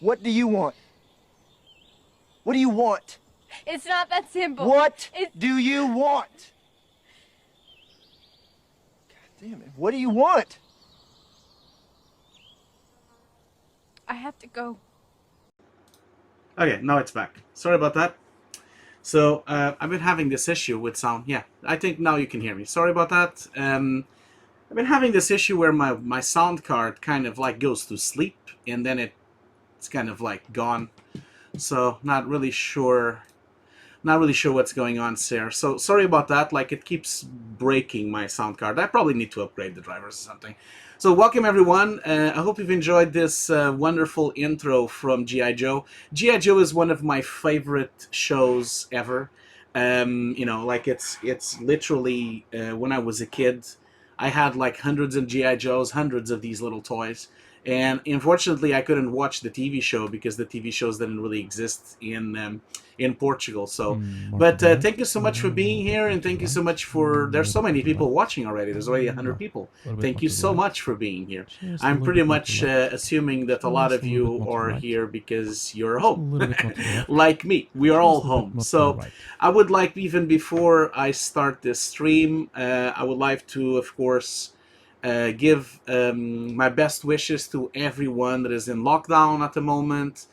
What do you want? What do you want? It's not that simple. What do you want? God damn it. What do you want? I have to go. Okay, now it's back. Sorry about that. So, I've been having this issue with sound. Yeah, I think now you can hear me. Sorry about that. I've been having this issue where my sound card kind of like goes to sleep and then it's kind of like gone. So, not really sure what's going on there. So, sorry about that. Like, it keeps breaking my sound card. I probably need to upgrade the drivers or something. So, welcome everyone. I hope you've enjoyed this wonderful intro from G.I. Joe. G.I. Joe is one of my favorite shows ever. You know, like it's literally when I was a kid, I had like hundreds of G.I. Joes, hundreds of these little toys. And unfortunately, I couldn't watch the TV show because the TV shows didn't really exist in Portugal. So, but thank you so much for being here, and thank you so much for. There's so many people watching already. There's already 100 people. Thank you so much for being here. I'm pretty much assuming that a lot of you are here because you're home, like me. We are all home. So, I would like, even before I start this stream, I would like to, of course, give my best wishes to everyone that is in lockdown at the moment.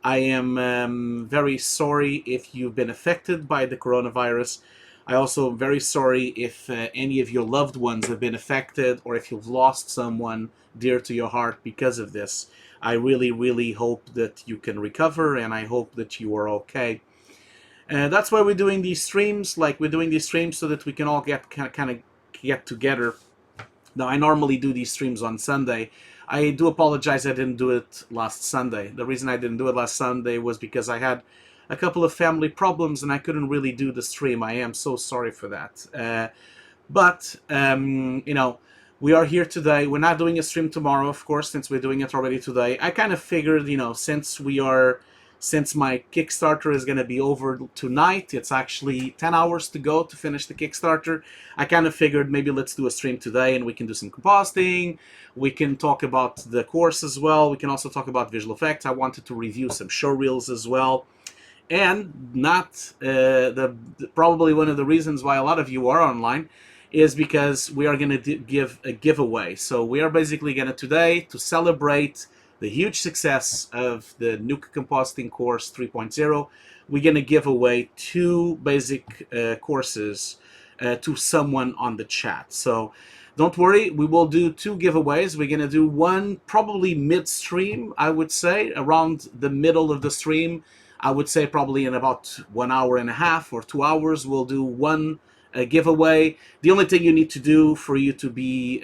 I am very sorry if you've been affected by the coronavirus. I also am very sorry if any of your loved ones have been affected or if you've lost someone dear to your heart because of this. I really, really hope that you can recover, and I hope that you are okay. That's why we're doing these streams. Like, we're doing these streams so that we can all kind of get together. Now, I normally do these streams on Sunday. I do apologize I didn't do it last Sunday. The reason I didn't do it last Sunday was because I had a couple of family problems and I couldn't really do the stream. I am so sorry for that. But you know, we are here today. We're not doing a stream tomorrow, of course, since we're doing it already today. I kind of figured, you know, since my Kickstarter is going to be over tonight, it's actually 10 hours to go to finish the Kickstarter. I kind of figured maybe let's do a stream today and we can do some compositing. We can talk about the course as well. We can also talk about visual effects. I wanted to review some showreels as well. And not probably one of the reasons why a lot of you are online is because we are going to give a giveaway. So we are basically going to today, to celebrate the huge success of the Nuke Compositing course 3.0, we're going to give away 2 basic courses to someone on the chat. So don't worry, we will do 2 giveaways. We're going to do one probably mid-stream, I would say, around the middle of the stream. I would say probably in about 1 hour and a half or 2 hours, we'll do one giveaway. The only thing you need to do for you to be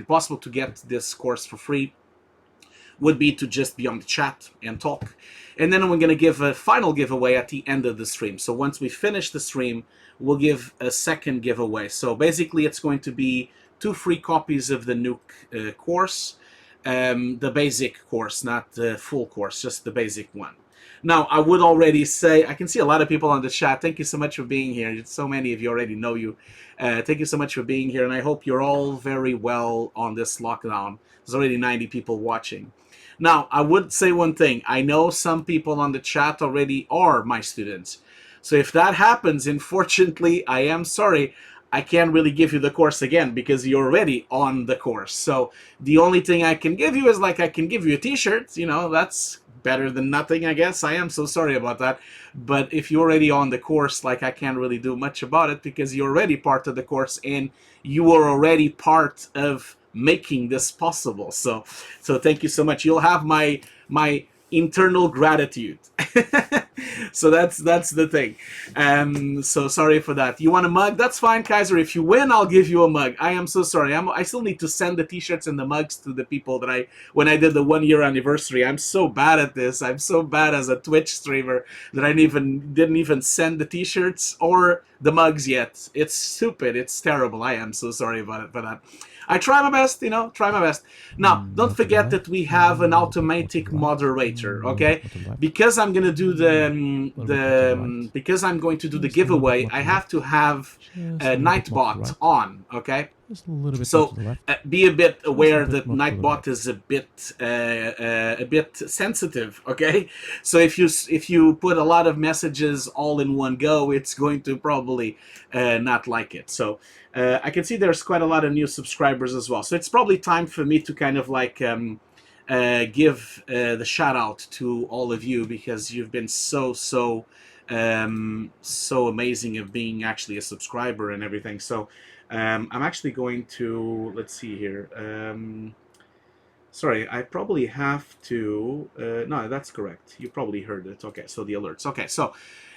possible to get this course for free would be to just be on the chat and talk. And then we're going to give a final giveaway at the end of the stream. So once we finish the stream, we'll give a second giveaway. So basically it's going to be 2 free copies of the Nuke course, the basic course, not the full course, just the basic one. Now, I would already say, I can see a lot of people on the chat. Thank you so much for being here. So many of you already know you. Thank you so much for being here, and I hope you're all very well on this lockdown. There's already 90 people watching. Now, I would say one thing. I know some people on the chat already are my students. So if that happens, unfortunately, I am sorry. I can't really give you the course again because you're already on the course. So the only thing I can give you is, like, I can give you a t-shirt. You know, that's better than nothing, I guess. I am so sorry about that. But if you're already on the course, like, I can't really do much about it because you're already part of the course and you are already part of making this possible. So thank you so much. You'll have my internal gratitude. So that's the thing. So sorry for that. You want a mug? That's fine, Kaiser. If you win, I'll give you a mug. I am so sorry. I still need to send the t-shirts and the mugs to the people that when I did the 1-year anniversary. I'm so bad at this. I'm so bad as a Twitch streamer that I didn't even send the t-shirts or the mugs yet. It's stupid. It's terrible. I am so sorry about it for that. I try my best, you know, try my best. Now, don't forget that we have an automatic moderator, okay? Because I'm going to do because I'm going to do the giveaway, I have to have Nightbot on, okay? Just a little bit So more to the left. be a bit aware bit that more to the Nightbot right. is a bit sensitive. Okay, so if you put a lot of messages all in one go, it's going to probably not like it. So I can see there's quite a lot of new subscribers as well. So it's probably time for me to kind of like give the shout out to all of you, because you've been so amazing of being actually a subscriber and everything. So I'm actually going to, let's see here. Sorry, I probably have to, no, that's correct. You probably heard it. Okay, so the alerts. Okay, so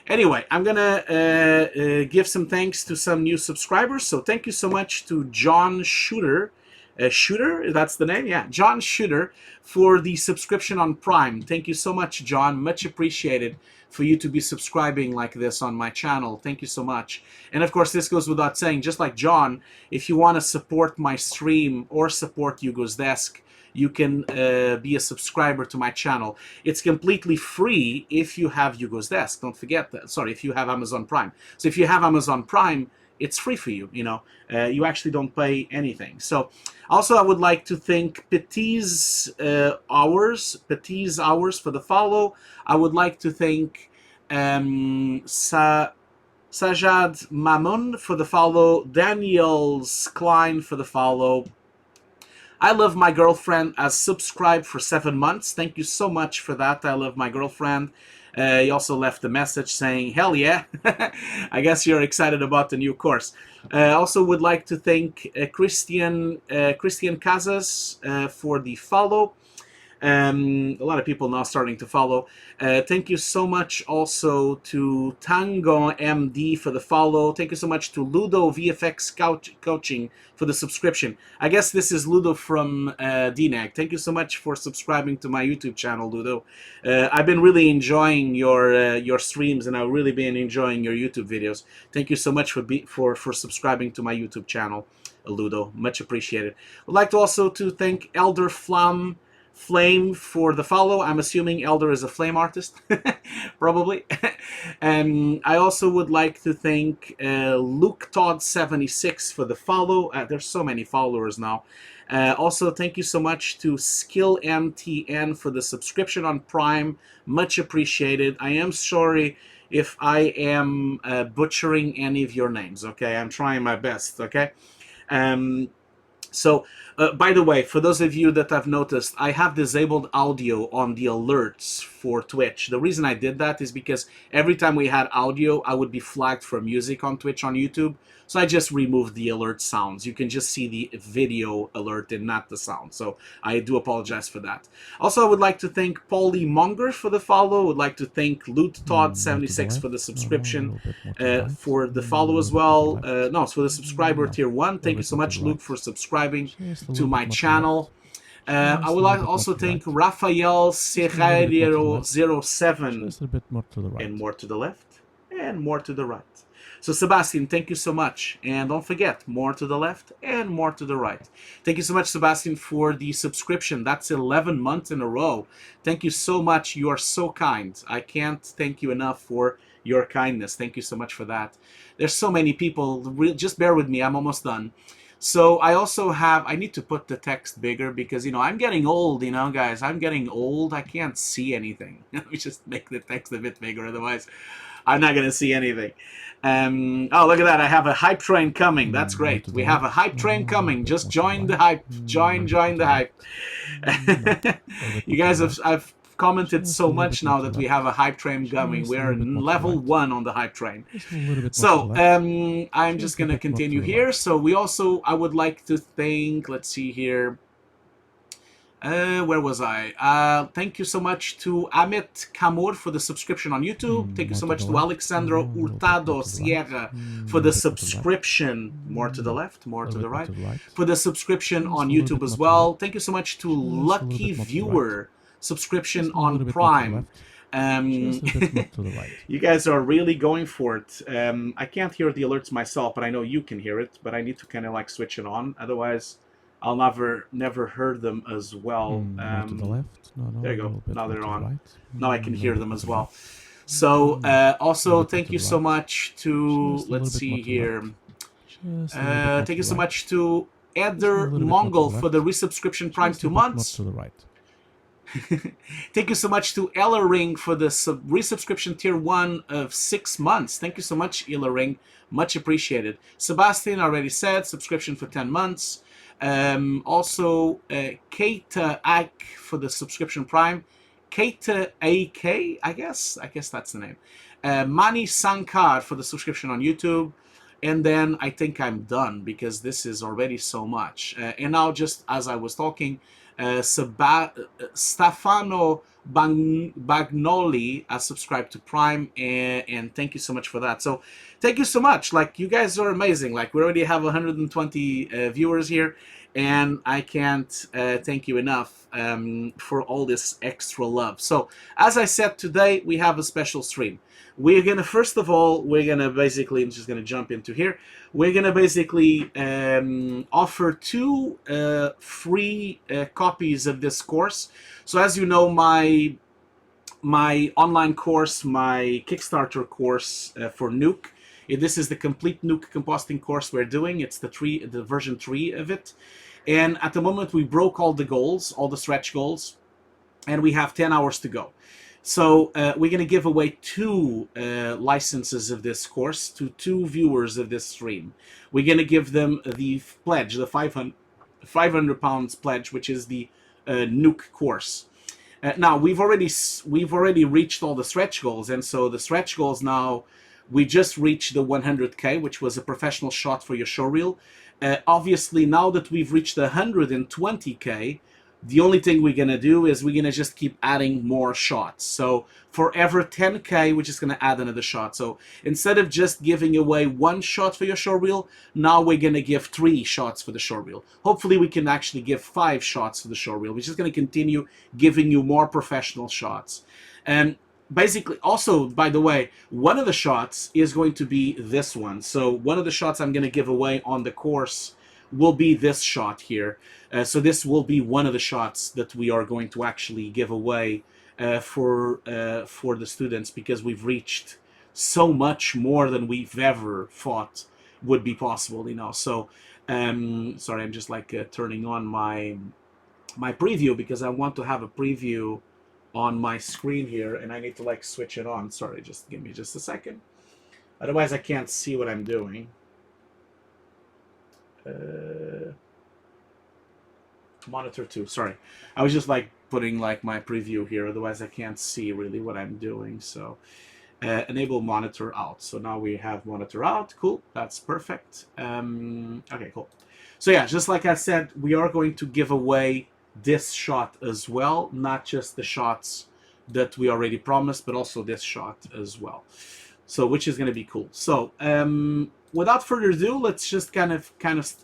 anyway, I'm gonna give some thanks to some new subscribers. So thank you so much to John Shooter. Shooter, that's the name? Yeah, John Shooter, for the subscription on Prime. Thank you so much, John. Much appreciated for you to be subscribing like this on my channel. Thank you so much. And of course, this goes without saying, just like John, if you want to support my stream or support Hugo's Desk, you can be a subscriber to my channel. It's completely free if you have Hugo's Desk. Don't forget that. Sorry, if you have Amazon Prime. So if you have Amazon Prime, it's free for you. You know, you actually don't pay anything. So also, I would like to thank Petit's Hours for the follow. I would like to thank Sajad Mamun for the follow, Daniels Klein for the follow. I Love My Girlfriend has subscribed for 7 months. Thank you so much for that. I Love My Girlfriend. He also left a message saying, hell yeah. I guess you're excited about the new course. Also would like to thank Christian Casas for the follow. A lot of people now starting to follow. Thank you so much also to Tango MD for the follow. Thank you so much to Ludo VFX Coaching for the subscription. I guess this is Ludo from DNAG. Thank you so much for subscribing to my YouTube channel, Ludo. I've been really enjoying your streams, and I've really been enjoying your YouTube videos. Thank you so much for subscribing to my YouTube channel, Ludo. Much appreciated. I'd like to also to thank Elder Flame for the follow. I'm assuming Elder is a flame artist, probably. And I also would like to thank Luke Todd 76 for the follow. There's so many followers now. Also, thank you so much to Skill MTN for the subscription on Prime. Much appreciated. I am sorry if I am butchering any of your names. Okay, I'm trying my best. Okay. So, by the way, for those of you that have noticed, I have disabled audio on the alerts for Twitch. The reason I did that is because every time we had audio, I would be flagged for music on Twitch on YouTube. So I just removed the alert sounds. You can just see the video alert and not the sound. So I do apologize for that. Also, I would like to thank Paulie Monger for the follow. I would like to thank Loot Todd 76 for the subscription, for the follow as well. No, it's for the subscriber tier 1. Thank you so much, Luke, for subscribing to my channel. I would like also thank Rafael Serrero 07. Just a bit more to the right. And more to the left and more to the right. So Sebastian, thank you so much. And don't forget, more to the left and more to the right. Thank you so much, Sebastian, for the subscription. That's 11 months in a row. Thank you so much. You are so kind. I can't thank you enough for your kindness. Thank you so much for that. There's so many people. Just bear with me. I'm almost done. So I also have, I need to put the text bigger because, you know, I'm getting old, you know, guys. I'm getting old. I can't see anything. Let me just make the text a bit bigger. Otherwise, I'm not going to see anything. Oh, look at that. I have a hype train coming. That's great. We have a hype train coming. Just join the hype. Join the hype. You guys I've commented so much now that we have a hype train coming. We're level 1 on the hype train. So I'm just going to continue here. So we also, I would like to thank, let's see here. Where was I? Thank you so much to Amit Kamur for the subscription on YouTube. Thank you so much to Alexandro Hurtado Sierra for the subscription. More to the left, more to the right. For the subscription on YouTube as well. Thank you so much to Lucky Viewer subscription on Prime. You guys are really going for it. I can't hear the alerts myself, but I know you can hear it. But I need to kind of like switch it on. Otherwise, I'll never heard them as well. To the left. No, there you go. Now they're on. Right. Now I can hear them as well. So also thank you so much to, let's see here. Just a little bit more Thank you to so the right. much to Just a Eder little bit more to Mongol the for the left. resubscription Prime Just 2 a bit more months. to the right. Thank you so much to Ellering for the resubscription tier 1 of 6 months. Thank you so much, Ellering. Much appreciated. Sebastian already said subscription for 10 months. Also, Kate Ike for the subscription Prime. Kate AK, I guess that's the name. Mani Sankar for the subscription on YouTube. And then I think I'm done because this is already so much. And now, just as I was talking, Stefano Bagnoli has subscribed to Prime, and thank you so much for that. So thank you so much. Like, you guys are amazing. Like, we already have 120 viewers here, and I can't thank you enough for all this extra love. So as I said, today we have a special stream. We're gonna, first of all, we're gonna basically, I'm just gonna jump into here. We're gonna basically offer 2 free copies of this course. So as you know, my online course, my Kickstarter course for Nuke, this is the complete Nuke compositing course we're doing. It's the version 3 of it. And at the moment we broke all the goals, all the stretch goals, and we have 10 hours to go. So we're going to give away 2 licenses of this course to 2 viewers of this stream. We're going to give them the pledge, the 500 pounds pledge, which is the Nuke course. Now we've already reached all the stretch goals, and so the stretch goals now, we just reached the 100k, which was a professional shot for your showreel. Obviously, now that we've reached the 120k, the only thing we're going to do is we're going to just keep adding more shots. So for every 10k, we're just going to add another shot. So instead of just giving away 1 shot for your showreel, now we're going to give 3 shots for the showreel. Hopefully we can actually give 5 shots for the showreel. We're just going to continue giving you more professional shots. And basically, also, by the way, one of the shots is going to be this one. So one of the shots I'm going to give away on the course will be this shot here. So this will be one of the shots that we are going to actually give away for the students, because we've reached so much more than we've ever thought would be possible, you know. So sorry, I'm just like turning on my preview, because I want to have a preview on my screen here, and I need to like switch it on. Sorry, just give me just a second. Otherwise I can't see what I'm doing. Monitor 2, sorry. I was just like putting like my preview here, otherwise I can't see really what I'm doing. So enable monitor out. So now we have monitor out. Cool, that's perfect. Okay, cool. So yeah, just like I said, we are going to give away this shot as well, not just the shots that we already promised, but also this shot as well. So which is going to be cool. So without further ado, let's just kind of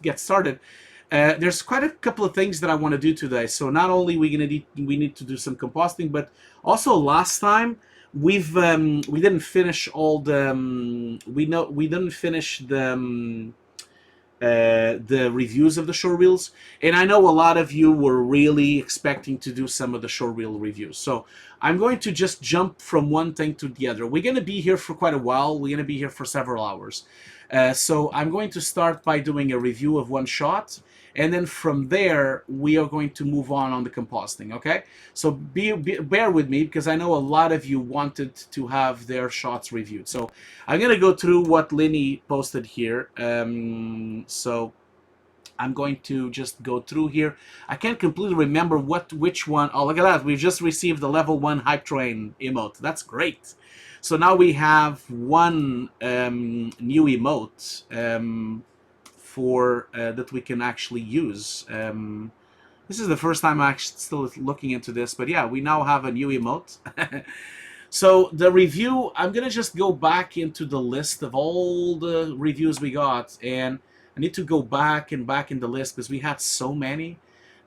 get started. There's quite a couple of things that I want to do today. So not only we need to do some compositing, but also last time we didn't finish all the we didn't finish the reviews of the showreels, and I know a lot of you were really expecting to do some of the showreel reviews. So I'm going to just jump from one thing to the other. We're going to be here for quite a while. We're going to be here for several hours. So I'm going to start by doing a review of one shot, and then from there we are going to move on the compositing. Okay, so bear with me, because I know a lot of you wanted to have their shots reviewed. So I'm gonna go through what Linny posted here. So I'm going to just go through here. I can't completely remember which one. Oh, look at that, we've just received the level 1 hype train emote. That's great. So now we have one new emote for that we can actually use. This is the first time I'm actually still looking into this, but yeah, we now have a new emote. So the review, I'm gonna just go back into the list of all the reviews we got, and I need to go back in the list, because we had so many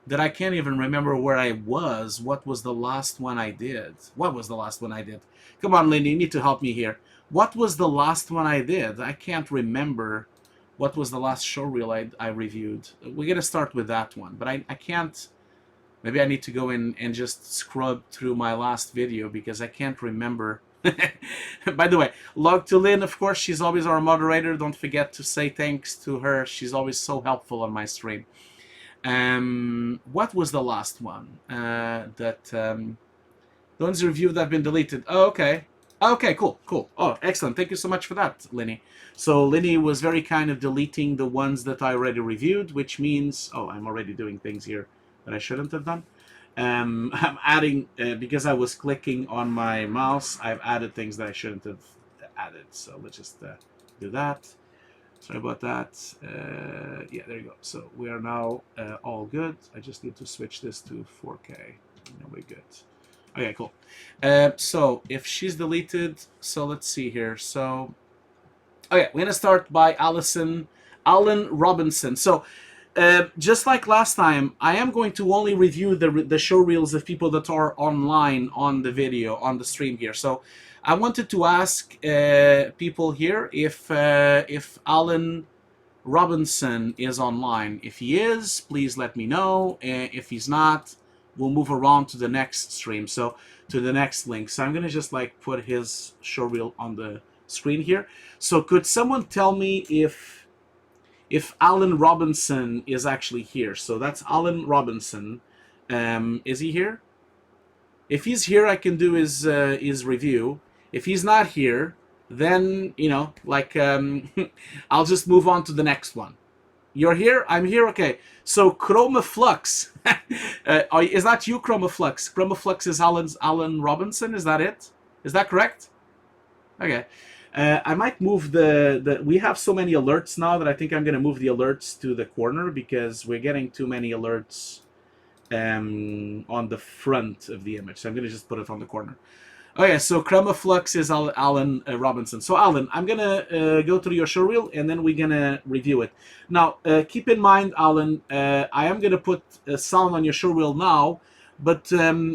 that I can't even remember where I was. What was the last one I did? What was the last one I did? Come on, Lindy, you need to help me here. What was the last one I did? I can't remember what was the last showreel I reviewed. We're going to start with that one, but I can't. Maybe I need to go in and just scrub through my last video, because I can't remember By the way, log to Lynn, of course, she's always our moderator. Don't forget to say thanks to her. She's always so helpful on my stream. What was the last one? The ones reviewed that have been deleted. Oh, okay. Okay, cool, cool. Oh, excellent. Thank you so much for that, Linny. So Linny was very kind of deleting the ones that I already reviewed, which means... Oh, I'm already doing things here that I shouldn't have done. I'm adding, because I was clicking on my mouse, I've added things that I shouldn't have added. So let's just do that. Sorry about that. Yeah, there you go. So we are now all good. I just need to switch this to 4K. And we're good. Okay, cool. So if she's deleted, so let's see here. So, okay, we're gonna start by Alan Robinson. So, just like last time, I am going to only review the show reels of people that are online on the video, on the stream here. So, I wanted to ask people here if Alan Robinson is online. If he is, please let me know. If he's not, we'll move around to the next stream, so to the next link. So I'm gonna just like put his show reel on the screen here. So could someone tell me if Alan Robinson is actually here? So that's Alan Robinson. Is he here? If he's here, I can do his review. If he's not here, then you know, like I'll just move on to the next one. You're here? I'm here? Okay. So Chromaflux. Is that you, Chromaflux? Chromaflux is Alan Robinson? Is that it? Is that correct? Okay. I might move the... We have so many alerts now that I think I'm going to move the alerts to the corner because we're getting too many alerts on the front of the image. So I'm going to just put it on the corner. Okay, so Chromaflux is Alan Robinson. So Alan, I'm going to go through your show reel and then we're going to review it. Now, keep in mind, Alan, I am going to put sound on your show reel now, but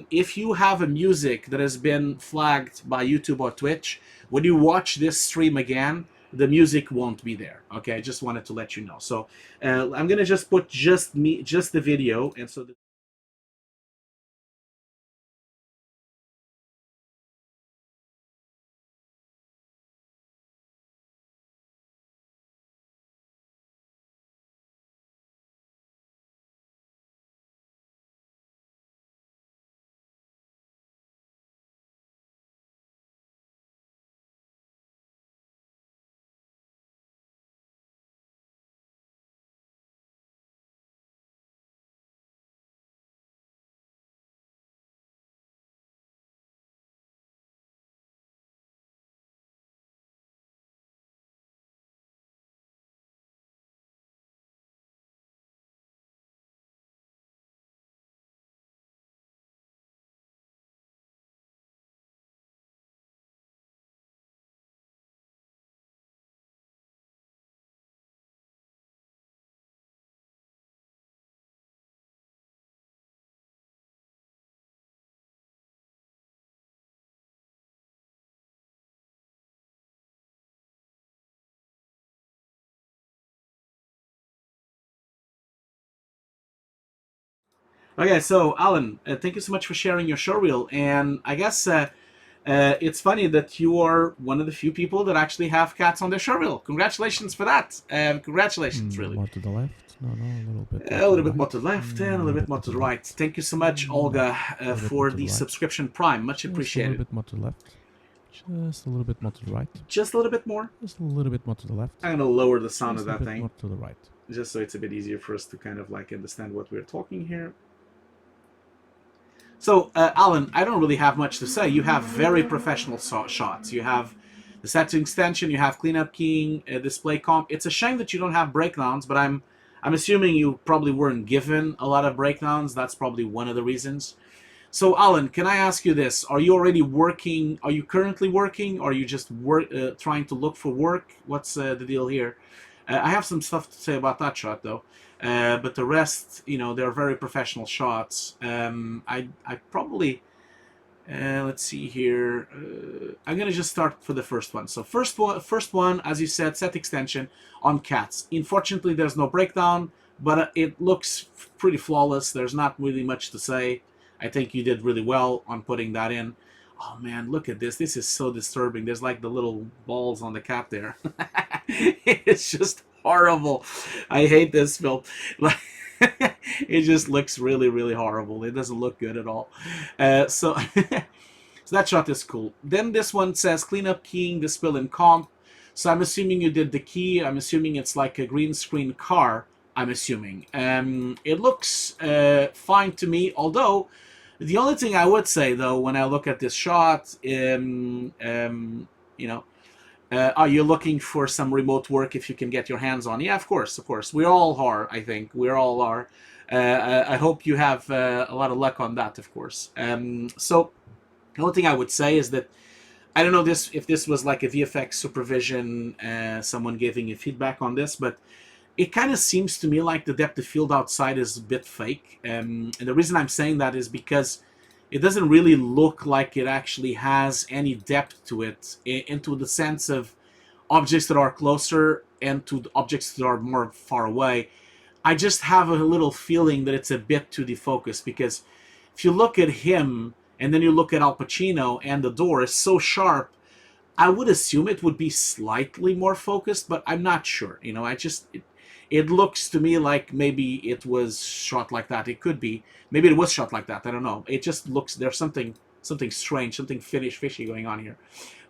if you have a music that has been flagged by YouTube or Twitch, when you watch this stream again, the music won't be there. Okay, I just wanted to let you know. So I'm going to just put just the video, and so... Okay, so Alan, thank you so much for sharing your show reel, and I guess it's funny that you are one of the few people that actually have cats on their show reel. Congratulations for that. Congratulations, really. More to the left? No, a little bit. A little bit more to the left and a little bit more to the right. Thank you so much, Olga, for the subscription Prime. Much appreciated. Just a little bit more to the left. Just a little bit more to the right. Just a little bit more? Just a little bit more to the left. I'm going to lower the sound Just of that a bit thing. more to the right. Just so it's a bit easier for us to kind of like understand what we're talking here. So, Alan, I don't really have much to say. You have very professional shots. You have the setting extension, you have cleanup keying, display comp. It's a shame that you don't have breakdowns, but I'm assuming you probably weren't given a lot of breakdowns. That's probably one of the reasons. So, Alan, can I ask you this? Are you already working? Are you currently working? Or are you just trying to look for work? What's the deal here? I have some stuff to say about that shot, though. But the rest, you know, they're very professional shots. I probably... let's see here. I'm going to just start for the first one. So first one, as you said, set extension on cats. Unfortunately, there's no breakdown, but it looks pretty flawless. There's not really much to say. I think you did really well on putting that in. Oh man, look at this. This is so disturbing. There's like the little balls on the cat there. It's just horrible. I hate this film. Like, it just looks really, really horrible. It doesn't look good at all. So, so that shot is cool. Then this one says cleanup keying the spill in comp. So I'm assuming you did the key. I'm assuming it's like a green screen car. I'm assuming. It looks fine to me, although the only thing I would say, though, when I look at this shot, you know, are you looking for some remote work if you can get your hands on? Yeah, of course, of course. We all are, I think. We all are. I hope you have a lot of luck on that, of course. So the only thing I would say is that I don't know if this was like a VFX supervision, someone giving you feedback on this, but it kind of seems to me like the depth of field outside is a bit fake. And the reason I'm saying that is because it doesn't really look like it actually has any depth to it, into the sense of objects that are closer and to objects that are more far away. I just have a little feeling that it's a bit too defocused, because if you look at him and then you look at Al Pacino and the door is so sharp, I would assume it would be slightly more focused, but I'm not sure. You know, it looks to me like maybe it was shot like that. It could be. Maybe it was shot like that. I don't know. It just looks, there's something strange, something fishy going on here.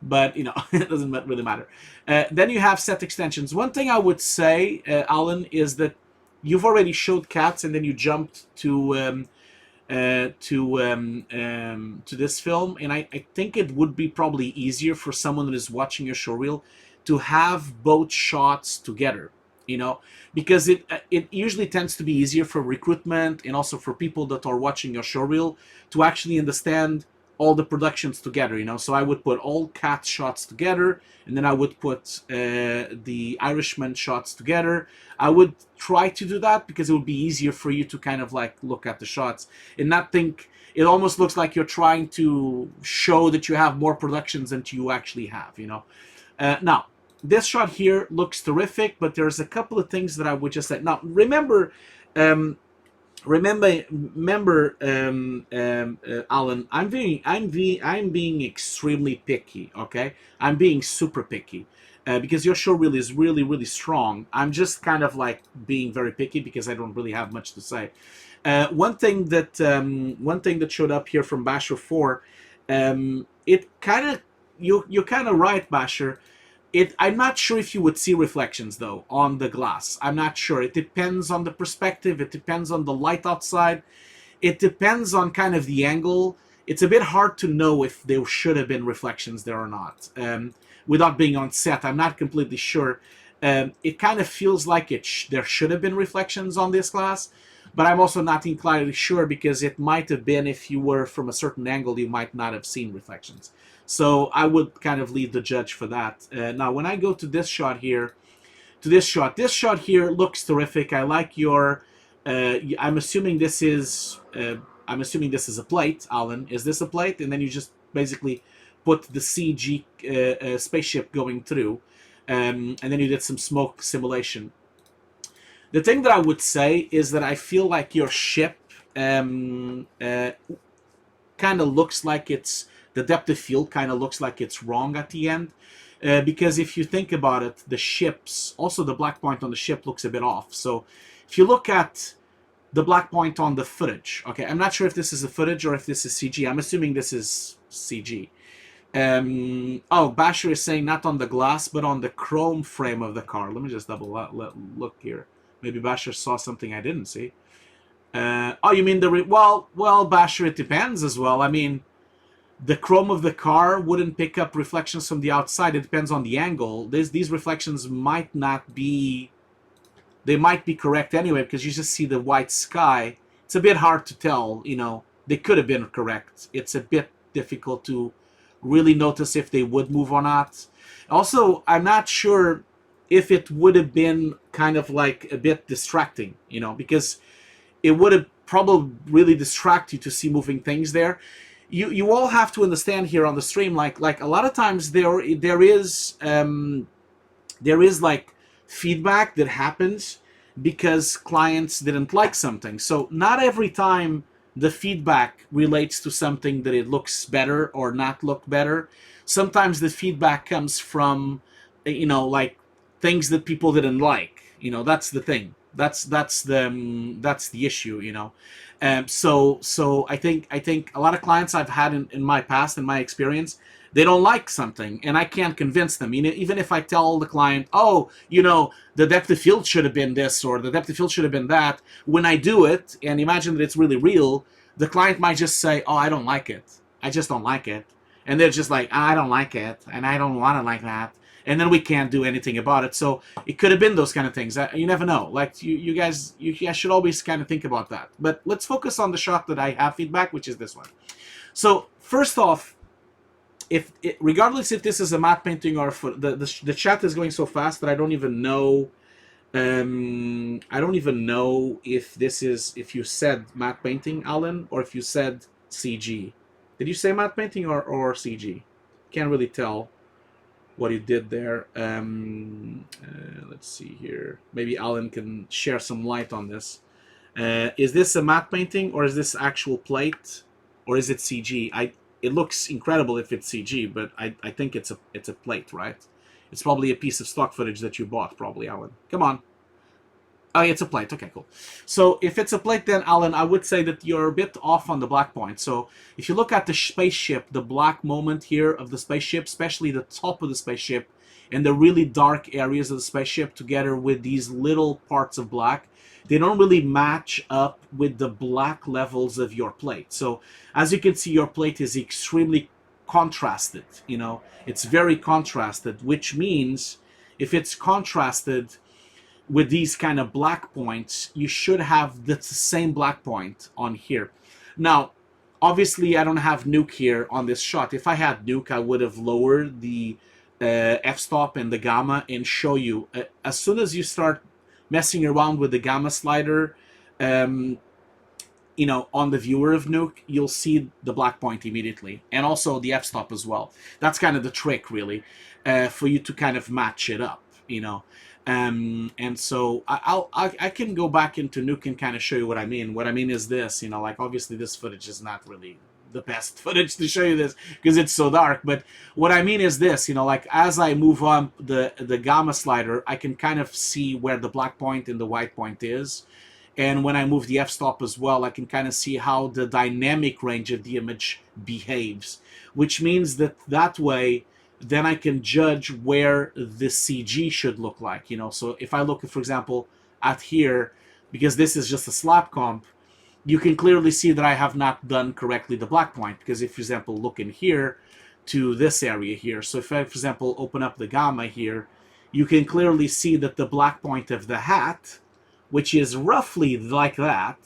But, you know, it doesn't really matter. Then you have set extensions. One thing I would say, Alan, is that you've already showed cats and then you jumped to this film, and I think it would be probably easier for someone that is watching your showreel to have both shots together, you know, because it usually tends to be easier for recruitment and also for people that are watching your showreel to actually understand all the productions together, you know. So I would put all cat shots together, and then I would put the Irishman shots together. I would try to do that because it would be easier for you to kind of like look at the shots and not think. It almost looks like you're trying to show that you have more productions than you actually have, you know. Now, this shot here looks terrific, but there's a couple of things that I would just say. Now, remember, Alan, I'm being extremely picky. Okay, I'm being super picky because your show really is really strong. I'm just kind of like being very picky because I don't really have much to say. One thing that showed up here from Basher 4, it kind of you're kind of right, Basher. I'm not sure if you would see reflections, though, on the glass. I'm not sure. It depends on the perspective. It depends on the light outside. It depends on kind of the angle. It's a bit hard to know if there should have been reflections there or not. Without being on set, I'm not completely sure. It kind of feels like there should have been reflections on this glass, but I'm also not entirely sure because it might have been, if you were from a certain angle, you might not have seen reflections. So I would kind of lead the judge for that. Now, when I go to this shot here, this shot here looks terrific. I like your. I'm assuming this is. I'm assuming this is a plate, Alan. Is this a plate? And then you just basically put the CG spaceship going through, and then you did some smoke simulation. The thing that I would say is that I feel like your ship kind of looks like it's. The depth of field kind of looks like it's wrong at the end. Because if you think about it, the ships, also the black point on the ship looks a bit off. So if you look at the black point on the footage, okay, I'm not sure if this is a footage or if this is CG. I'm assuming this is CG. Oh, Basher is saying not on the glass, but on the chrome frame of the car. Let me just double look here. Maybe Basher saw something I didn't see. Oh, you mean well, Basher, it depends as well. I mean, the chrome of the car wouldn't pick up reflections from the outside. It depends on the angle. These reflections might not be... They might be correct anyway, because you just see the white sky. It's a bit hard to tell, you know. They could have been correct. It's a bit difficult to really notice if they would move or not. Also, I'm not sure if it would have been kind of like a bit distracting, you know, because it would have probably really distract you to see moving things there. You all have to understand here on the stream, like a lot of times there is like feedback that happens because clients didn't like something. So not every time the feedback relates to something that it looks better or not look better. Sometimes the feedback comes from, like things that people didn't like. That's the thing. That's the issue. So I think a lot of clients I've had in my past, in my experience, they don't like something, and I can't convince them. Even if I tell the client, oh, the depth of field should have been this, or the depth of field should have been that. When I do it, and imagine that it's really real, the client might just say, oh, I don't like it. I just don't like it. And they're just like, I don't like it, and I don't want it like that. And then we can't do anything about it. So it could have been those kind of things. You never know. Like, you guys should always kind of think about that. But let's focus on the shot that I have feedback, which is this one. So first off, regardless if this is a matte painting or the chat is going so fast that I don't even know. I don't even know if if you said matte painting, Alan, or if you said CG. Did you say matte painting or CG? Can't really tell what you did there. Let's see here. Maybe Alan can share some light on this. Is this a matte painting, or is this actual plate, or is it CG? It looks incredible if it's CG, but I think it's a plate, right? It's probably a piece of stock footage that you bought, probably, Alan. Come on. Oh, it's a plate. Okay, cool. So if it's a plate, then, Alan, I would say that you're a bit off on the black point. So if you look at the spaceship, the black moment here of the spaceship, especially the top of the spaceship and the really dark areas of the spaceship together with these little parts of black, they don't really match up with the black levels of your plate. So as you can see, your plate is extremely contrasted. It's very contrasted, which means if it's contrasted with these kind of black points, you should have the same black point on here. Now, obviously, I don't have Nuke here on this shot. If I had Nuke, I would have lowered the f-stop and the gamma and show you. As soon as you start messing around with the gamma slider, on the viewer of Nuke, you'll see the black point immediately, and also the f-stop as well. That's kind of the trick, really, for you to kind of match it up, and so I can go back into Nuke and kind of show you what I mean. What I mean is this, like obviously this footage is not really the best footage to show you this because it's so dark. But what I mean is this, like as I move on the gamma slider, I can kind of see where the black point and the white point is. And when I move the f-stop as well, I can kind of see how the dynamic range of the image behaves, which means that way, then I can judge where the CG should look like. So if I look, for example, at here, because this is just a slab comp, you can clearly see that I have not done correctly the black point. Because if, for example, look in here to this area here, so if I, for example, open up the gamma here, you can clearly see that the black point of the hat, which is roughly like that,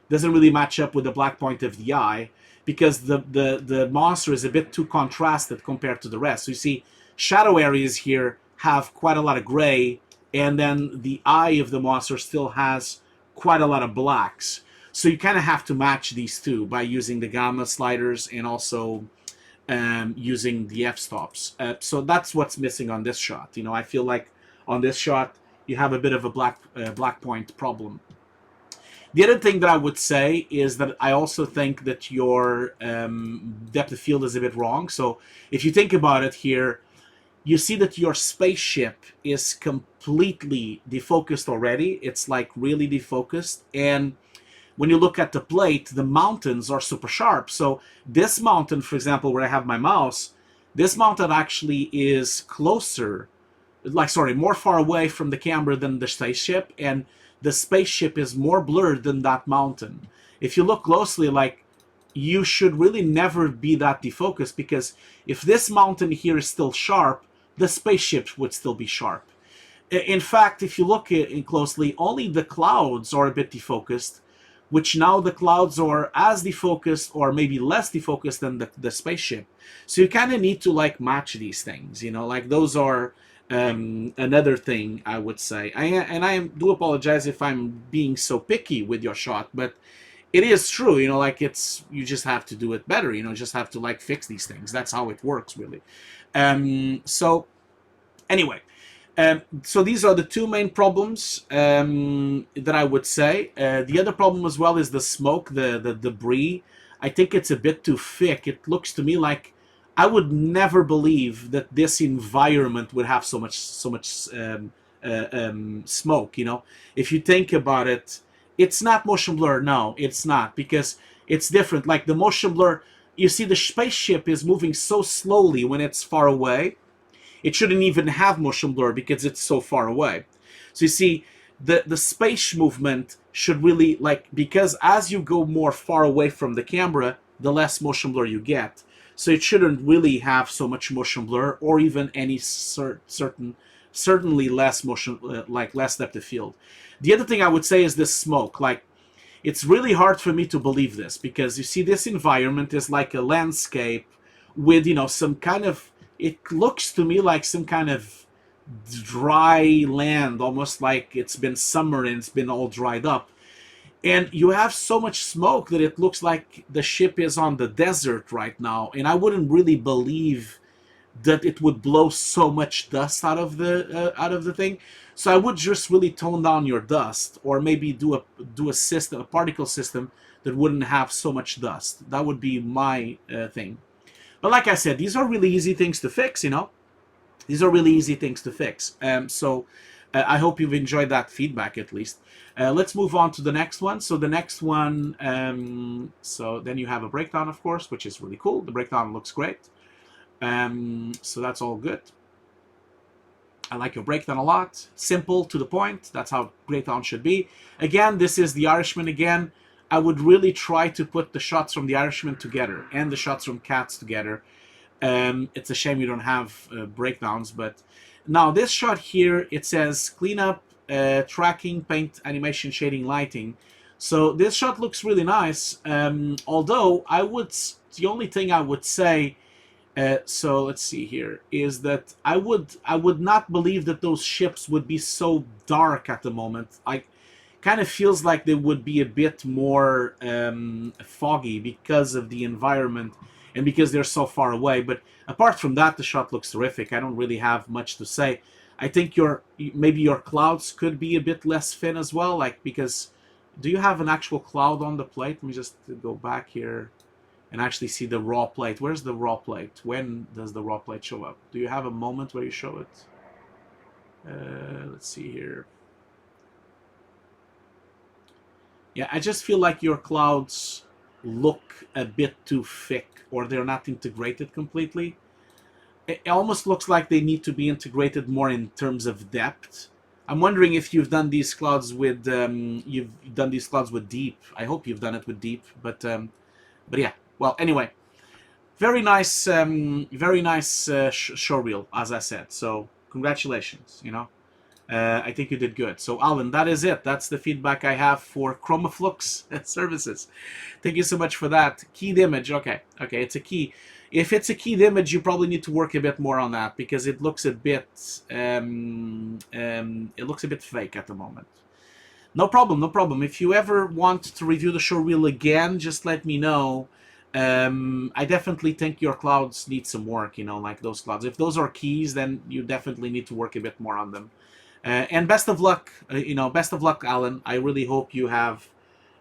doesn't really match up with the black point of the eye, because the monster is a bit too contrasted compared to the rest. So you see, shadow areas here have quite a lot of gray, and then the eye of the monster still has quite a lot of blacks. So you kind of have to match these two by using the gamma sliders and also using the f-stops. So that's what's missing on this shot. I feel like on this shot, you have a bit of a black point problem. The other thing that I would say is that I also think that your depth of field is a bit wrong. So if you think about it here, you see that your spaceship is completely defocused already. It's like really defocused. And when you look at the plate, the mountains are super sharp. So this mountain, for example, where I have my mouse, this mountain actually is closer, more far away from the camera than the spaceship. And the spaceship is more blurred than that mountain. If you look closely, you should really never be that defocused, because if this mountain here is still sharp, the spaceship would still be sharp. In fact, if you look closely, only the clouds are a bit defocused, which now the clouds are as defocused or maybe less defocused than the spaceship. So you kind of need to match these things, those are another thing I would say. I do apologize if I'm being so picky with your shot, but it is true, you just have to do it better, just have to fix these things. That's how it works, really. So anyway, So these are the two main problems that I would say. The other problem as well is the smoke, the debris. I think it's a bit too thick. It looks to me like I would never believe that this environment would have so much smoke. You know, if you think about it, it's not motion blur. No, it's not, because it's different. Like the motion blur, you see the spaceship is moving so slowly when it's far away. It shouldn't even have motion blur because it's so far away. So you see, the space movement should really, like, because as you go more far away from the camera, the less motion blur you get. So it shouldn't really have so much motion blur, or even any certainly less motion, like less depth of field. The other thing I would say is this smoke. Like, it's really hard for me to believe this, because you see, this environment is like a landscape with, you know, some kind of, it looks to me like some kind of dry land, almost like it's been summer and it's been all dried up. And you have so much smoke that it looks like the ship is on the desert right now. And I wouldn't really believe that it would blow so much dust out of the thing. So I would just really tone down your dust, or maybe do a system, a particle system that wouldn't have so much dust. That would be my thing. But like I said, these are really easy things to fix, you know? These are really easy things to fix. So I hope you've enjoyed that feedback, at least. Let's move on to the next one. So the next one, so then you have a breakdown, of course, which is really cool. The breakdown looks great. So that's all good. I like your breakdown a lot. Simple, to the point. That's how breakdown should be. Again, this is The Irishman again. I would really try to put the shots from The Irishman together and the shots from Cats together. It's a shame you don't have breakdowns, but now this shot here, it says cleanup, tracking, paint, animation, shading, lighting. So this shot looks really nice. Although the only thing I would say, so let's see here, is that I would not believe that those ships would be so dark at the moment. I kind of feels like they would be a bit more foggy because of the environment and because they're so far away. But apart from that, the shot looks terrific. I don't really have much to say. I think maybe your clouds could be a bit less thin as well, like, because do you have an actual cloud on the plate? Let me just go back here and actually see the raw plate. Where's the raw plate? When does the raw plate show up? Do you have a moment where you show it? Let's see here. Yeah, I just feel like your clouds look a bit too thick, or they're not integrated completely. It almost looks like they need to be integrated more in terms of depth. I'm wondering if you've done these clouds with deep. I hope you've done it with deep, but yeah. Well, anyway, very nice showreel, as I said. So congratulations, you know. I think you did good. So Alan, that is it. That's the feedback I have for Chromaflux services. Thank you so much for that. Keyed image. Okay, it's a key. If it's a keyed image, you probably need to work a bit more on that, because it looks a bit fake at the moment. No problem. If you ever want to review the showreel again, just let me know. I definitely think your clouds need some work, you know, like those clouds. If those are keys, then you definitely need to work a bit more on them. And best of luck, best of luck, Alan. I really hope you have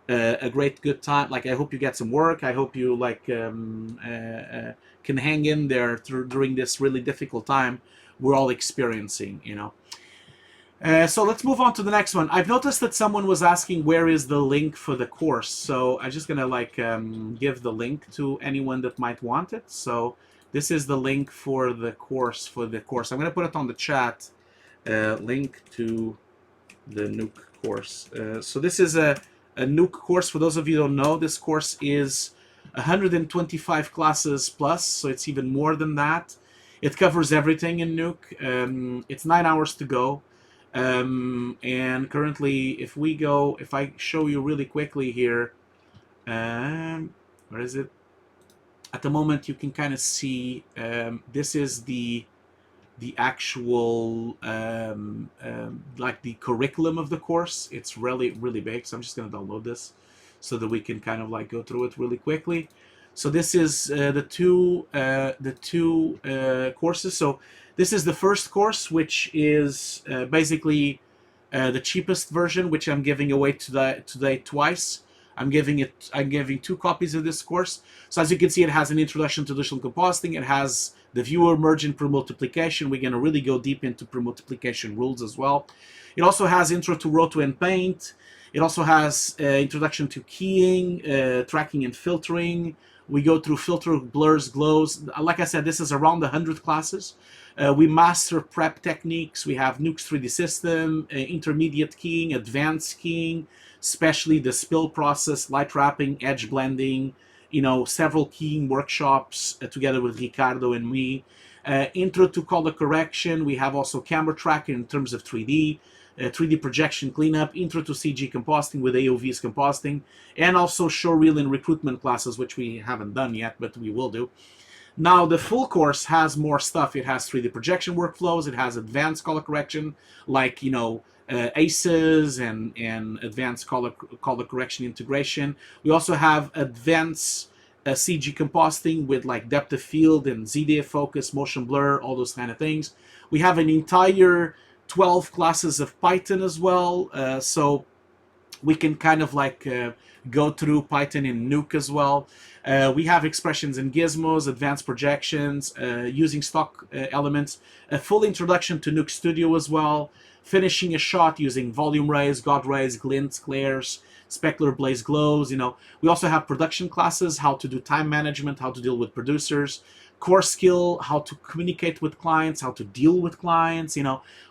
a good time. Like, I hope you get some work. I hope you can hang in there during this really difficult time we're all experiencing, you know. So let's move on to the next one. I've noticed that someone was asking where is the link for the course. So I'm just gonna give the link to anyone that might want it. So this is the link for the course. I'm gonna put it on the chat. Link to the Nuke course. So this is a Nuke course. For those of you who don't know, this course is 125 classes plus, so it's even more than that. It covers everything in Nuke. It's 9 hours to go. And currently, if I show you really quickly here, where is it? At the moment, you can kind of see, this is the actual like the curriculum of the course. It's really big, so I'm just going to download this so that we can kind of like go through it really quickly. So this is the two courses. So this is the first course, which is basically the cheapest version, which I'm giving away today twice. I'm giving 2 copies of this course. So as you can see, it has an introduction to digital compositing. It has the viewer merging pre-multiplication. We're going to really go deep into pre-multiplication rules as well. It also has intro to Roto and Paint. It also has introduction to keying, tracking and filtering. We go through filter, blurs, glows. Like I said, this is around 100 classes. We master prep techniques. We have Nuke's 3D system, intermediate keying, advanced keying, especially the spill process, light wrapping, edge blending, several keying workshops together with Ricardo and me. Intro to color correction. We have also camera tracking in terms of 3D. 3D projection cleanup, intro to CG compositing with AOV's compositing, and also showreel and recruitment classes, which we haven't done yet, but we will do. Now, the full course has more stuff. It has 3D projection workflows. It has advanced color correction, like, ACEs and advanced color correction integration. We also have advanced CG compositing with like depth of field and ZDF focus, motion blur, all those kind of things. We have an entire 12 classes of Python as well, so we can kind of like go through Python in Nuke as well. We have expressions and gizmos, advanced projections, using stock elements, a full introduction to Nuke Studio as well, finishing a shot using volume rays, God rays, glints, glares, specular blaze glows. We also have production classes, how to do time management, how to deal with producers, core skill, how to communicate with clients, how to deal with clients.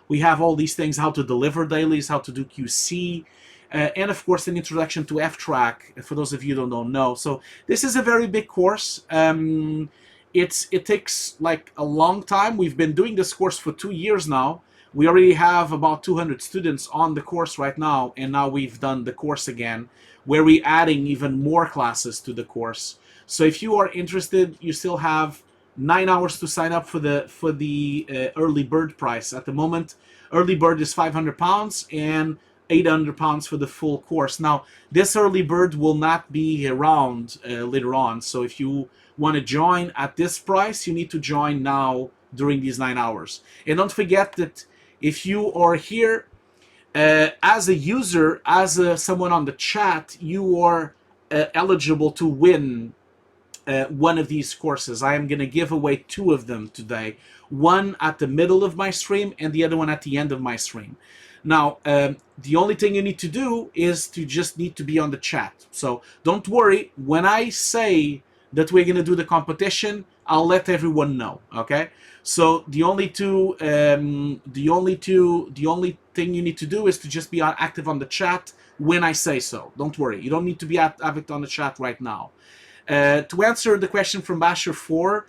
We have all these things, how to deliver dailies, how to do QC, and of course an introduction to F-Track, for those of you who don't know. So this is a very big course. It takes like a long time. We've been doing this course for 2 years now. We already have about 200 students on the course right now, and now we've done the course again, where we're adding even more classes to the course. So if you are interested, you still have 9 hours to sign up for the early bird price. At the moment, early bird is £500 and £800 for the full course. Now, this early bird will not be around later on. So if you want to join at this price, you need to join now during these 9 hours. And don't forget that if you are here as a user, as someone on the chat, you are eligible to win one of these courses. I am going to give away 2 of them today. One at the middle of my stream and the other one at the end of my stream. Now, the only thing you need to do is to just need to be on the chat. So don't worry. When I say that we're going to do the competition, I'll let everyone know. Okay. So the only thing you need to do is to just be active on the chat when I say so. Don't worry. You don't need to be active on the chat right now. To answer the question from Basher 4,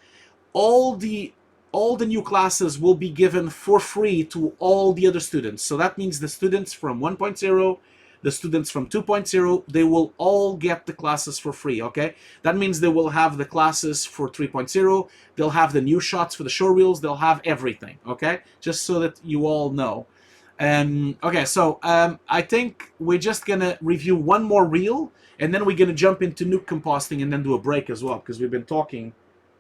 all the new classes will be given for free to all the other students. So that means the students from 1.0, the students from 2.0, they will all get the classes for free, okay? That means they will have the classes for 3.0, they'll have the new shots for the showreels, they'll have everything, okay? Just so that you all know. Okay, so I think we're just gonna review one more reel, and then we're gonna jump into Nuke compositing and then do a break as well, because we've been talking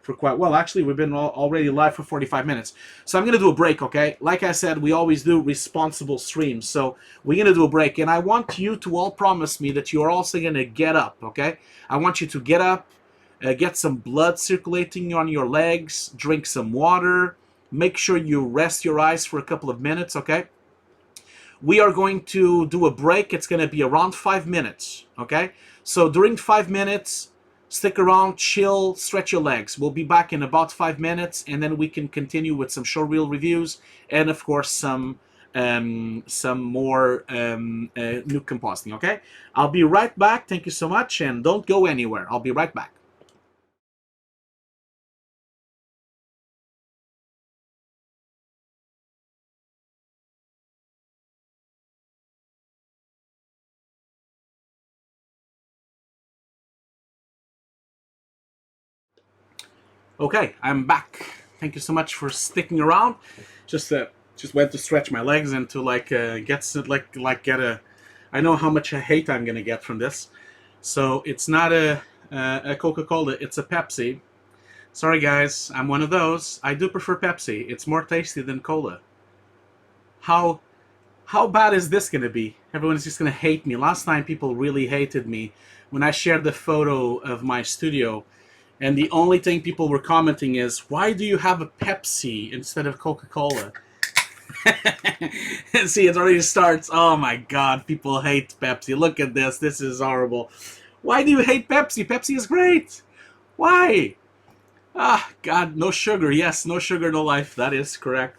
for quite well. Actually, we've been already live for 45 minutes. So I'm going to do a break, okay? Like I said, we always do responsible streams. So we're going to do a break. And I want you to all promise me that you are also going to get up, okay? I want you to get up, get some blood circulating on your legs, drink some water, make sure you rest your eyes for a couple of minutes, okay? We are going to do a break. It's going to be around 5 minutes, okay? So during 5 minutes, stick around, chill, stretch your legs. We'll be back in about 5 minutes, and then we can continue with some showreel reviews and, of course, some more Nuke compositing, okay? I'll be right back. Thank you so much, and don't go anywhere. I'll be right back. Okay, I'm back. Thank you so much for sticking around. Just went to stretch my legs and to get a. I know how much hate I'm gonna get from this, so it's not a a Coca-Cola. It's a Pepsi. Sorry, guys. I'm one of those. I do prefer Pepsi. It's more tasty than cola. How bad is this going to be? Everyone's just going to hate me. Last time, people really hated me when I shared the photo of my studio. And the only thing people were commenting is, why do you have a Pepsi instead of Coca-Cola? And see, it already starts. Oh my god, people hate Pepsi. Look at this. This is horrible. Why do you hate Pepsi? Pepsi is great. Why? Ah, God, no sugar. Yes, no sugar, no life. That is correct.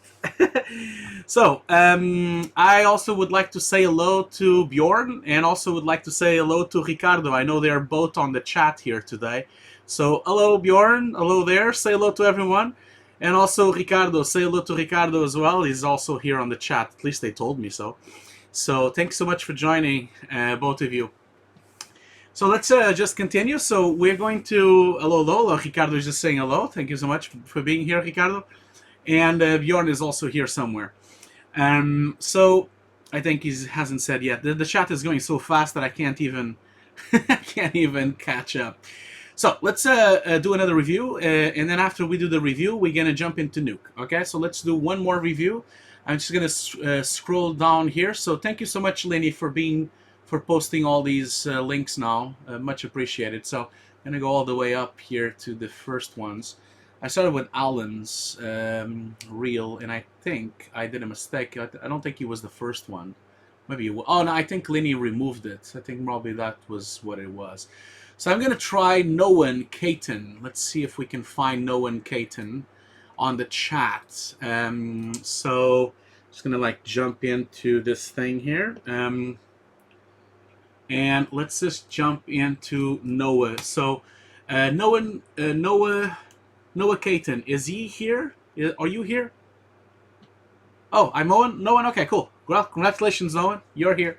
So, I also would like to say hello to Bjorn, and also would like to say hello to Ricardo. I know they are both on the chat here today. So, hello Bjorn, hello there. Say hello to everyone. And also Ricardo, say hello to Ricardo as well. He's also here on the chat. At least they told me so. So, thanks so much for joining, both of you. So let's just continue. So we're going to... Hello. Ricardo is just saying hello. Thank you so much for being here, Ricardo. And Bjorn is also here somewhere. So I think he hasn't said yet. The chat is going so fast that I can't even I can't even catch up. So let's do another review, and then after we do the review, we're gonna jump into Nuke. Okay, so let's do one more review. I'm just gonna scroll down here. So thank you so much, Lenny, for posting all these links now. Much appreciated. So I'm gonna go all the way up here to the first ones. I started with Alan's reel, and I think I did a mistake. I don't think he was the first one. Maybe oh no, I think Lenny removed it. I think probably that was what it was. So I'm gonna try Noah Catan. Let's see if we can find Noah Catan on the chat. So just gonna like jump into this thing here. And let's just jump into Noah. So Noah Catan, is he here? Are you here? Oh, I'm Owen? Noah? Okay, cool. Well, congratulations, Noah. You're here.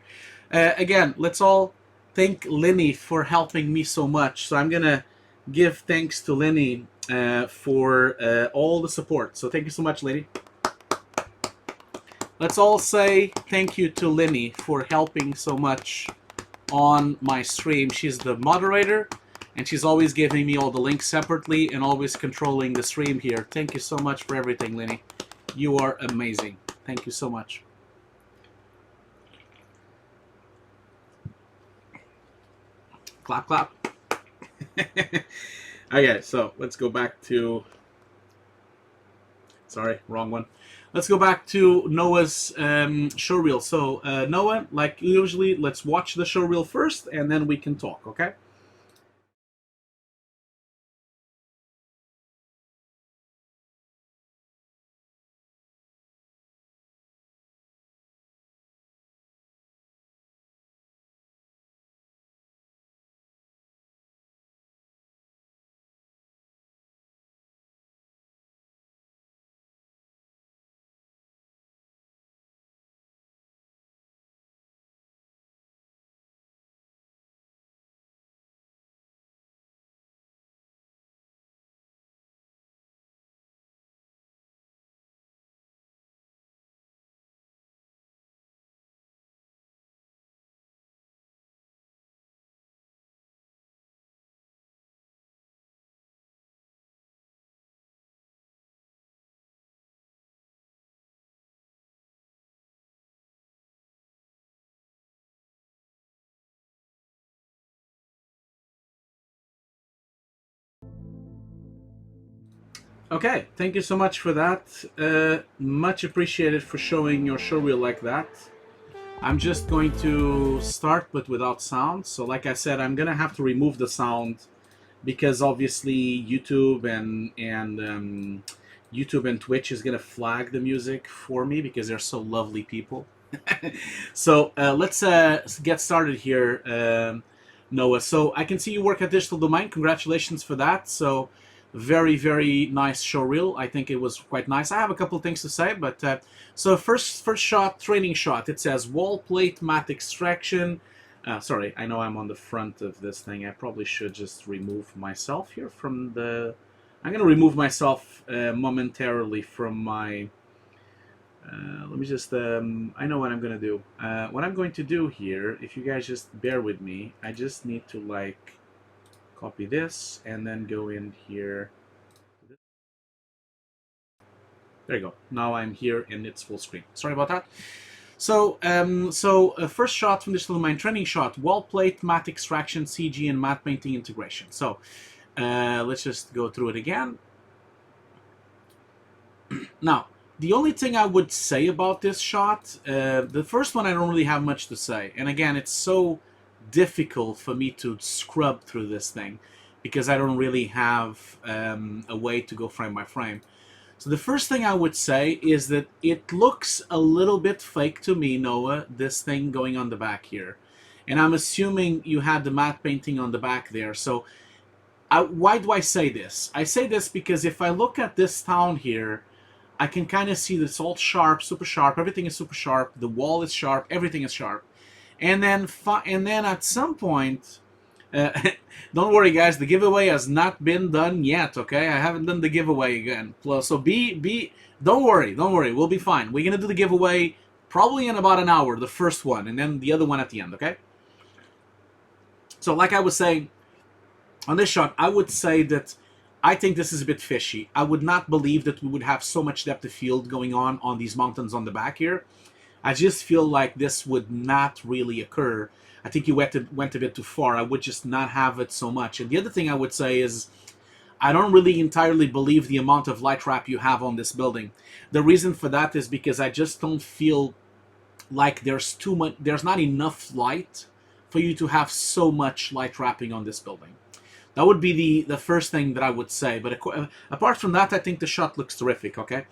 Again, let's all thank Lenny for helping me so much. So I'm going to give thanks to Lenny for all the support. So thank you so much, Lenny. Let's all say thank you to Lenny for helping so much on my stream. She's the moderator, and she's always giving me all the links separately and always controlling the stream here. Thank you so much for everything, Lenny. You are amazing. Thank you so much. Clap, clap. Okay, so let's go back to... Sorry, wrong one. Let's go back to Noah's showreel. So, Noah, like usually, let's watch the showreel first, and then we can talk, okay? Okay, thank you so much for that. Much appreciated for showing your showreel like that. I'm just going to start, but without sound. So like I said, I'm going to have to remove the sound because obviously YouTube and Twitch is going to flag the music for me because they're so lovely people. So let's get started here, Noah. So I can see you work at Digital Domain. Congratulations for that. So very, very nice showreel. I think it was quite nice. I have a couple of things to say, but so first shot, training shot. It says wall plate matte extraction. Sorry, I know I'm on the front of this thing. I probably should just remove myself here from the... I'm going to remove myself momentarily from my... let me just... I know what I'm going to do. What I'm going to do here, if you guys just bear with me, I just need to like Copy this and then go in here. There you go. Now I'm here and it's full screen. Sorry about that. So, first shot from this little mine training shot: wall plate, matte extraction, CG, and matte painting integration. So, let's just go through it again. Now, the only thing I would say about this shot, the first one I don't really have much to say. And again, it's so difficult for me to scrub through this thing because I don't really have a way to go frame by frame. So the first thing I would say is that it looks a little bit fake to me, Noah, this thing going on the back here. And I'm assuming you had the matte painting on the back there. So why do I say this? I say this because if I look at this town here, I can kind of see that it's all sharp, super sharp. Everything is super sharp. The wall is sharp. Everything is sharp. And then at some point, don't worry, guys. The giveaway has not been done yet. Okay, I haven't done the giveaway again. So don't worry. We'll be fine. We're gonna do the giveaway probably in about an hour, the first one, and then the other one at the end. Okay. So, like I was saying, on this shot, I would say that I think this is a bit fishy. I would not believe that we would have so much depth of field going on these mountains on the back here. I just feel like this would not really occur. I think you went a bit too far. I would just not have it so much. And the other thing I would say is I don't really entirely believe the amount of light wrap you have on this building. The reason for that is because I just don't feel like there's not enough light for you to have so much light wrapping on this building. That would be the first thing that I would say. But apart from that, I think the shot looks terrific. Okay.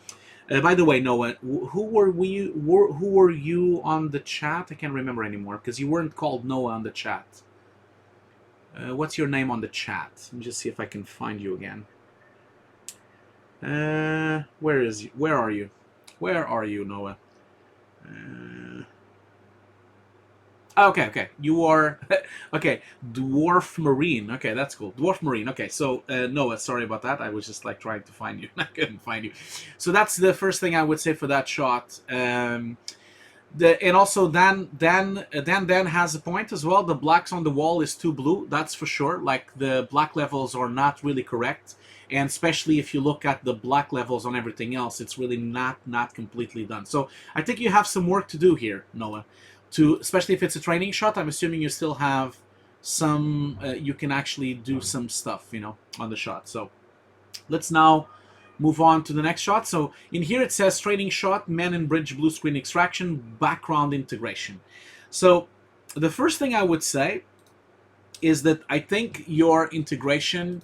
By the way, Noah, who were you on the chat? I can't remember anymore because you weren't called Noah on the chat. What's your name on the chat? Let me just see if I can find you again. Where are you? Where are you, Noah? Okay. You are okay. Dwarf Marine. Okay, that's cool. Dwarf Marine. Okay, so Noah, sorry about that. I was just like trying to find you. I couldn't find you. So that's the first thing I would say for that shot. And also Dan has a point as well. The blacks on the wall is too blue. That's for sure. Like the black levels are not really correct, and especially if you look at the black levels on everything else, it's really not completely done. So I think you have some work to do here, Noah. Especially if it's a training shot, I'm assuming you still have some, you can actually do some stuff, on the shot. So let's now move on to the next shot. So in here it says training shot, man in bridge, blue screen extraction, background integration. So the first thing I would say is that I think your integration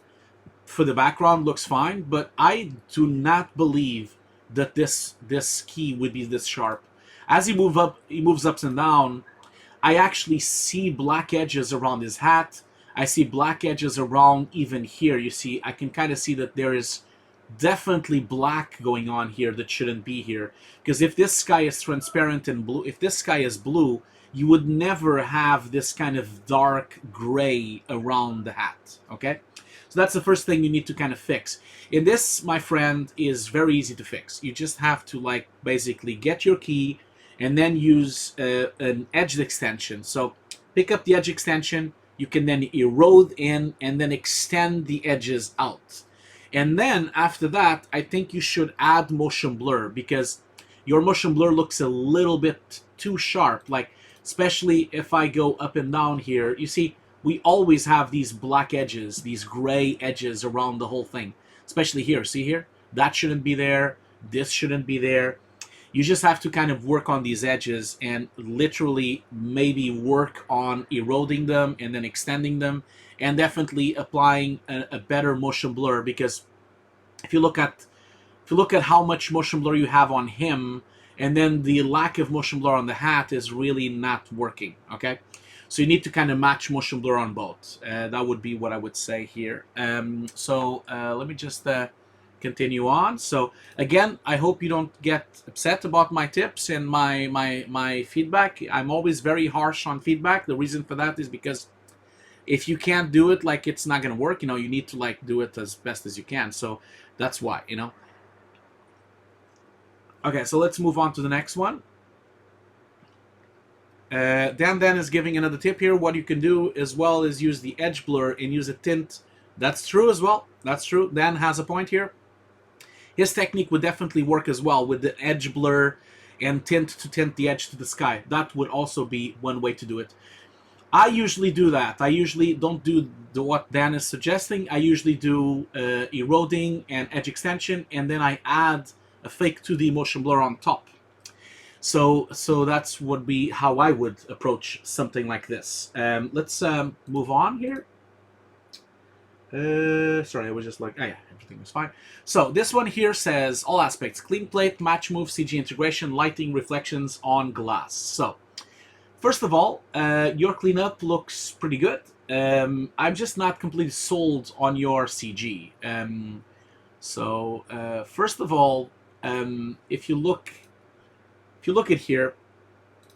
for the background looks fine, but I do not believe that this key would be this sharp. As he moves up and down, I actually see black edges around his hat. I see black edges around even here. You see, I can kind of see that there is definitely black going on here that shouldn't be here. Because if this sky is transparent and blue, if this sky is blue, you would never have this kind of dark gray around the hat, okay? So that's the first thing you need to kind of fix. And this, my friend, is very easy to fix. You just have to, like, basically get your key and then use an edge extension. So pick up the edge extension, you can then erode in and then extend the edges out. And then after that, I think you should add motion blur because your motion blur looks a little bit too sharp. Like, especially if I go up and down here, you see, we always have these black edges, these gray edges around the whole thing. Especially here, see here? That shouldn't be there, this shouldn't be there. You just have to kind of work on these edges and literally maybe work on eroding them and then extending them and definitely applying a better motion blur because if you look at how much motion blur you have on him and then the lack of motion blur on the hat is really not working, okay? So you need to kind of match motion blur on both. That would be what I would say here. Let me just continue on. So again, I hope you don't get upset about my tips and my feedback. I'm always very harsh on feedback. The reason for that is because if you can't do it, like, it's not going to work. You need to, like, do it as best as you can. So that's why, Okay, so let's move on to the next one. Dan is giving another tip here. What you can do as well is use the edge blur and use a tint. That's true as well. That's true. Dan has a point here. His technique would definitely work as well with the edge blur and tint to tint the edge to the sky. That would also be one way to do it. I usually do that. I usually don't do what Dan is suggesting. I usually do eroding and edge extension, and then I add a fake 2D motion blur on top. So that's would be how I would approach something like this. Let's move on here. Sorry, I was just like, oh yeah, everything was fine. So this one here says all aspects: clean plate, match move, CG integration, lighting, reflections on glass. So first of all, your cleanup looks pretty good. I'm just not completely sold on your CG. First of all, if you look at here,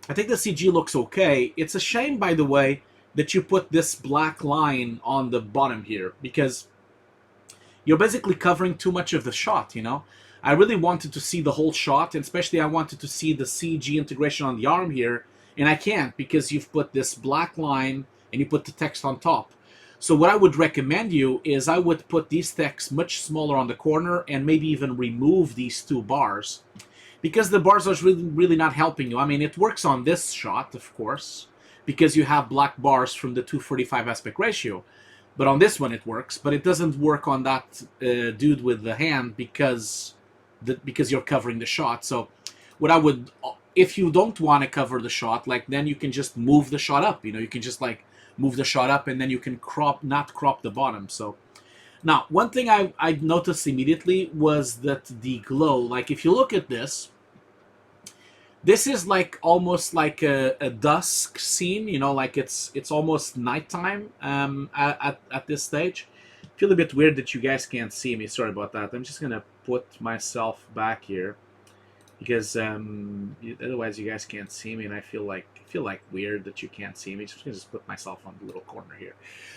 I think the CG looks okay. It's a shame, by the way, that you put this black line on the bottom here, because you're basically covering too much of the shot, you know? I really wanted to see the whole shot, and especially I wanted to see the CG integration on the arm here, and I can't because you've put this black line and you put the text on top. So what I would recommend you is I would put these texts much smaller on the corner and maybe even remove these two bars, because the bars are really not helping you. I mean, it works on this shot, of course, because you have black bars from the 245 aspect ratio. But on this one it works, but it doesn't work on that dude with the hand because you're covering the shot. So what I would, if you don't want to cover the shot, like, then you can just move the shot up. You know, you can just like move the shot up, and then you can not crop the bottom. So now, one thing I noticed immediately was that the glow, like if you look at this, this is like almost like a dusk scene, you know, like it's almost nighttime at this stage. I feel a bit weird that you guys can't see me. Sorry about that. I'm just gonna put myself back here because otherwise you guys can't see me, and I feel like weird that you can't see me. Just gonna put myself on the little corner here.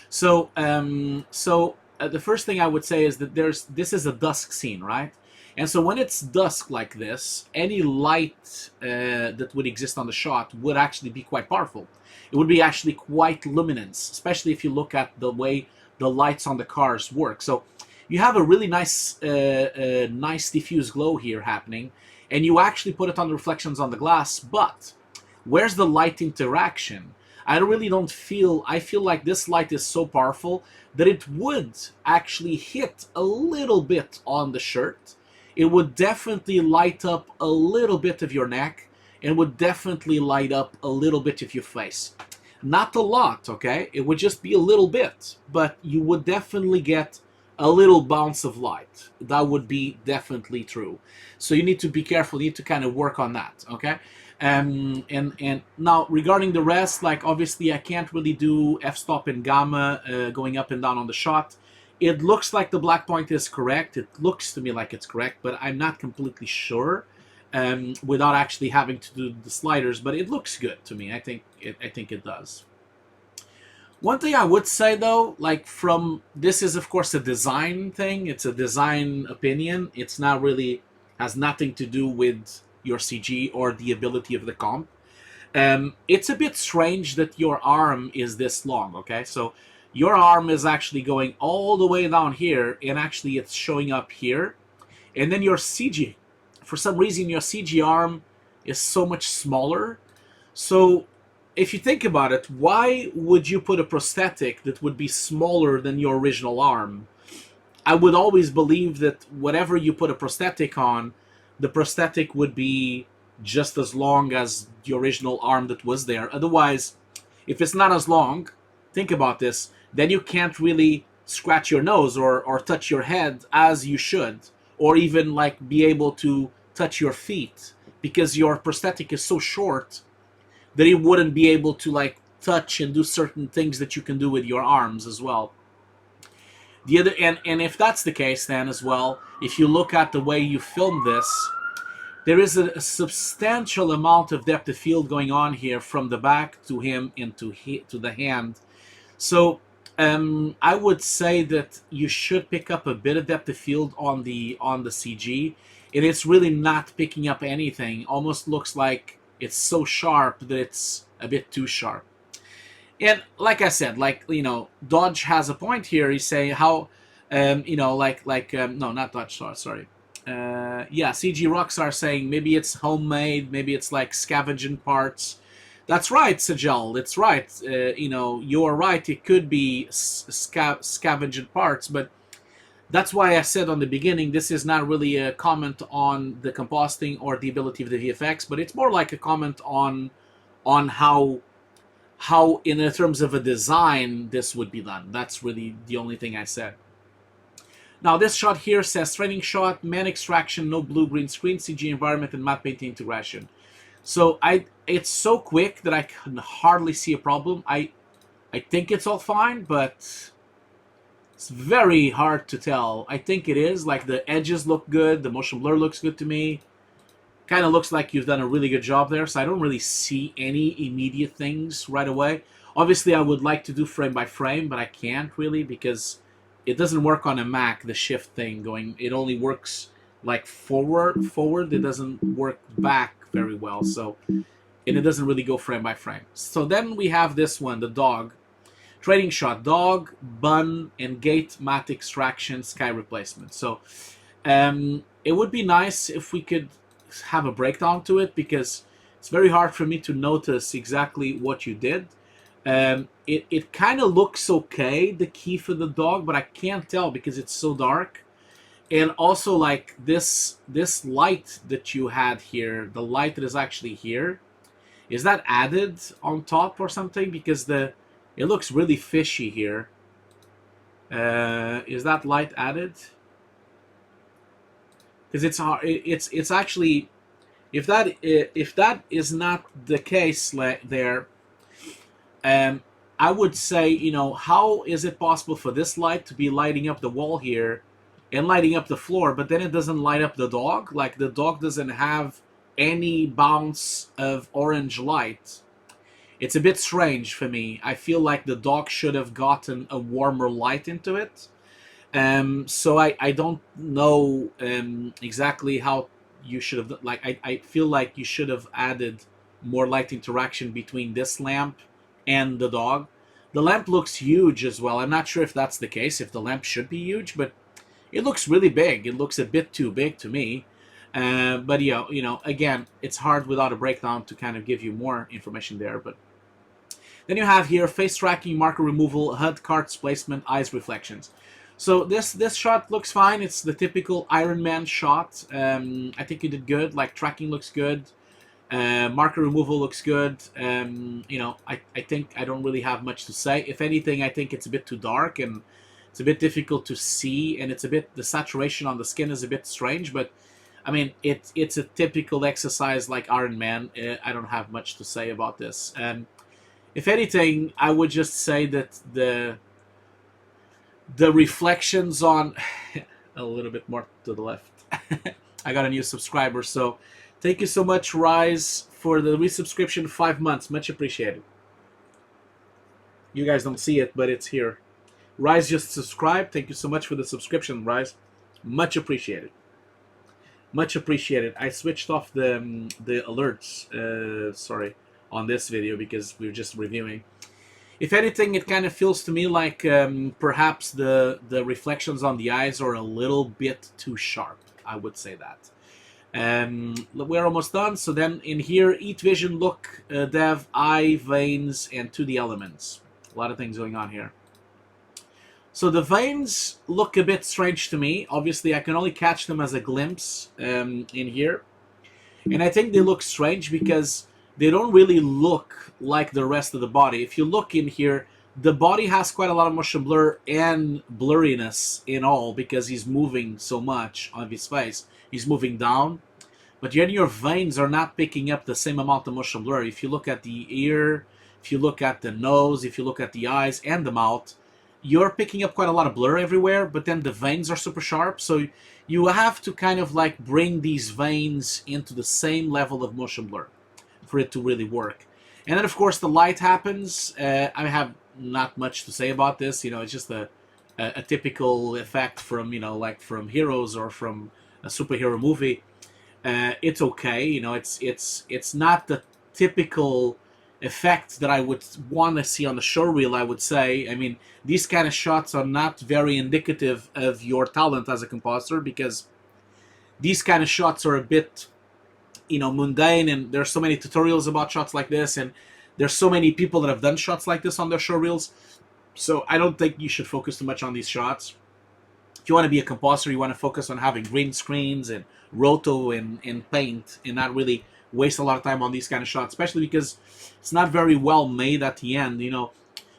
So the first thing I would say is that this is a dusk scene, right? And so when it's dusk like this, any light that would exist on the shot would actually be quite powerful. It would be actually quite luminance, especially if you look at the way the lights on the cars work. So you have a really nice nice diffuse glow here happening, and you actually put it on the reflections on the glass, but where's the light interaction? I feel like this light is so powerful that it would actually hit a little bit on the shirt. It would definitely light up a little bit of your neck, and would definitely light up a little bit of your face. Not a lot, okay? It would just be a little bit, but you would definitely get a little bounce of light. That would be definitely true. So you need to be careful. You need to kind of work on that, okay? And now regarding the rest, like obviously I can't really do f-stop and gamma going up and down on the shot. It looks like the black point is correct. It looks to me like it's correct, but I'm not completely sure without actually having to do the sliders. But it looks good to me. I think it does. One thing I would say though, like this is of course a design thing. It's a design opinion. It's not really, has nothing to do with your CG or the ability of the comp. It's a bit strange that your arm is this long, okay? So your arm is actually going all the way down here, and actually it's showing up here. And then your CG, for some reason your CG arm is so much smaller. So if you think about it, why would you put a prosthetic that would be smaller than your original arm? I would always believe that whatever you put a prosthetic on, the prosthetic would be just as long as the original arm that was there. Otherwise, if it's not as long, think about this, then you can't really scratch your nose or touch your head as you should, or even like be able to touch your feet, because your prosthetic is so short that it wouldn't be able to like touch and do certain things that you can do with your arms as well. The other, and if that's the case, then as well, if you look at the way you film this, there is a substantial amount of depth of field going on here from the back to him into to the hand. So I would say that you should pick up a bit of depth of field on the CG. It's really not picking up anything. Almost looks like it's so sharp that a bit too sharp. And like I said, like, you know, Dodge has a point here. He's saying how, you know, no, not Dodge, sorry. Yeah, CG Rockstar saying maybe it's homemade, maybe it's like scavenging parts. That's right, Sajal. It's right. You know, you're right. It could be scavenging parts, but that's why I said on the beginning, this is not really a comment on the compositing or the ability of the VFX, but it's more like a comment on how in terms of a design this would be done. That's really the only thing I said. Now this shot here says training shot, man extraction, no blue green screen, CG environment, and matte painting integration. So it's so quick that I can hardly see a problem. I think it's all fine, but it's very hard to tell. I think it is. Like, the edges look good, the motion blur looks good to me. Kind of looks like you've done a really good job there, so I don't really see any immediate things right away. Obviously, I would like to do frame by frame, but I can't really because it doesn't work on a Mac, the shift thing going. It only works like forward. It doesn't work back very well, so, and it doesn't really go frame by frame. So then we have this one, the dog. Trading shot, dog, bun, and gate matte extraction, sky replacement. So it would be nice if we could have a breakdown to it, because it's very hard for me to notice exactly what you did. It kind of looks okay, the key for the dog, but I can't tell because it's so dark. And also, like, this light that you had here, the light that is actually here, is that added on top or something? Because it looks really fishy here. Is that light added? Because it's actually, if that is not the case there, I would say, you know, how is it possible for this light to be lighting up the wall here and lighting up the floor, but then it doesn't light up the dog? Like, the dog doesn't have any bounce of orange light. It's a bit strange for me. I feel like the dog should have gotten a warmer light into it. So I don't know exactly how you should have, like, I feel like you should have added more light interaction between this lamp and the dog. The lamp looks huge as well. I'm not sure if that's the case, if the lamp should be huge, but it looks really big. It looks a bit too big to me. But yeah, you know, again, it's hard without a breakdown to kind of give you more information there. But then you have here face tracking, marker removal, HUD cards placement, eyes reflections. So this shot looks fine. It's the typical Iron Man shot. I think you did good. Like, tracking looks good. Marker removal looks good. You know, I think I don't really have much to say. If anything, I think it's a bit too dark and it's a bit difficult to see, and it's a bit, the saturation on the skin is a bit strange, but I mean, it's a typical exercise like Iron Man. I don't have much to say about this. If anything, I would just say that the reflections on a little bit more to the left. I got a new subscriber, so thank you so much, Rise, for the resubscription, 5 months. Much appreciated. You guys don't see it, but it's here. Rise just subscribed. Thank you so much for the subscription, Rise. Much appreciated. Much appreciated. I switched off the alerts, sorry, on this video because we were just reviewing. If anything, it kind of feels to me like perhaps the reflections on the eyes are a little bit too sharp. I would say that. We're almost done. So then in here, Eat Vision, Look, Dev, Eye, Veins, and 2D Elements. A lot of things going on here. So the veins look a bit strange to me. Obviously, I can only catch them as a glimpse in here. And I think they look strange because they don't really look like the rest of the body. If you look in here, the body has quite a lot of motion blur and blurriness in all because he's moving so much on his face. He's moving down. But yet your veins are not picking up the same amount of motion blur. If you look at the ear, if you look at the nose, if you look at the eyes and the mouth, you're picking up quite a lot of blur everywhere, but then the veins are super sharp. So you have to kind of like bring these veins into the same level of motion blur for it to really work. And then, of course, the light happens. I have not much to say about this. You know, it's just a typical effect from, you know, like from Heroes or from a superhero movie. It's okay. You know, it's not the typical effect that I would want to see on the showreel, I would say. I mean, these kind of shots are not very indicative of your talent as a compositor, because these kind of shots are a bit, you know, mundane, and there's so many tutorials about shots like this, and there's so many people that have done shots like this on their showreels. So I don't think you should focus too much on these shots. If you want to be a compositor, you want to focus on having green screens and roto and paint, and not really waste a lot of time on these kind of shots, especially because it's not very well made at the end. You know,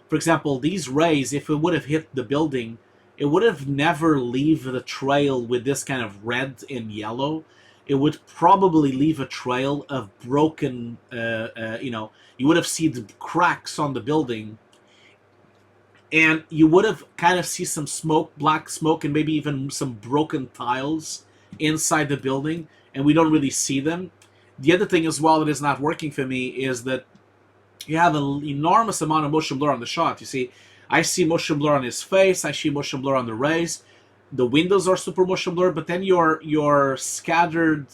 for example, these rays, if it would have hit the building, it would have never leave the trail with this kind of red and yellow. It would probably leave a trail of broken, you know, you would have seen the cracks on the building, and you would have kind of see some smoke, black smoke, and maybe even some broken tiles inside the building, and we don't really see them. The other thing as well that is not working for me is that you have an enormous amount of motion blur on the shot. You see, I see motion blur on his face, I see motion blur on the rays, the windows are super motion blur, but then your scattered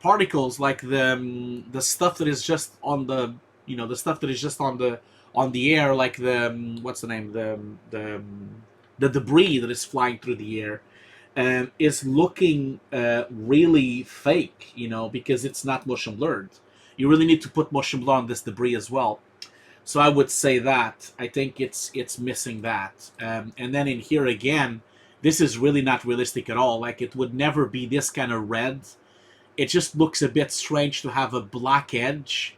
particles, like the stuff that is just on the, you know, the stuff that is just on the air, like the what's the name, the debris that is flying through the air, is looking really fake, you know, because it's not motion blurred. You really need to put motion blur on this debris as well. So I would say that I think it's missing that. And then in here again, this is really not realistic at all. Like, it would never be this kind of red. It just looks a bit strange to have a black edge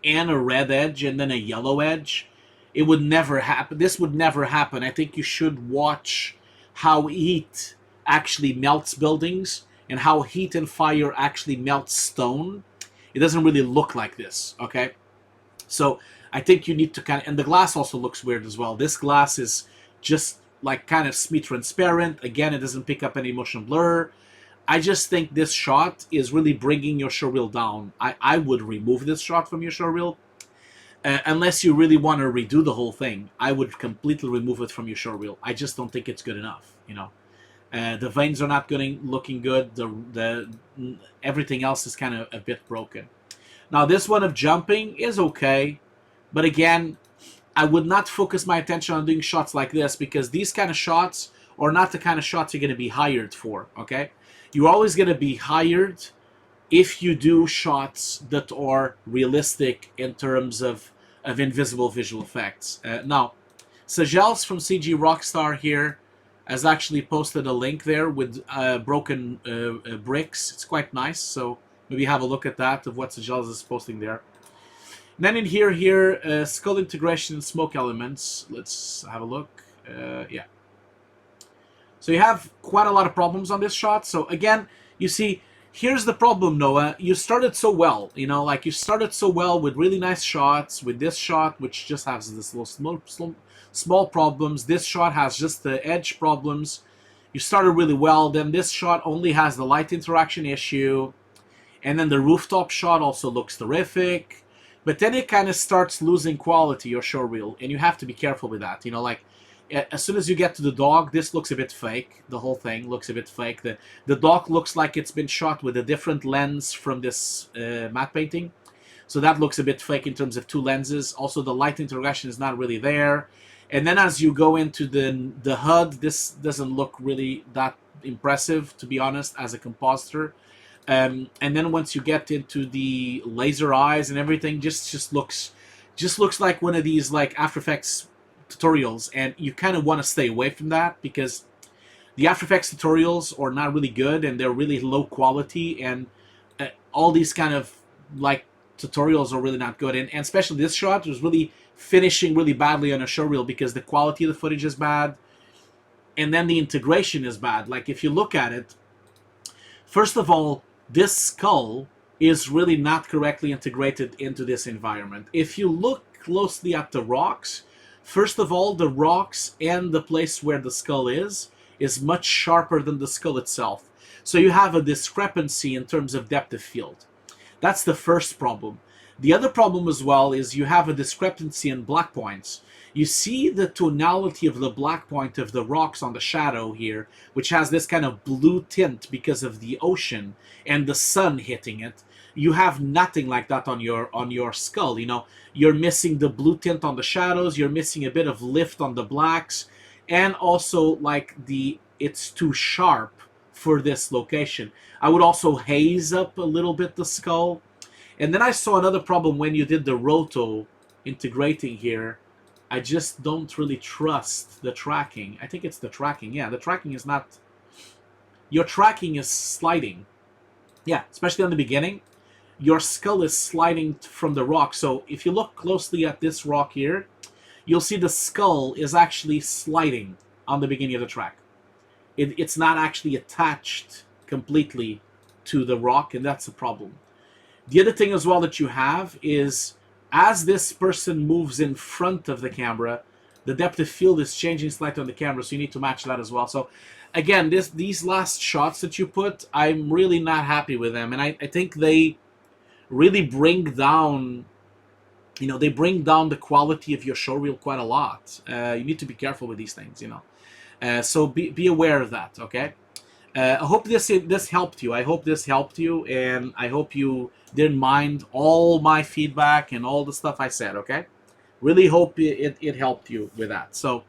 and a red edge and then a yellow edge. It would never happen. This would never happen. I think you should watch how heat actually melts buildings and how heat and fire actually melts stone. It doesn't really look like this, okay? So I think you need to kind of, and the glass also looks weird as well. This glass is just like kind of semi-transparent. Again, it doesn't pick up any motion blur. I just think this shot is really bringing your showreel down. I would remove this shot from your showreel. Unless you really want to redo the whole thing, I would completely remove it from your showreel. I just don't think it's good enough, you know. The veins are not looking good. The everything else is kind of a bit broken. Now, this one of jumping is okay, but again, I would not focus my attention on doing shots like this, because these kind of shots are not the kind of shots you're going to be hired for, okay? You're always going to be hired if you do shots that are realistic in terms of invisible visual effects. Now, Sajels from CG Rockstar here has actually posted a link there with broken bricks. It's quite nice, so maybe have a look at that, of what Sajels is posting there. And then in here, skull integration and smoke elements. Let's have a look. Yeah. So you have quite a lot of problems on this shot. So again, you see, here's the problem, Noah. You started so well, you know, like you started so well with really nice shots, with this shot, which just has this little small problems. This shot has just the edge problems. You started really well. Then this shot only has the light interaction issue. And then the rooftop shot also looks terrific. But then it kind of starts losing quality, your showreel, and you have to be careful with that. You know, like, as soon as you get to the dog, this looks a bit fake. The whole thing looks a bit fake. The dog looks like it's been shot with a different lens from this matte painting. So that looks a bit fake in terms of two lenses. Also, the light interaction is not really there. And then as you go into the HUD, this doesn't look really that impressive, to be honest, as a compositor. And then once you get into the laser eyes and everything, just looks like one of these like After Effects tutorials, and you kind of want to stay away from that, because the After Effects tutorials are not really good and they're really low quality, and all these kind of like tutorials are really not good, and especially this shot was really finishing really badly on a showreel because the quality of the footage is bad, and then the integration is bad. Like, if you look at it, first of all, this skull is really not correctly integrated into this environment. If you look closely at the rocks, first of all, the rocks and the place where the skull is much sharper than the skull itself. So you have a discrepancy in terms of depth of field. That's the first problem. The other problem as well is you have a discrepancy in black points. you see the tonality of the black point of the rocks on the shadow here, which has this kind of blue tint because of the ocean and the sun hitting it. You have nothing like that on your skull. You know, you're missing the blue tint on the shadows. You're missing a bit of lift on the blacks, and also like it's too sharp for this location. I would also haze up a little bit the skull. And then I saw another problem when you did the roto integrating here. I just don't really trust the tracking. I think it's the tracking. Yeah, the tracking is not... Your tracking is sliding. Yeah, especially on the beginning. Your skull is sliding from the rock. So if you look closely at this rock here, you'll see the skull is actually sliding on the beginning of the track. It's not actually attached completely to the rock, and that's a problem. The other thing as well that you have is, as this person moves in front of the camera, the depth of field is changing slightly on the camera, so you need to match that as well. So again, these last shots that you put, I'm really not happy with them, and I think they really bring down, you know, they bring down the quality of your showreel quite a lot. You need to be careful with these things, you know. So be aware of that, okay? I hope this helped you. I hope this helped you, and I hope you didn't mind all my feedback and all the stuff I said, okay? Really hope it helped you with that. So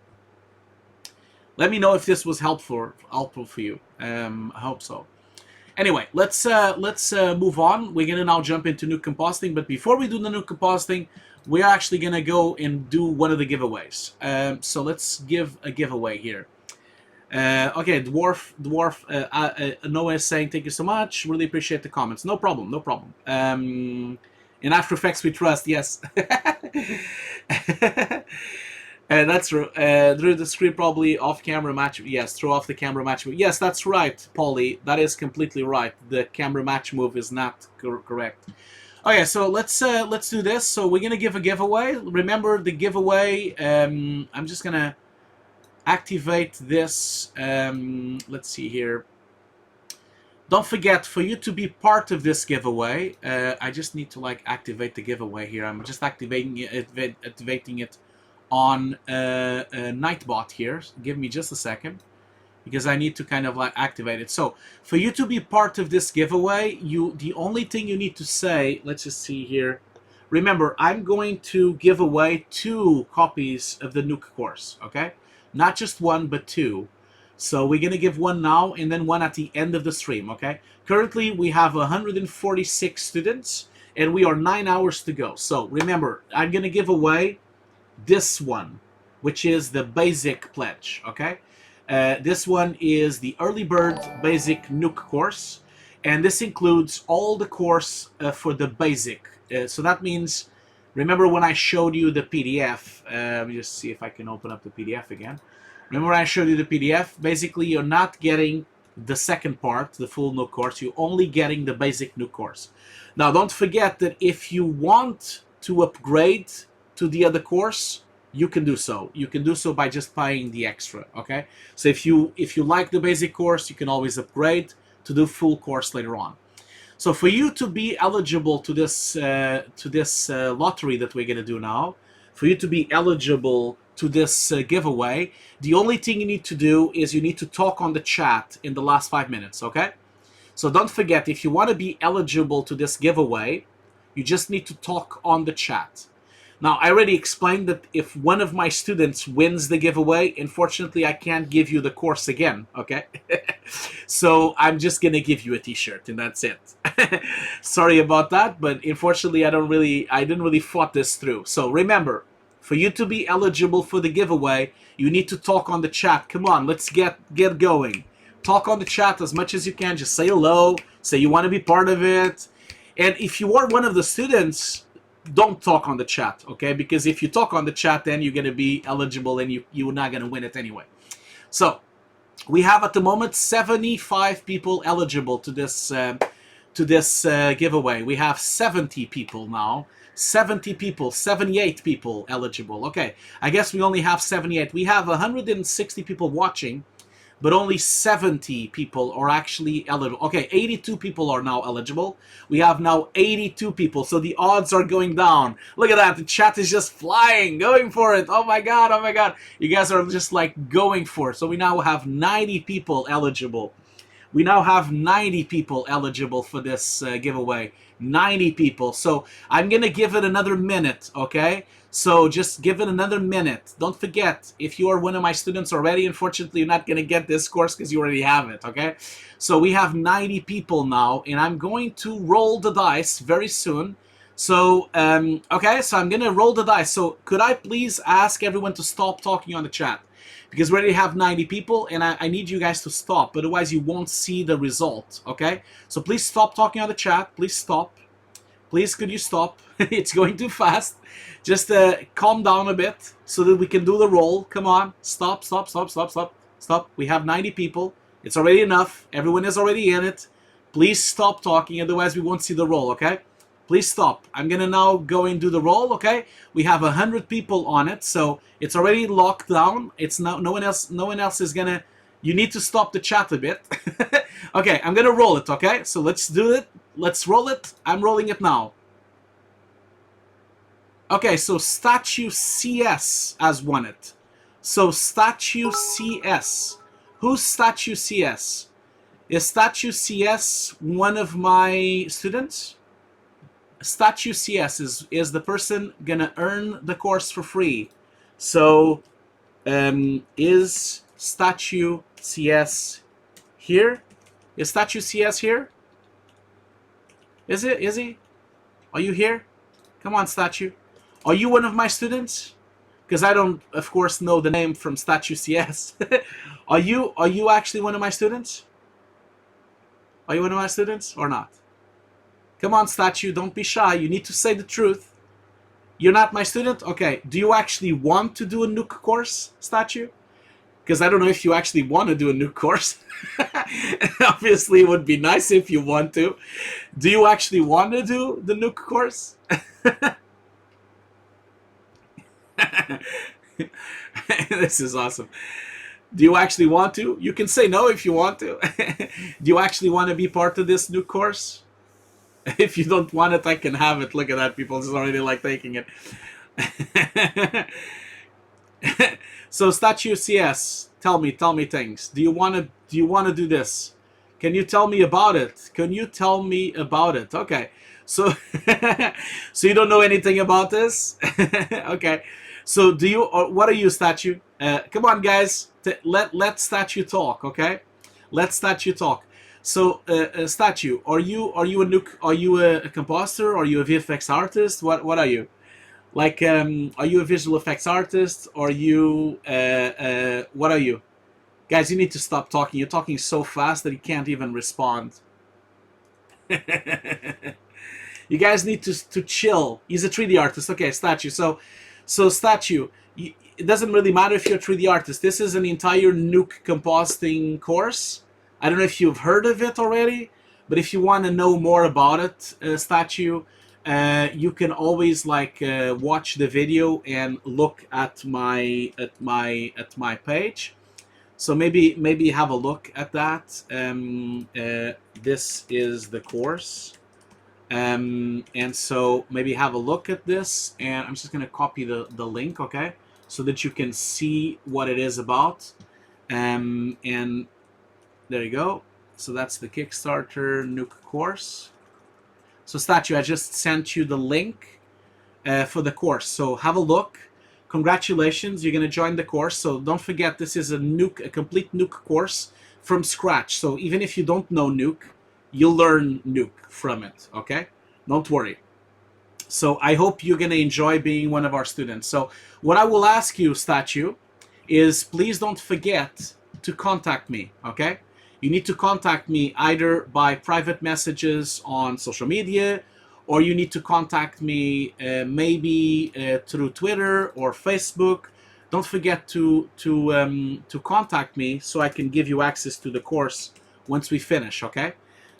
let me know if this was helpful for you. I hope so. Anyway, let's move on. We're gonna now jump into Nuke Compositing, but before we do the Nuke Compositing, we're actually gonna go and do one of the giveaways. So let's give a giveaway here. Okay, Dwarf, Noah is saying thank you so much. Really appreciate the comments. No problem, no problem. In After Effects we trust, yes. That's true. Drew, the screen probably off-camera match. Yes, throw off the camera match move. Yes, that's right, Paulie. That is completely right. The camera match move is not correct. Okay, so let's do this. So we're gonna give a giveaway. Remember the giveaway. I'm just gonna activate this. Let's see here. Don't forget, for you to be part of this giveaway, I just need to like activate the giveaway here. I'm just activating it on Nightbot here. Give me just a second, because I need to kind of like activate it. So for you to be part of this giveaway, the only thing you need to say, let's just see here. Remember, I'm going to give away 2 copies of the Nuke course, okay? Not just 1, but 2. So we're going to give 1 now and then 1 at the end of the stream, okay? Currently, we have 146 students, and we are 9 hours to go. So remember, I'm going to give away this one, which is the basic pledge, okay? This one is the Early Bird Basic Nuke course, and this includes all the course for the basic. So that means, remember when I showed you the PDF, let me just see if I can open up the PDF again. Remember when I showed you the PDF? Basically, you're not getting the second part, the full Nuke course. You're only getting the basic Nuke course. Now, don't forget that if you want to upgrade to the other course, you can do so. You can do so by just paying the extra, okay? So if you like the basic course, you can always upgrade to do full course later on. So for you to be eligible to this lottery that we're going to do now, for you to be eligible to this giveaway, the only thing you need to do is you need to talk on the chat in the last 5 minutes, okay? So don't forget, if you want to be eligible to this giveaway, you just need to talk on the chat. Now, I already explained that if one of my students wins the giveaway, unfortunately, I can't give you the course again, okay? So I'm just going to give you a t-shirt, and that's it. Sorry about that, but unfortunately, I didn't really thought this through. So remember, for you to be eligible for the giveaway, you need to talk on the chat. Come on, let's get going. Talk on the chat as much as you can. Just say hello, say you want to be part of it. And if you are one of the students, don't talk on the chat, okay? Because if you talk on the chat, then you're going to be eligible and you're not going to win it anyway. So we have at the moment 75 people eligible to this giveaway. We have 70 people now. 70 people, 78 people eligible. Okay, I guess we only have 78. We have 160 people watching, but only 70 people are actually eligible. Okay, 82 people are now eligible. We have now 82 people, so the odds are going down. Look at that, the chat is just flying, going for it. Oh my god, oh my god. You guys are just like going for it. So we now have 90 people eligible. We now have 90 people eligible for this giveaway. 90 people. So I'm going to give it another minute, okay? So just give it another minute. Don't forget, if you are one of my students already, unfortunately, you're not going to get this course because you already have it, okay? So we have 90 people now, and I'm going to roll the dice very soon. So, okay, so I'm going to roll the dice. So could I please ask everyone to stop talking on the chat? Because we already have 90 people, and I need you guys to stop. Otherwise, you won't see the result, okay? So please stop talking on the chat. Please stop. Please, could you stop? It's going too fast. Just calm down a bit so that we can do the roll. Come on. Stop, stop, stop, stop, stop, stop. We have 90 people. It's already enough. Everyone is already in it. Please stop talking. Otherwise, we won't see the roll, okay? Please stop. I'm going to now go and do the roll, okay? We have 100 people on it, so it's already locked down. It's no one else is going to... You need to stop the chat a bit. Okay, I'm going to roll it, okay? So let's do it. Let's roll it. I'm rolling it now. Okay, so Statue CS has won it. So Statue CS. Who's Statue CS? Is Statue CS one of my students? Statue CS is the person gonna earn the course for free. So is Statue CS here? Is Statue CS here? Is it? Is he? Are you here? Come on, Statue. Are you one of my students? Because I don't, of course, know the name from Statue CS. Are you actually one of my students? Are you one of my students or not? Come on, Statue, don't be shy. You need to say the truth. You're not my student? Okay. Do you actually want to do a Nuke course, Statue? Because I don't know if you actually want to do a Nuke course. Obviously, it would be nice if you want to. Do you actually want to do the Nuke course? This is awesome. Do you actually want to? You can say no if you want to. Do you actually want to be part of this Nuke course? If you don't want it, I can have it. Look at that, people. It's already like taking it. So Statue CS, tell me things. Do you want to do this? Can you tell me about it? Can you tell me about it? Okay. So so you don't know anything about this? Okay. So do you, or what are you, Statue? Come on, guys. Let Statue talk, okay? Let Statue talk. So, Statue, are you a Nuke? Are you a composer? Are you a VFX artist? What are you? Like, are you a visual effects artist? Are you what are you? Guys, you need to stop talking. You're talking so fast that you can't even respond. You guys need to chill. He's a 3D artist. Okay, Statue. So Statue, it doesn't really matter if you're a 3D artist. This is an entire Nuke compositing course. I don't know if you've heard of it already, but if you want to know more about it, Statue, you can always like watch the video and look at my page. So maybe have a look at that. This is the course, and so maybe have a look at this. And I'm just gonna copy the link, okay, so that you can see what it is about. And there you go. So that's the Kickstarter Nuke course. So Statue, I just sent you the link for the course. So have a look. Congratulations, you're gonna join the course. So don't forget, this is a complete Nuke course from scratch. So even if you don't know Nuke, you'll learn Nuke from it, okay? Don't worry. So I hope you're gonna enjoy being one of our students. So what I will ask you, Statue, is please don't forget to contact me, okay? You need to contact me either by private messages on social media, or you need to contact me maybe through Twitter or Facebook. Don't forget to contact me so I can give you access to the course once we finish, okay?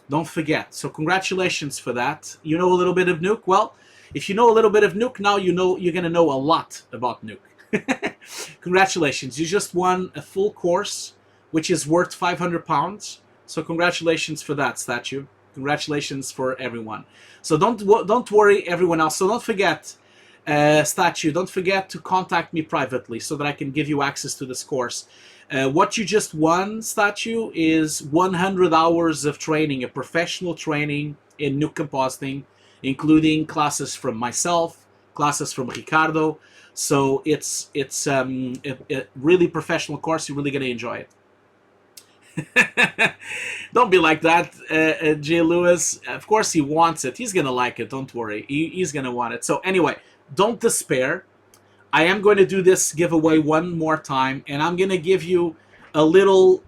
Don't forget. So congratulations for that. You know a little bit of Nuke? Well, if you know a little bit of Nuke, now you know you're going to know a lot about Nuke. Congratulations. You just won a full course which is worth 500 pounds. So congratulations for that statue. Congratulations for everyone. So don't worry, everyone else. So don't forget, statue, don't forget to contact me privately so that I can give you access to this course. What you just won, statue, is 100 hours of training, a professional training in Nuke compositing, including classes from myself, classes from Ricardo. So it's a really professional course. You're really going to enjoy it. Don't be like that, J. Lewis. Of course he wants it. He's going to like it. Don't worry. He's going to want it. So anyway, don't despair. I am going to do this giveaway one more time, and I'm going to give you a little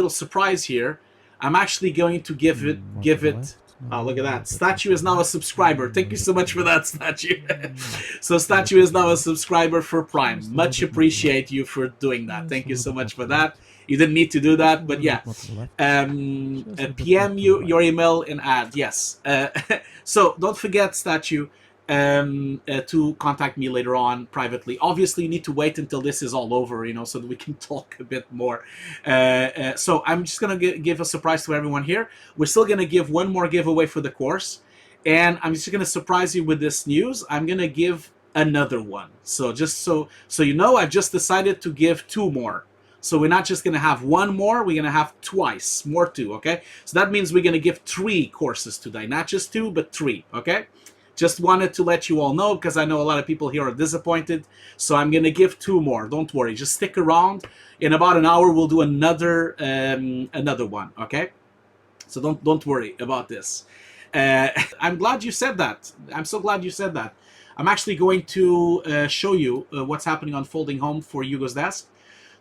surprise here. I'm actually going to give it. Oh, look at that. Statue is now a subscriber. Thank you so much for that, Statue. So Statue is now a subscriber for Prime. Much appreciate you for doing that. Thank you so much for that. You didn't need to do that, but yeah. PM you your email and add. Yes. So don't forget, Statue, to contact me later on privately. Obviously, you need to wait until this is all over, you know, so that we can talk a bit more. So I'm just going to give a surprise to everyone here. We're still going to give one more giveaway for the course, and I'm just going to surprise you with this news. I'm going to give another one. So just so you know, I've just decided to give 2 more. So we're not just going to have 1 more, we're going to have twice, more 2, okay? So that means we're going to give 3 courses today, not just 2, but 3, okay? Just wanted to let you all know, because I know a lot of people here are disappointed. So I'm going to give 2 more. Don't worry. Just stick around. In about an hour, we'll do another one, okay? So don't worry about this. I'm glad you said that. I'm so glad you said that. I'm actually going to show you what's happening on Folding Home for Hugo's Desk.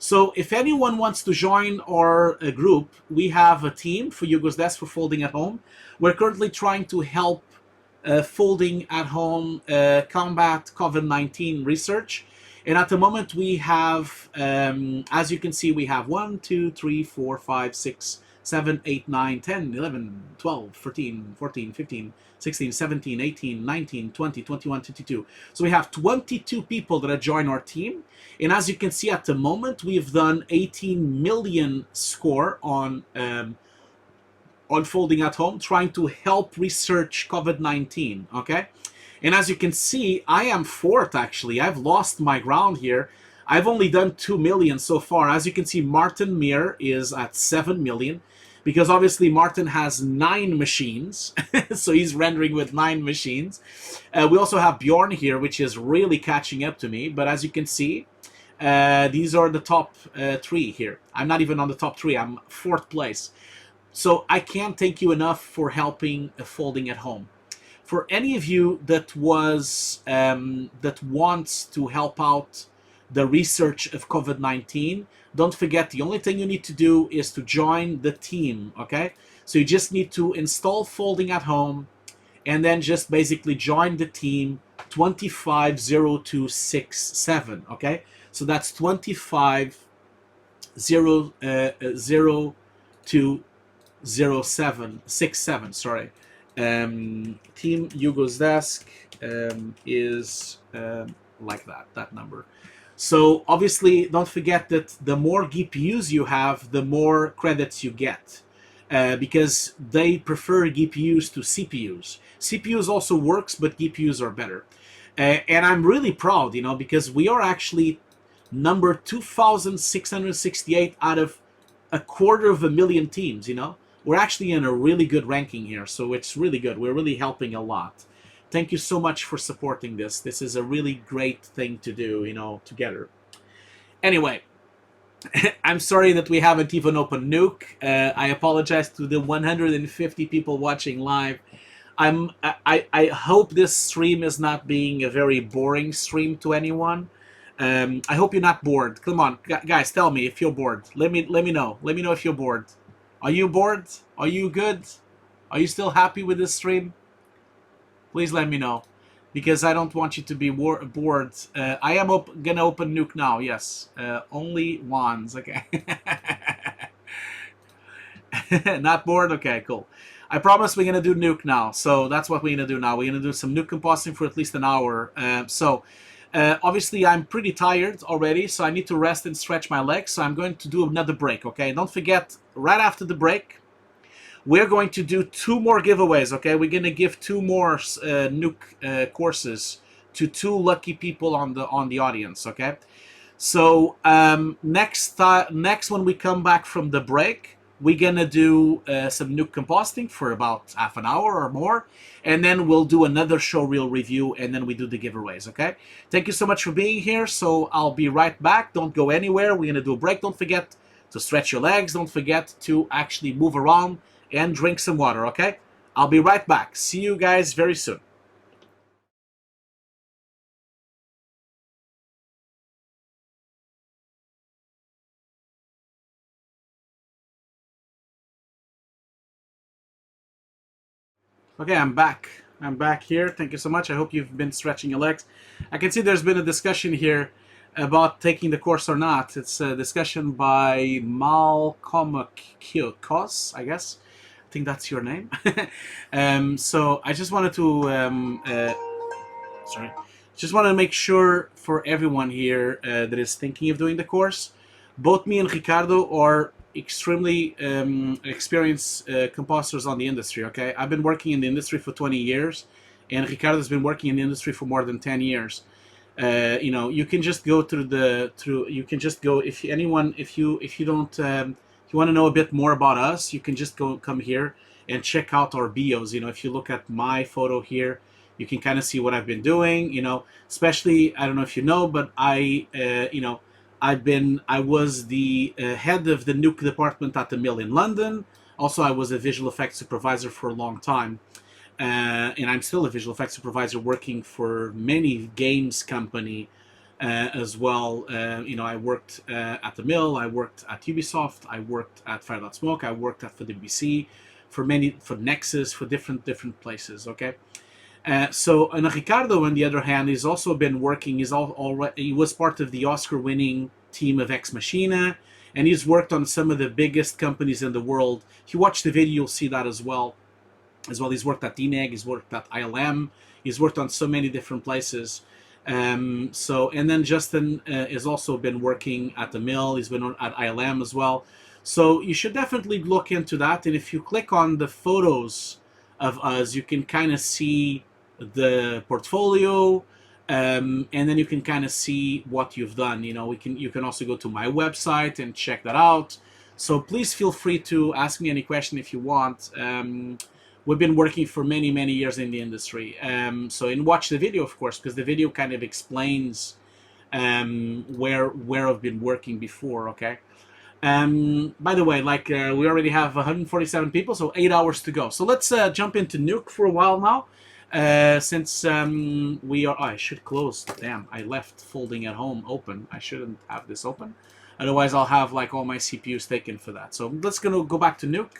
So if anyone wants to join our group, we have a team for Hugo's Desk for Folding at Home. We're currently trying to help folding at home combat COVID-19 research. And at the moment we have, as you can see, we have 1, 2, 3, 4, 5, 6, 7, 8, 9, 10, 11, 12, 13, 14, 15, 16, 17, 18, 19, 20, 21, 22. So we have 22 people that have joined our team. And as you can see at the moment, we've done 18 million score on Folding at Home, trying to help research COVID-19, okay? And as you can see, I am 4th, actually. I've lost my ground here. I've only done 2 million so far. As you can see, Martin Mir is at 7 million, because obviously Martin has 9 machines, so he's rendering with 9 machines. We also have Bjorn here, which is really catching up to me, but as you can see, these are the top 3 here. I'm not even on the top 3, I'm 4th place. So I can't thank you enough for helping Folding at Home. For any of you that wants to help out the research of COVID-19, don't forget, the only thing you need to do is to join the team, okay? So you just need to install Folding at Home and then just basically join the team 250267, okay? So that's 250267, sorry. Team Hugo's Desk is like that number. So obviously don't forget that the more GPUs you have, the more credits you get, because they prefer GPUs to CPUs. CPUs also works, but GPUs are better. And I'm really proud, you know, because we are actually number 2,668 out of 250,000 teams, you know. We're actually in a really good ranking here, so it's really good. We're really helping a lot. Thank you so much for supporting this. This is a really great thing to do, you know, together. Anyway, I'm sorry that we haven't even opened Nuke. I apologize to the 150 people watching live. I hope this stream is not being a very boring stream to anyone. I hope you're not bored. Come on, guys, tell me if you're bored. Let me know. Let me know if you're bored. Are you bored? Are you good? Are you still happy with this stream? Please let me know, because I don't want you to be bored. I am gonna open Nuke now. Yes, only wands. Okay. Not bored. Okay, cool. I promise we're gonna do Nuke now. So that's what we're gonna do now. We're gonna do some Nuke compositing for at least an hour. Obviously, I'm pretty tired already, so I need to rest and stretch my legs. So I'm going to do another break, okay? Don't forget, right after the break, we're going to do 2 more giveaways, okay? We're going to give 2 more Nuke courses to 2 lucky people on the audience, okay? So next when we come back from the break, we're gonna do some Nuke compositing for about half an hour or more, and then we'll do another showreel review, and then we do the giveaways. Okay? Thank you so much for being here. So I'll be right back. Don't go anywhere. We're gonna do a break. Don't forget to stretch your legs. Don't forget to actually move around and drink some water. Okay? I'll be right back. See you guys very soon. Okay, I'm back. I'm back here. Thank you so much. I hope you've been stretching your legs. I can see there's been a discussion here about taking the course or not. It's a discussion by Malcolm Kos, I guess. I think that's your name. So I just wanted to, just want to make sure for everyone here that is thinking of doing the course, both me and Ricardo are extremely experienced compositors on the industry. Okay, I've been working in the industry for 20 years, and Ricardo has been working in the industry for more than 10 years. You know, you can just go you can just go, if you don't if you want to know a bit more about us, you can just come here and check out our bios. You know, if you look at my photo here, you can kind of see what I've been doing. You know, especially, I don't know if you know, but you know, I was the head of the Nuke department at the mill in London. Also, I was a visual effects supervisor for a long time. And I'm still a visual effects supervisor working for many games company as well. You know, I worked at the mill, I worked at Ubisoft, I worked at Fire Smoke, I worked for the BBC, for Nexus, for different places. Okay. And Ricardo, on the other hand, he's also been working. He was part of the Oscar-winning team of Ex Machina, and he's worked on some of the biggest companies in the world. If you watch the video, you'll see that as well. He's worked at DNEG, he's worked at ILM, he's worked on so many different places. And then Justin has also been working at the mill. He's been at ILM as well. So you should definitely look into that. And if you click on the photos of us, you can kind of see the portfolio, and then you can kind of see what you've done. You know, you can also go to my website and check that out. So please feel free to ask me any question if you want. We've been working for many years in the industry. And watch the video, of course, because the video kind of explains where I've been working before. Okay. By the way, like we already have 147 people, so 8 hours to go. So let's jump into Nuke for a while now. Since we are, I should close. Damn, I left folding at home open. I shouldn't have this open. Otherwise, I'll have like all my CPUs taken for that. So let's go back to Nuke.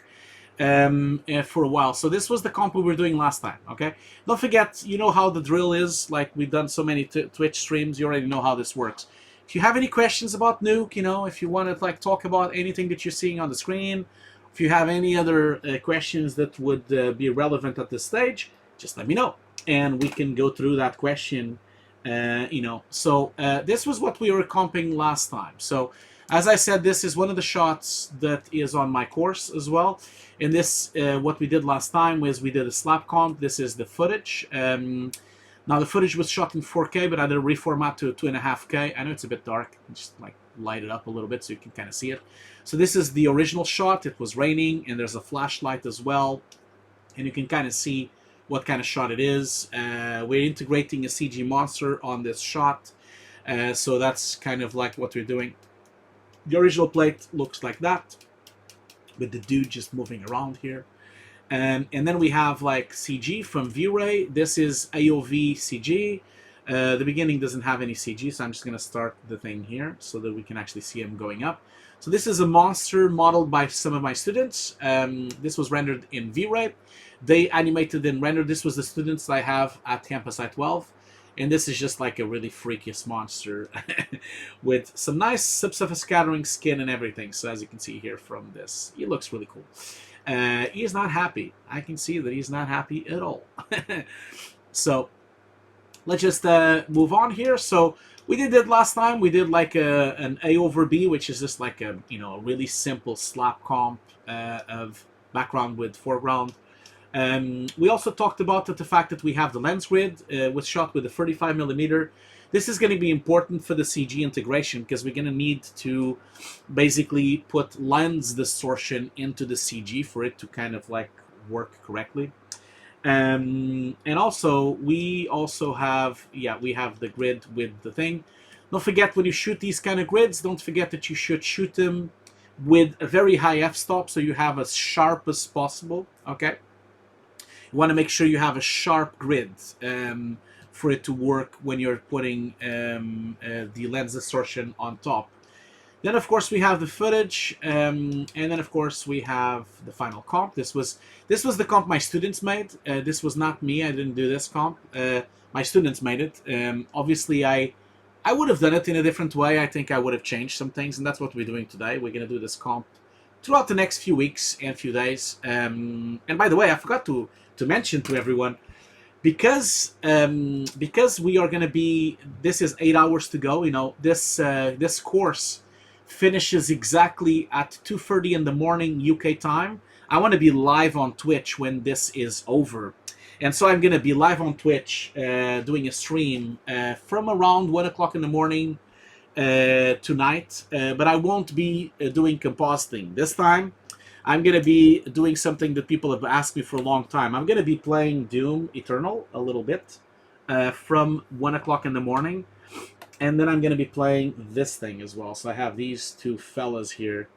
For a while. So this was the comp we were doing last time. Okay, don't forget, you know how the drill is. Like, we've done so many Twitch streams, you already know how this works. If you have any questions about Nuke, you know, if you want to like talk about anything that you're seeing on the screen, if you have any other questions that would be relevant at this stage, just let me know and we can go through that question. You know, so this was what we were comping last time. So as I said, this is one of the shots that is on my course as well. And this, what we did last time was we did a slap comp. This is the footage. Now the footage was shot in 4K, but I did a reformat to 2.5K. I know it's a bit dark. Just like light it up a little bit so you can kind of see it. So this is the original shot. It was raining, and there's a flashlight as well. And you can kind of see what kind of shot it is. We're integrating a CG monster on this shot. So that's kind of like what we're doing. The original plate looks like that, with the dude just moving around here. And then we have like CG from V-Ray. This is AOV CG. The beginning doesn't have any CG, so I'm just going to start the thing here so that we can actually see him going up. So this is a monster modeled by some of my students. This was rendered in V-Ray. They animated and rendered. This was the students I have at Campus I-12. And this is just like a really freakiest monster with some nice scattering skin and everything. So as you can see here from this, he looks really cool. He is not happy. I can see that he's not happy at all. So let's just move on here. So we did it last time. We did like an A over B, which is just like a really simple slap comp of background with foreground. We also talked about the fact that we have the lens grid was shot with a 35mm. This is going to be important for the CG integration because we're going to need to basically put lens distortion into the CG for it to kind of like work correctly. And also we have the grid with the thing. Don't forget, when you shoot these kind of grids, don't forget that you should shoot them with a very high f-stop so you have as sharp as possible. Okay, you want to make sure you have a sharp grid for it to work when you're putting the lens distortion on top. Then, of course, we have the footage, and then, of course, we have the final comp. This was the comp my students made. This was not me. I didn't do this comp. My students made it. Obviously, I would have done it in a different way. I think I would have changed some things, and that's what we're doing today. We're going to do this comp throughout the next few weeks and few days. And by the way, I forgot to mention to everyone, because we are going to be, this is 8 hours to go. This course finishes exactly at 2:30 in the morning UK time. I want to be live on Twitch when this is over, and so I'm going to be live on Twitch doing a stream from around 1 o'clock in the morning tonight, but I won't be doing compositing this time. I'm going to be doing something that people have asked me for a long time. I'm going to be playing Doom Eternal a little bit from 1 o'clock in the morning. And then I'm going to be playing this thing as well. So I have these two fellas here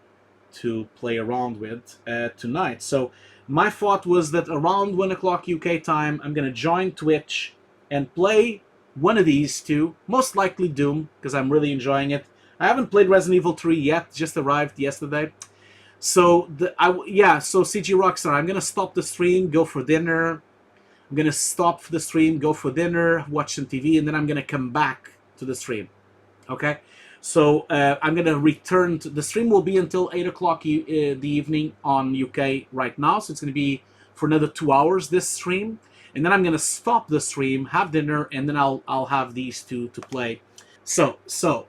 to play around with tonight. So my thought was that around 1 o'clock UK time, I'm going to join Twitch and play one of these two. Most likely Doom, because I'm really enjoying it. I haven't played Resident Evil 3 yet. Just arrived yesterday. So, so CG Rockstar, I'm going to stop the stream, go for dinner. I'm going to stop the stream, go for dinner, watch some TV, and then I'm going to come back to the stream. Okay, so I'm gonna return to the stream. Will be until 8 o'clock the evening on UK right now, so it's gonna be for another 2 hours this stream, and then I'm gonna stop the stream, have dinner, and then I'll have these two to play. So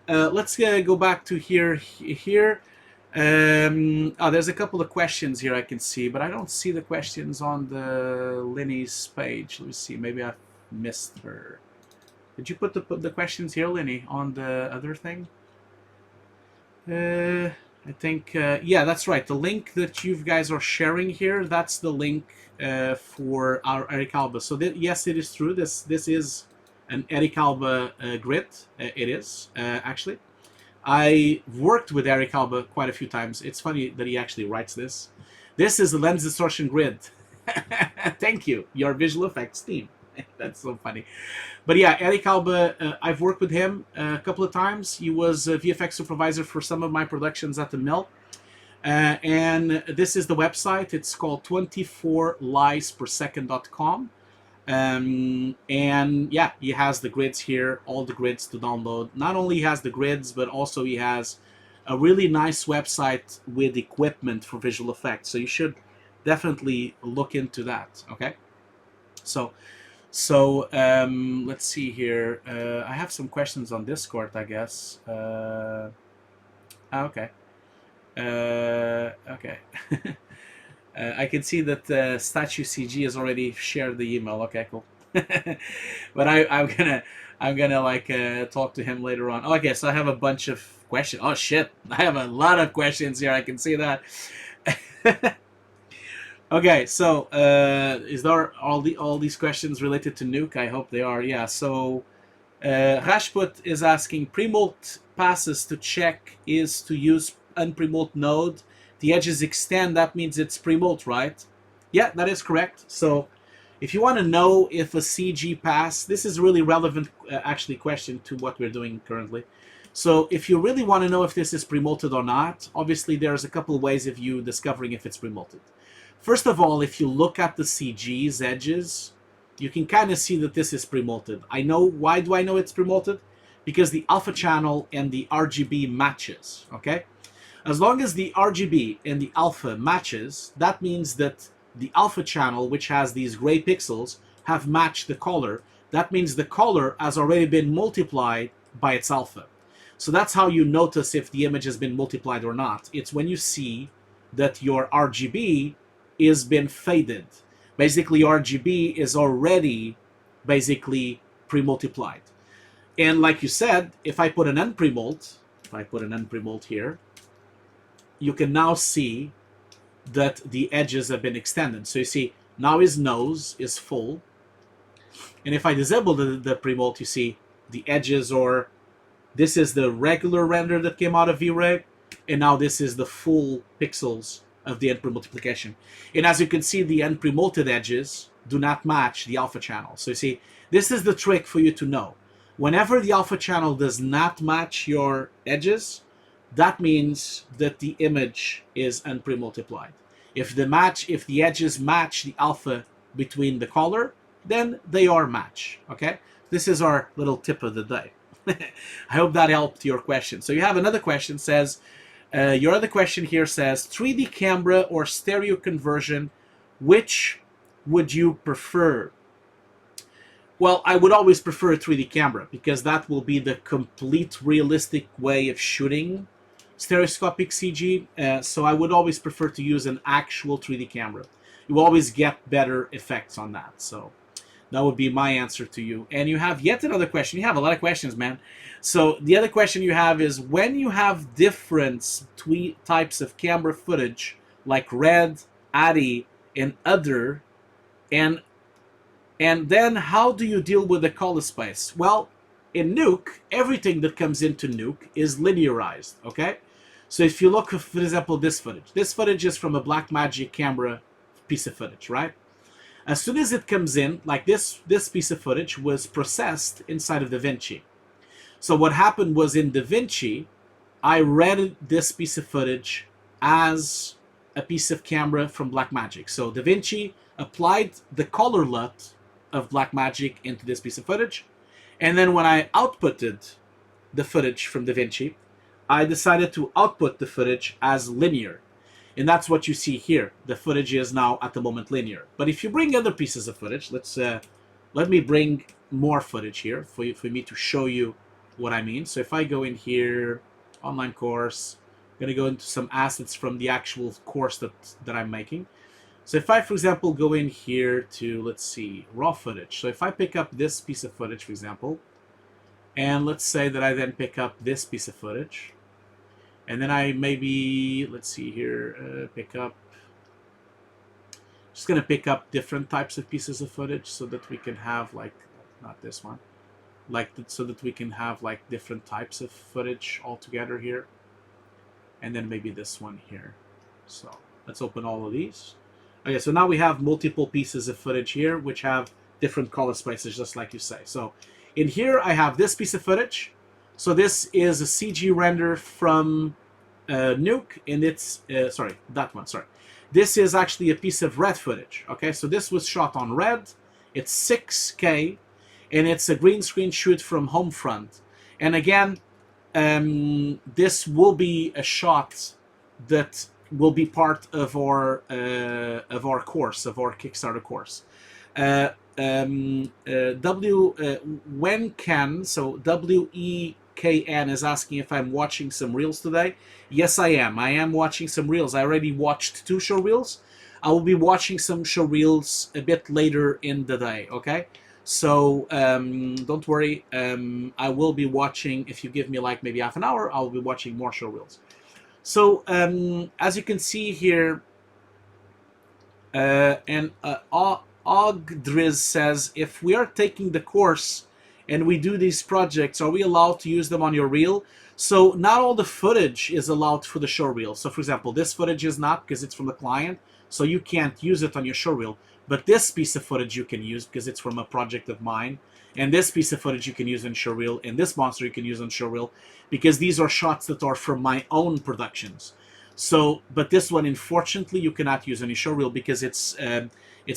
let's go back to here. There's a couple of questions here I can see, but I don't see the questions on the Linny's page. Let me see, maybe I missed her. Did you put the questions here, Linny, on the other thing? I think, yeah, that's right. The link that you guys are sharing here, that's the link for our Eric Alba. So yes, it is true. This is an Eric Alba grid. It is, actually. I worked with Eric Alba quite a few times. It's funny that he actually writes this. This is the lens distortion grid. Thank you, your visual effects team. That's so funny. But yeah, Eric Alba, I've worked with him a couple of times. He was a VFX supervisor for some of my productions at the mill. And this is the website. It's called 24liespersecond.com. And yeah, he has the grids here, all the grids to download. Not only he has the grids, but also he has a really nice website with equipment for visual effects. So you should definitely look into that, okay? So let's see here. I have some questions on Discord, I guess. Okay. Okay. I can see that Statue CG has already shared the email. Okay, cool. But I'm gonna like talk to him later on. Oh, okay, so I have a bunch of questions. Oh shit, I have a lot of questions here. I can see that. Okay, so is there all these questions related to Nuke? I hope they are. Yeah. So Rashput is asking, pre-molt passes to check is to use unpremult node. The edges extend. That means it's pre-molt, right? Yeah, that is correct. So if you want to know if a CG pass, this is a really relevant actually question to what we're doing currently. So if you really want to know if this is pre-molted or not, obviously there's a couple of ways of you discovering if it's pre-molted. First of all, if you look at the CG's edges, you can kind of see that this is pre-molted. Why do I know it's pre-molted? Because the alpha channel and the RGB matches, okay? As long as the RGB and the alpha matches, that means that the alpha channel, which has these gray pixels, have matched the color, that means the color has already been multiplied by its alpha. So that's how you notice if the image has been multiplied or not. It's when you see that your RGB is been faded. Basically, RGB is already basically pre-multiplied. And like you said, if I put an unpremult, here, you can now see that the edges have been extended. So you see, now his nose is full. And if I disable the premult, you see the edges, or this is the regular render that came out of V-Ray, and now this is the full pixels of the unpremultiplication. And as you can see, the unpremulted edges do not match the alpha channel. So you see, this is the trick for you to know. Whenever the alpha channel does not match your edges, that means that the image is unpremultiplied. If the edges match the alpha between the color, then they are match. Okay, this is our little tip of the day. I hope that helped your question. So you have another question. Says your other question here says 3D camera or stereo conversion, which would you prefer? Well, I would always prefer a 3D camera because that will be the complete realistic way of shooting stereoscopic CG. So I would always prefer to use an actual 3D camera. You always get better effects on that. So that would be my answer to you. And you have yet another question. You have a lot of questions, man. So the other question you have is, when you have different types of camera footage, like red, ADI, and other, and then how do you deal with the color space? Well, in Nuke, everything that comes into Nuke is linearized, okay? So if you look, for example, this footage is from a Blackmagic camera piece of footage, right? As soon as it comes in, like this piece of footage was processed inside of DaVinci. So what happened was, in DaVinci, I read this piece of footage as a piece of camera from Blackmagic. So DaVinci applied the color LUT of Blackmagic into this piece of footage. And then when I outputted the footage from DaVinci, I decided to output the footage as linear. And that's what you see here. The footage is now at the moment linear. But if you bring other pieces of footage, let me bring more footage here for me to show you what I mean. So if I go in here, online course, I'm going to go into some assets from the actual course that I'm making. So if I, for example, go in here to, let's see, raw footage. So if I pick up this piece of footage, for example, and let's say that I then pick up this piece of footage, and then I maybe, let's see here, just going to pick up different types of pieces of footage so that we can have, like, not this one, so that we can have, like, different types of footage all together here. And then maybe this one here. So let's open all of these. Okay, so now we have multiple pieces of footage here which have different color spaces, just like you say. So in here I have this piece of footage. So this is a CG render from Nuke, and it's this is actually a piece of red footage. Okay, so this was shot on red. It's 6K, and it's a green screen shoot from Homefront. And again, this will be a shot that will be part of our course, of our Kickstarter course. Wenkan, so WEKN, is asking if I'm watching some reels today. Yes, I am. I am watching some reels. I already watched 2 show reels. I will be watching some show reels a bit later in the day. Okay, so don't worry. I will be watching. If you give me like maybe half an hour, I'll be watching more show reels. So as you can see here, Ogdriz says, if we are taking the course and we do these projects, are we allowed to use them on your reel? So not all the footage is allowed for the show reel. So for example, this footage is not, because it's from the client, so you can't use it on your show reel. But this piece of footage you can use because it's from a project of mine. And this piece of footage you can use on Showreel, and this monster you can use on Showreel, because these are shots that are from my own productions. So, but this one, unfortunately, you cannot use on your Showreel because it's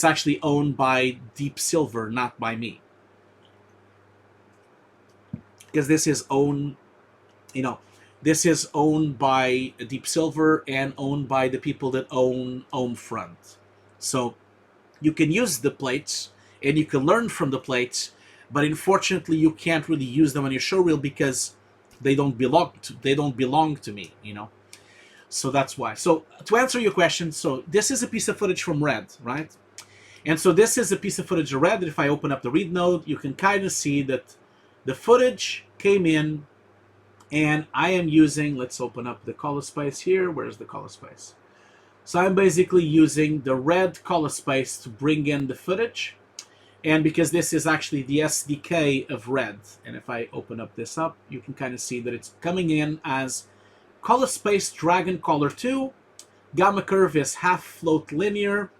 actually owned by Deep Silver, not by me. Because this is owned, this is owned by Deep Silver and owned by the people that own Homefront. So you can use the plates and you can learn from the plates, but unfortunately you can't really use them on your showreel because they don't belong to me, you know. So that's why. So to answer your question, so this is a piece of footage from Red, right? And so this is a piece of footage of Red. If I open up the read node, you can kind of see that the footage came in, and I am using, let's open up the color space here. Where's the color space? So I'm basically using the red color space to bring in the footage. And because this is actually the SDK of Red, and if I open up this up, you can kind of see that it's coming in as color space Dragon Color 2. Gamma curve is half float linear,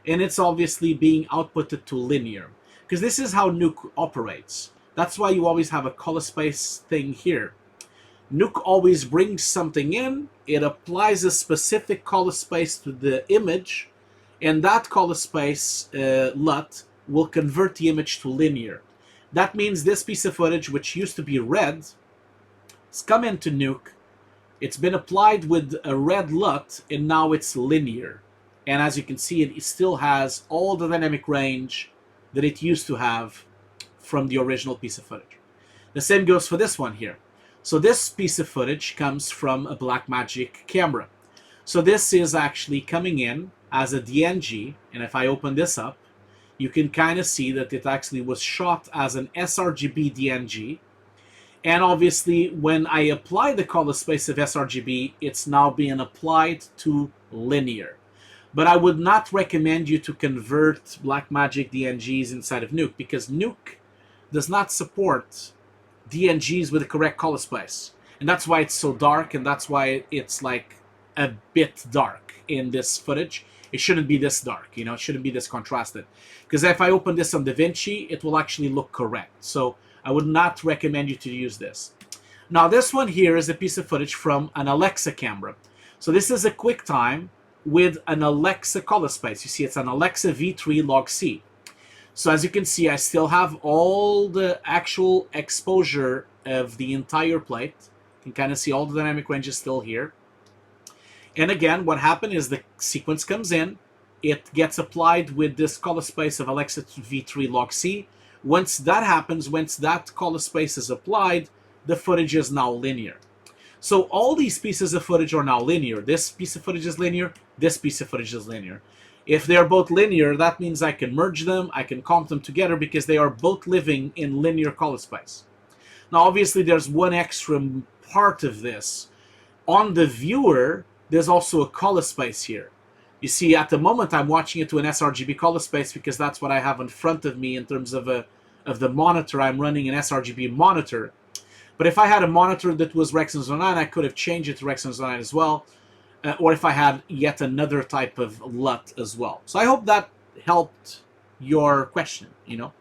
and it's obviously being outputted to linear. Because this is how Nuke operates. That's why you always have a color space thing here. Nuke always brings something in, it applies a specific color space to the image, and that color space, LUT, will convert the image to linear. That means this piece of footage, which used to be red, has come into Nuke, it's been applied with a red LUT, and now it's linear. And as you can see, it still has all the dynamic range that it used to have from the original piece of footage. The same goes for this one here. So this piece of footage comes from a Blackmagic camera. So this is actually coming in as a DNG, and if I open this up, you can kind of see that it actually was shot as an sRGB DNG. And obviously, when I apply the color space of sRGB, it's now being applied to linear. But I would not recommend you to convert Blackmagic DNGs inside of Nuke, because Nuke does not support DNGs with the correct color space. And that's why it's so dark, and that's why it's like a bit dark in this footage. It shouldn't be this dark, you know, it shouldn't be this contrasted. Because if I open this on DaVinci, it will actually look correct. So I would not recommend you to use this. Now this one here is a piece of footage from an Alexa camera. So this is a QuickTime with an Alexa color space. You see it's an Alexa V3 log C. So as you can see, I still have all the actual exposure of the entire plate. You can kind of see all the dynamic range is still here. And again, what happened is the sequence comes in, it gets applied with this color space of Alexa V3 log C. Once that happens, once that color space is applied, the footage is now linear. So all these pieces of footage are now linear. This piece of footage is linear, this piece of footage is linear. If they are both linear, that means I can merge them, I can comp them together because they are both living in linear color space. Now obviously there's one extra part of this. On the viewer, there's also a color space here. You see, at the moment I'm watching it to an sRGB color space because that's what I have in front of me in terms of the monitor. I'm running an sRGB monitor. But if I had a monitor that was Rexon 09, I could have changed it to Rexon 09 as well. Or if I had yet another type of LUT as well. So I hope that helped your question, you know.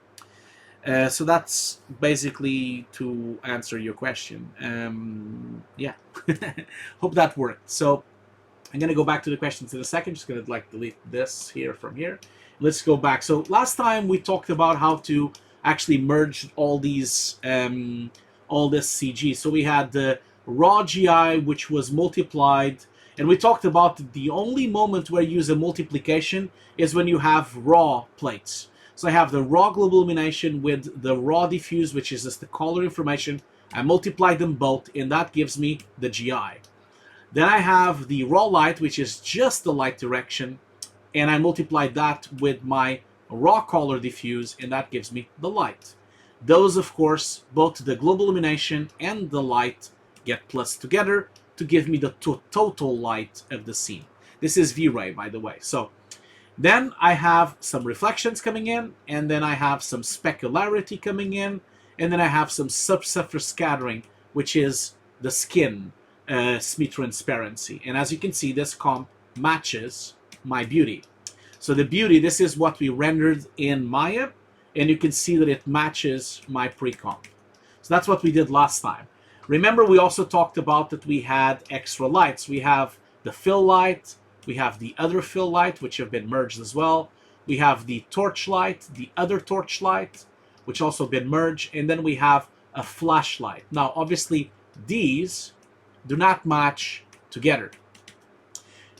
So that's basically to answer your question. Yeah, hope that worked. So I'm going to go back to the questions in a second. Just going to like delete this here from here. Let's go back. So last time we talked about how to actually merge all these, all this CG. So we had the raw GI, which was multiplied. And we talked about the only moment where you use a multiplication is when you have raw plates. So I have the raw global illumination with the raw diffuse, which is just the color information. I multiply them both, and that gives me the GI. Then I have the raw light, which is just the light direction, and I multiply that with my raw color diffuse, and that gives me the light. Those, of course, both the global illumination and the light get plus together to give me the total light of the scene. This is V-Ray, by the way. So then I have some reflections coming in, and then I have some specularity coming in, and then I have some sub-surface scattering, which is the skin semi-transparency. And as you can see, this comp matches my beauty. So the beauty, this is what we rendered in Maya, and you can see that it matches my pre-comp. So that's what we did last time. Remember, we also talked about that we had extra lights. We have the fill light, we have the other fill light, which have been merged as well. We have the torch light, the other torch light, which also been merged, and then we have a flashlight. Now, obviously, these do not match together.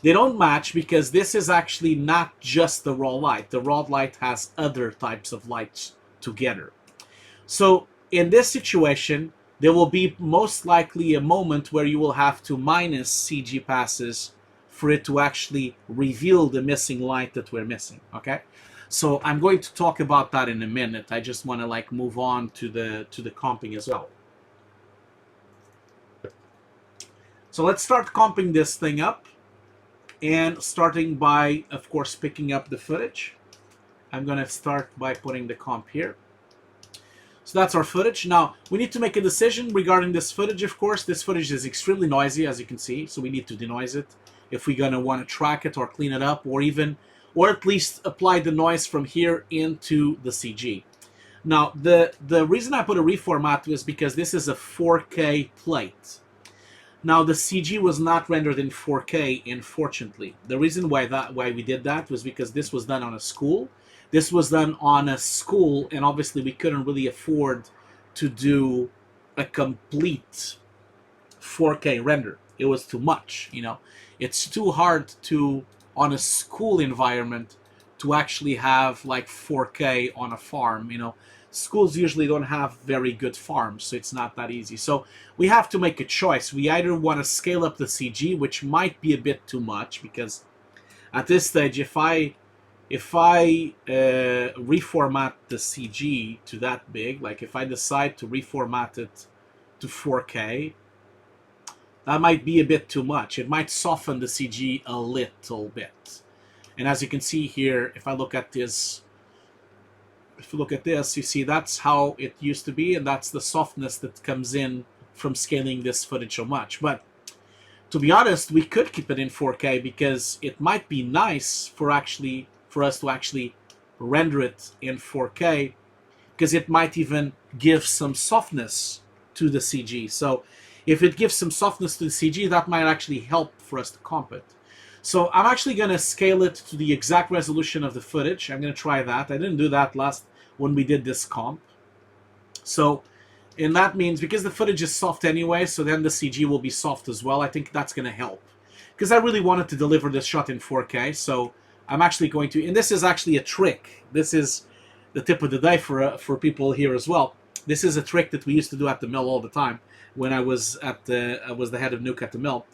They don't match because this is actually not just the raw light. The raw light has other types of lights together. So in this situation, there will be most likely a moment where you will have to minus CG passes for it to actually reveal the missing light that we're missing, okay? So I'm going to talk about that in a minute. I just want to like move on to the comping as well. So let's start comping this thing up, and starting by, of course, picking up the footage. I'm going to start by putting the comp here. So that's our footage. Now, we need to make a decision regarding this footage, of course. This footage is extremely noisy, as you can see, so we need to denoise it if we're going to want to track it or clean it up, or at least apply the noise from here into the CG. Now, the reason I put a reformat was because this is a 4K plate. Now, the CG was not rendered in 4K, unfortunately. The reason why we did that was because this was done on a school. This was done on a school, and obviously we couldn't really afford to do a complete 4K render. It was too much, you know. It's too hard to, on a school environment, to actually have like 4K on a farm, you know. Schools usually don't have very good farms, so it's not that easy. So we have to make a choice. We either want to scale up the CG, which might be a bit too much, because at this stage, if I reformat the CG to that big, like if I decide to reformat it to 4K, that might be a bit too much. It might soften the CG a little bit. And as you can see here, if I look at this, you see that's how it used to be, and that's the softness that comes in from scaling this footage so much. But to be honest, we could keep it in 4K because it might be nice for us to actually render it in 4K, because it might even give some softness to the CG. So if it gives some softness to the CG, that might actually help for us to comp it. So I'm actually going to scale it to the exact resolution of the footage. I'm going to try that. I didn't do that when we did this comp. So, and that means, because the footage is soft anyway, so then the CG will be soft as well. I think that's going to help, because I really wanted to deliver this shot in 4K. So I'm actually going to, and this is actually a trick. This is the tip of the day for people here as well. This is a trick that we used to do at the mill all the time when I was the head of Nuke at the mill.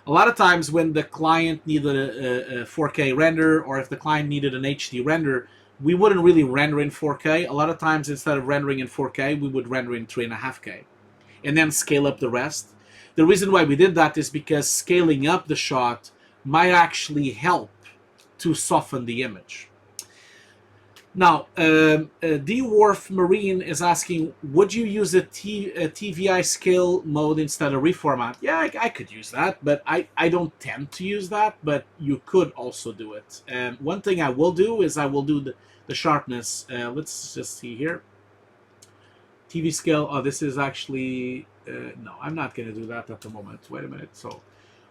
A lot of times when the client needed a 4K render, or if the client needed an HD render, we wouldn't really render in 4K. A lot of times, instead of rendering in 4K, we would render in 3.5K and then scale up the rest. The reason why we did that is because scaling up the shot might actually help to soften the image. Now, D-Wharf Marine is asking, would you use a TVI scale mode instead of reformat? Yeah, I could use that, but I don't tend to use that, but you could also do it. And one thing I will do is I will do the sharpness. Let's just see here. TV scale, oh, this is actually, no, I'm not going to do that at the moment. Wait a minute. So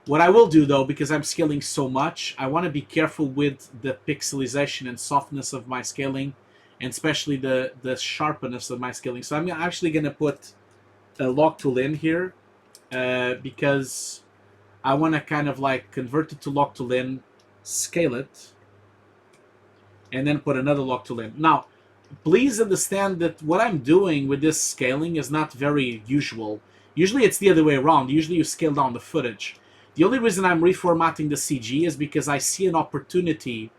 what I will do, though, because I'm scaling so much, I want to be careful with the pixelization and softness of my scaling, and especially the sharpness of my scaling. So I'm actually going to put a lock tool in here, because I want to kind of like convert it to lock tool in, scale it, and then put another lock tool in. Now, please understand that what I'm doing with this scaling is not very usual. Usually it's the other way around. Usually you scale down the footage. The only reason I'm reformatting the CG is because I see an opportunity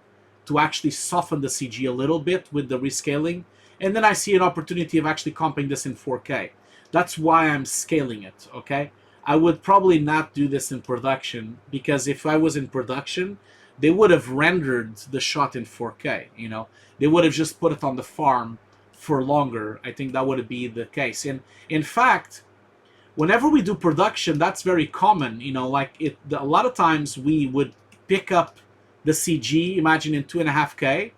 to actually soften the CG a little bit with the rescaling, and then I see an opportunity of actually comping this in 4K. That's why I'm scaling it, okay? I would probably not do this in production, because if I was in production, they would have rendered the shot in 4K, you know? They would have just put it on the farm for longer. I think that would be the case. And in fact, whenever we do production, that's very common. You know, like a lot of times we would pick up the CG, imagine in 2.5K,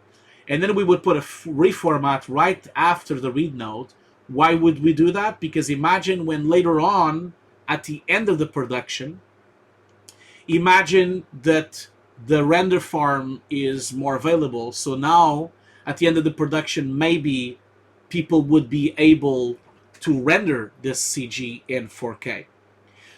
and then we would put a reformat right after the read node. Why would we do that? Because imagine when later on, at the end of the production, imagine that the render farm is more available. So now, at the end of the production, maybe people would be able to render this CG in 4K.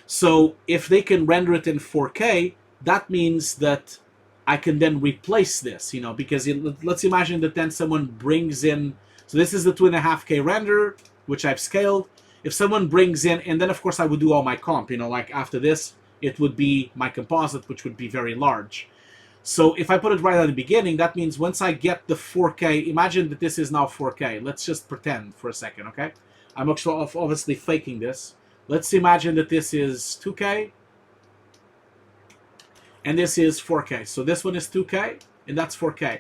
So if they can render it in 4K, that means that I can then replace this, you know, because let's imagine that then someone brings in, so this is the 2.5K render, which I've scaled. If someone brings in, and then of course I would do all my comp, you know, like after this, it would be my composite, which would be very large. So if I put it right at the beginning, that means once I get the 4K, imagine that this is now 4K. Let's just pretend for a second, okay? I'm actually obviously faking this. Let's imagine that this is 2K, and this is 4K. So this one is 2K, and that's 4K.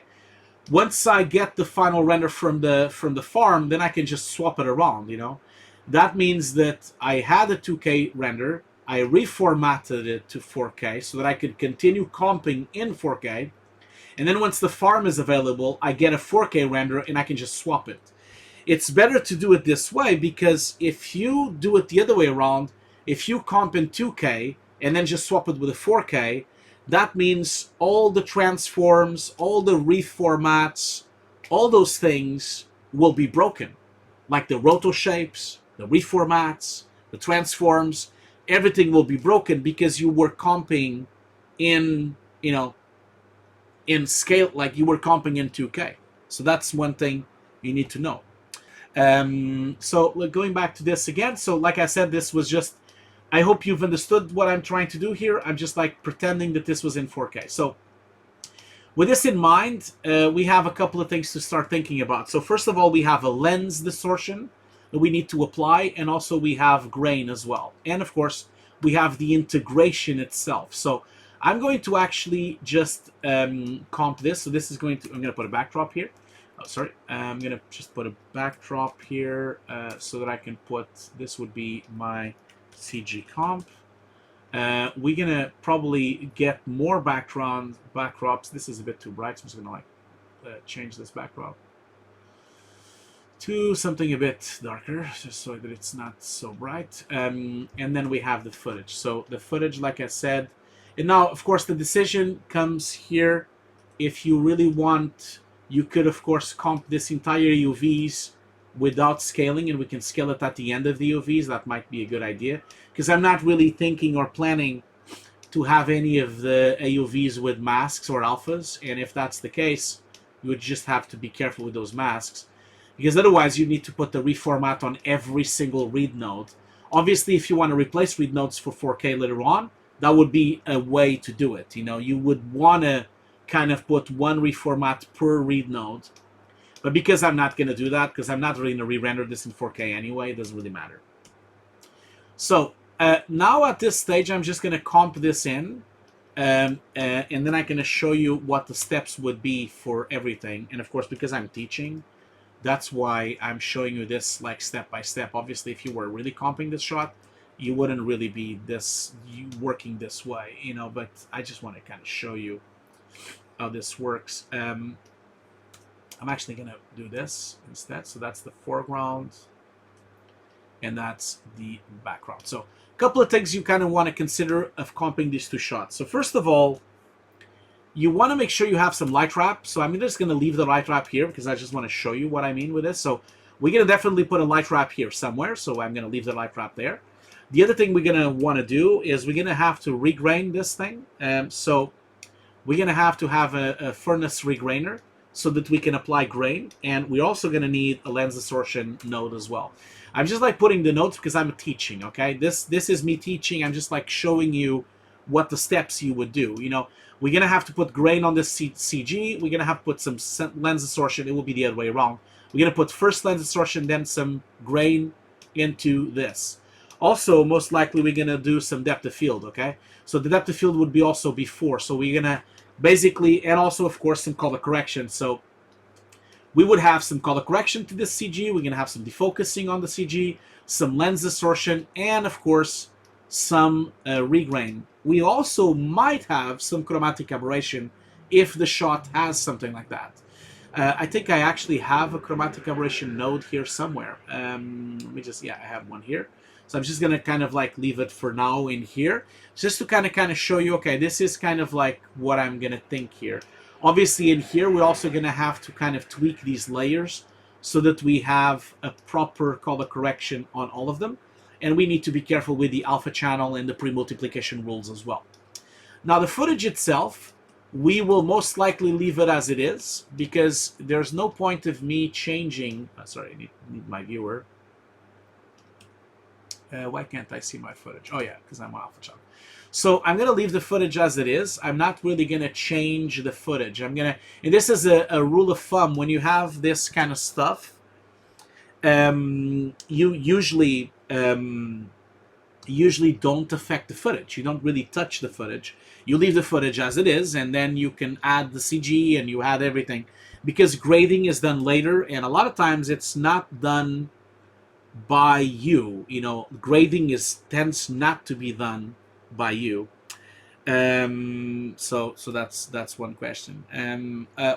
Once I get the final render from the farm, then I can just swap it around, you know? That means that I had a 2K render, I reformatted it to 4K so that I could continue comping in 4K, and then once the farm is available, I get a 4K render and I can just swap it. It's better to do it this way because if you do it the other way around, if you comp in 2K and then just swap it with a 4K, that means all the transforms, all the reformats, all those things will be broken. Like the roto shapes, the reformats, the transforms, everything will be broken because you were comping in, you know, in scale, like you were comping in 2K. So that's one thing you need to know. So going back to this again, so like I said, this was just, I hope you've understood what I'm trying to do here. I'm just like pretending that this was in 4K. So with this in mind, we have a couple of things to start thinking about. So first of all, we have a lens distortion that we need to apply, and also we have grain as well. And of course, we have the integration itself. So I'm going to actually just comp this. So this is going to, I'm going to put a backdrop here. Oh, sorry. I'm going to just put a backdrop here so that I can put, this would be my CG comp. We're going to probably get more backdrops. This is a bit too bright, so I'm just going to like change this backdrop to something a bit darker, just so that it's not so bright. And then we have the footage. So the footage, like I said, and now, of course, the decision comes here. If you really want, you could, of course, comp this entire UVs without scaling, and we can scale it at the end of the UVs. That might be a good idea, because I'm not really thinking or planning to have any of the AUVs with masks or alphas, and if that's the case, you would just have to be careful with those masks, because otherwise you need to put the reformat on every single read node. Obviously, if you want to replace read nodes for 4K later on, that would be a way to do it. You know, you would want to kind of put one reformat per read node. But because I'm not going to do that, because I'm not really going to re-render this in 4K anyway, it doesn't really matter. So now at this stage, I'm just going to comp this in. And then I'm going to show you what the steps would be for everything. And of course, because I'm teaching, that's why I'm showing you this like step by step. Obviously, if you were really comping this shot, you wouldn't really be working this way, you know, but I just want to kind of show you how this works. I'm actually going to do this instead. So that's the foreground, and that's the background. So a couple of things you kind of want to consider of comping these two shots. So first of all, you want to make sure you have some light wrap. So I'm just going to leave the light wrap here because I just want to show you what I mean with this. So we're going to definitely put a light wrap here somewhere. So I'm going to leave the light wrap there. The other thing we're going to want to do is we're going to have to regrain this thing. So we're going to have a furnace regrainer so that we can apply grain. And we're also going to need a lens distortion node as well. I'm just like putting the notes because I'm teaching, okay? This is me teaching. I'm just like showing you what the steps you would do. You know, we're going to have to put grain on this CG. We're going to have to put some lens distortion. It will be the other way around. We're going to put first lens distortion, then some grain into this. Also, most likely, we're going to do some depth of field, okay? So the depth of field would be also before. So we're going to basically, and also, of course, some color correction. So we would have some color correction to this CG. We're going to have some defocusing on the CG, some lens distortion, and, of course, some regrain. We also might have some chromatic aberration if the shot has something like that. I think I actually have a chromatic aberration node here somewhere. Let me just, yeah, I have one here. So I'm just going to kind of like leave it for now in here, just to kind of show you, okay, this is kind of like what I'm going to think here. Obviously in here, we're also going to have to kind of tweak these layers so that we have a proper color correction on all of them. And we need to be careful with the alpha channel and the pre-multiplication rules as well. Now the footage itself, we will most likely leave it as it is because there's no point of me changing. Sorry, I need my viewer. Why can't I see my footage? Oh yeah, because I'm on Alpha Channel. So I'm going to leave the footage as it is. I'm not really going to change the footage. I'm going to, and this is a rule of thumb, when you have this kind of stuff, you usually don't affect the footage. You don't really touch the footage. You leave the footage as it is, and then you can add the CG and you add everything. Because grading is done later, and a lot of times it's not done by you. You know, grading tends not to be done by you. So that's one question.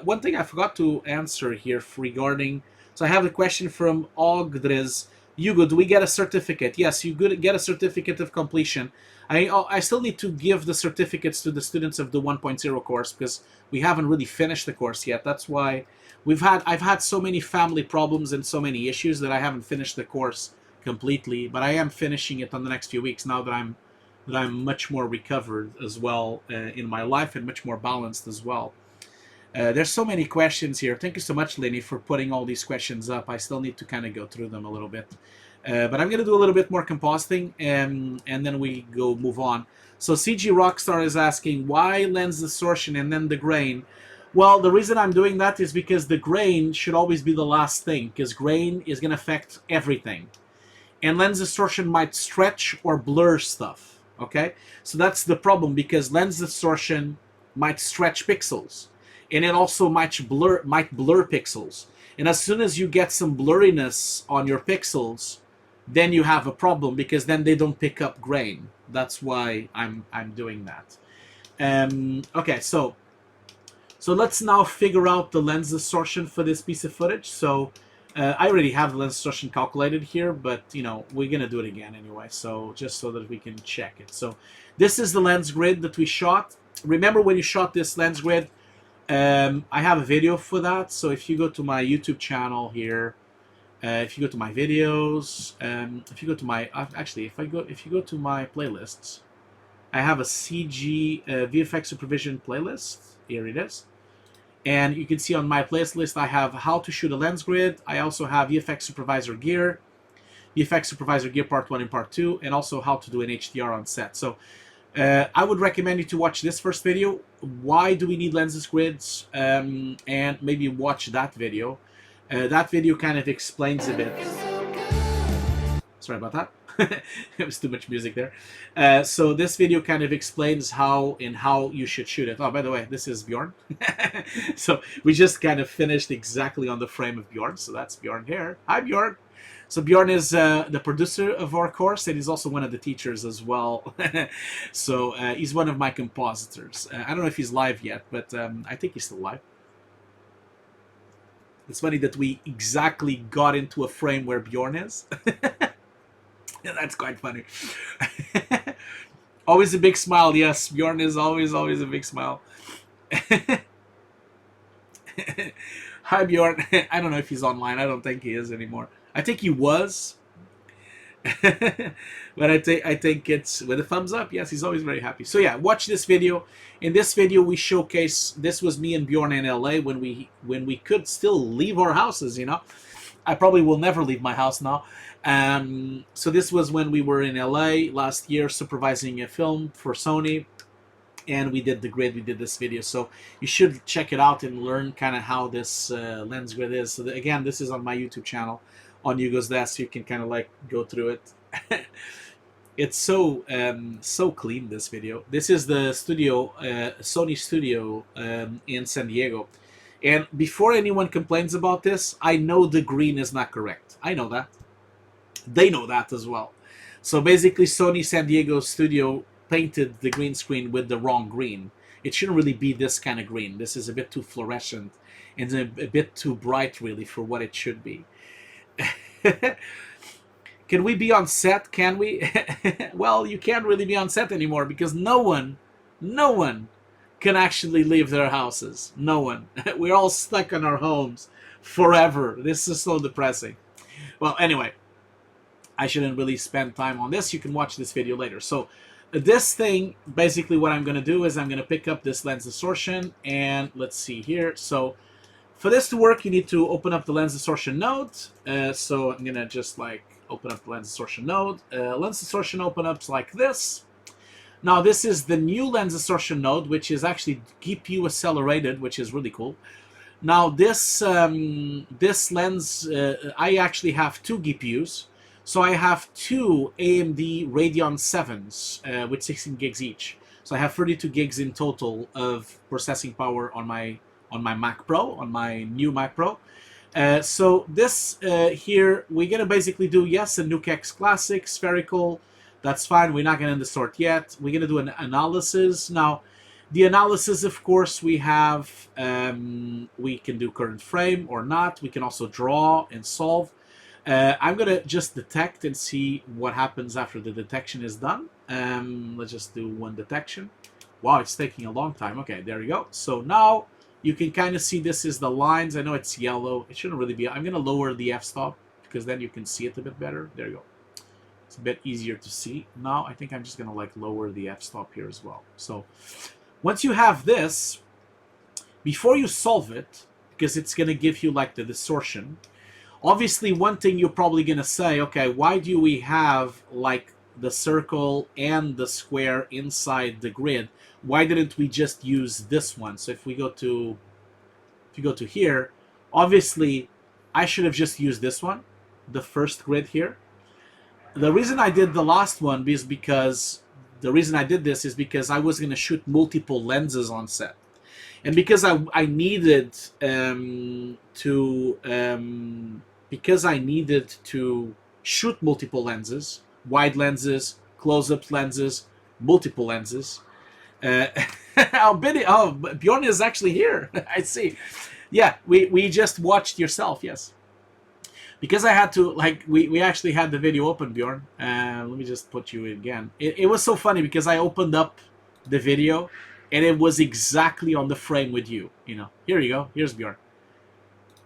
One thing I forgot to answer here regarding. So I have a question from Ogdres. Hugo, do we get a certificate? Yes, you get a certificate of completion. I still need to give the certificates to the students of the 1.0 course because we haven't really finished the course yet. That's why I've had so many family problems and so many issues that I haven't finished the course completely. But I am finishing it on the next few weeks now that I'm much more recovered as well in my life and much more balanced as well. There's so many questions here. Thank you so much, Lenny, for putting all these questions up. I still need to kind of go through them a little bit. But I'm going to do a little bit more compositing, and then we move on. So CG Rockstar is asking, why lens distortion and then the grain? Well, the reason I'm doing that is because the grain should always be the last thing, because grain is going to affect everything. And lens distortion might stretch or blur stuff, okay? So that's the problem, because lens distortion might stretch pixels. And it also might blur pixels. And as soon as you get some blurriness on your pixels, then you have a problem, because then they don't pick up grain. That's why I'm doing that. Okay, so let's now figure out the lens distortion for this piece of footage. So I already have the lens distortion calculated here, but you know, we're gonna do it again anyway. So just so that we can check it. So this is the lens grid that we shot. Remember when you shot this lens grid? I have a video for that. So if you go to my YouTube channel here, if you go to my videos, if you go to my if you go to my playlists, I have a CG VFX supervision playlist. Here it is. And you can see on my playlist I have how to shoot a lens grid. I also have VFX Supervisor Gear, VFX Supervisor Gear Part 1 and Part 2, and also how to do an HDR on set. So I would recommend you to watch this first video. Why do we need lenses grids? And maybe watch that video. That video kind of explains a bit. Sorry about that. It was too much music there. So this video kind of explains how you should shoot it. Oh, by the way, this is Bjorn. So we just kind of finished exactly on the frame of Bjorn. So that's Bjorn here. Hi, Bjorn. So Bjorn is the producer of our course, and he's also one of the teachers as well. So he's one of my compositors. I don't know if he's live yet, but I think he's still live. It's funny that we exactly got into a frame where Bjorn is. Yeah, that's quite funny. Always a big smile. Yes, Bjorn is always a big smile. Hi, Bjorn. I don't know if he's online. I don't think he is anymore. I think he was. But I think it's with a thumbs up. Yes, he's always very happy. So yeah, watch this video. In this video, we showcase. This was me and Bjorn in LA when we could still leave our houses. You know, I probably will never leave my house now. So this was when we were in LA last year supervising a film for Sony, and we did the grid. We did this video, so you should check it out and learn kind of how this lens grid is. So again, this is on my YouTube channel on Hugo's Desk, so you can kind of like go through it. It's so clean, this video. This is the studio, Sony studio in San Diego. And before anyone complains about this, I know the green is not correct. I know that. They know that as well. So basically, Sony San Diego studio painted the green screen with the wrong green. It shouldn't really be this kind of green. This is a bit too fluorescent and a bit too bright, really, for what it should be. Can we be on set? Can we? Well, you can't really be on set anymore because no one can actually leave their houses. No one. We're all stuck in our homes forever. This is so depressing. Well, anyway, I shouldn't really spend time on this. You can watch this video later. So this thing, basically what I'm going to do is I'm going to pick up this lens distortion, and let's see here. So for this to work, you need to open up the lens distortion node. So I'm going to just like open up the lens distortion node. Lens distortion open ups like this. Now this is the new lens distortion node, which is actually GPU accelerated, which is really cool. Now this this lens, I actually have 2 GPUs, so I have 2 AMD Radeon 7s with 16 gigs each. So I have 32 gigs in total of processing power on my Mac Pro, on my new Mac Pro. So this here, we're gonna basically do, yes, a Nuke X Classic spherical. That's fine. We're not gonna distort yet. We're gonna do an analysis now. The analysis, of course, we have, we can do current frame or not. We can also draw and solve. I'm going to just detect and see what happens after the detection is done. Let's just do one detection. Wow, it's taking a long time. Okay, there we go. So now you can kind of see this is the lines. I know it's yellow. It shouldn't really be. I'm going to lower the f-stop because then you can see it a bit better. There you go. It's a bit easier to see. Now I think I'm just going to like lower the f-stop here as well. So once you have this, before you solve it, because it's going to give you like the distortion, obviously one thing you're probably going to say, okay, why do we have like the circle and the square inside the grid? Why didn't we just use this one? So if we go to, here, obviously I should have just used this one, the first grid here. The reason I did the last one is because I was going to shoot multiple lenses on set. And because I needed to shoot multiple lenses, wide lenses, close-up lenses, multiple lenses. Bjorn is actually here. I see. Yeah, we just watched yourself, yes. Because I had to, like, we actually had the video open, Bjorn. Let me just put you in again. It was so funny because I opened up the video and it was exactly on the frame with you. You know, here you go. Here's Bjorn.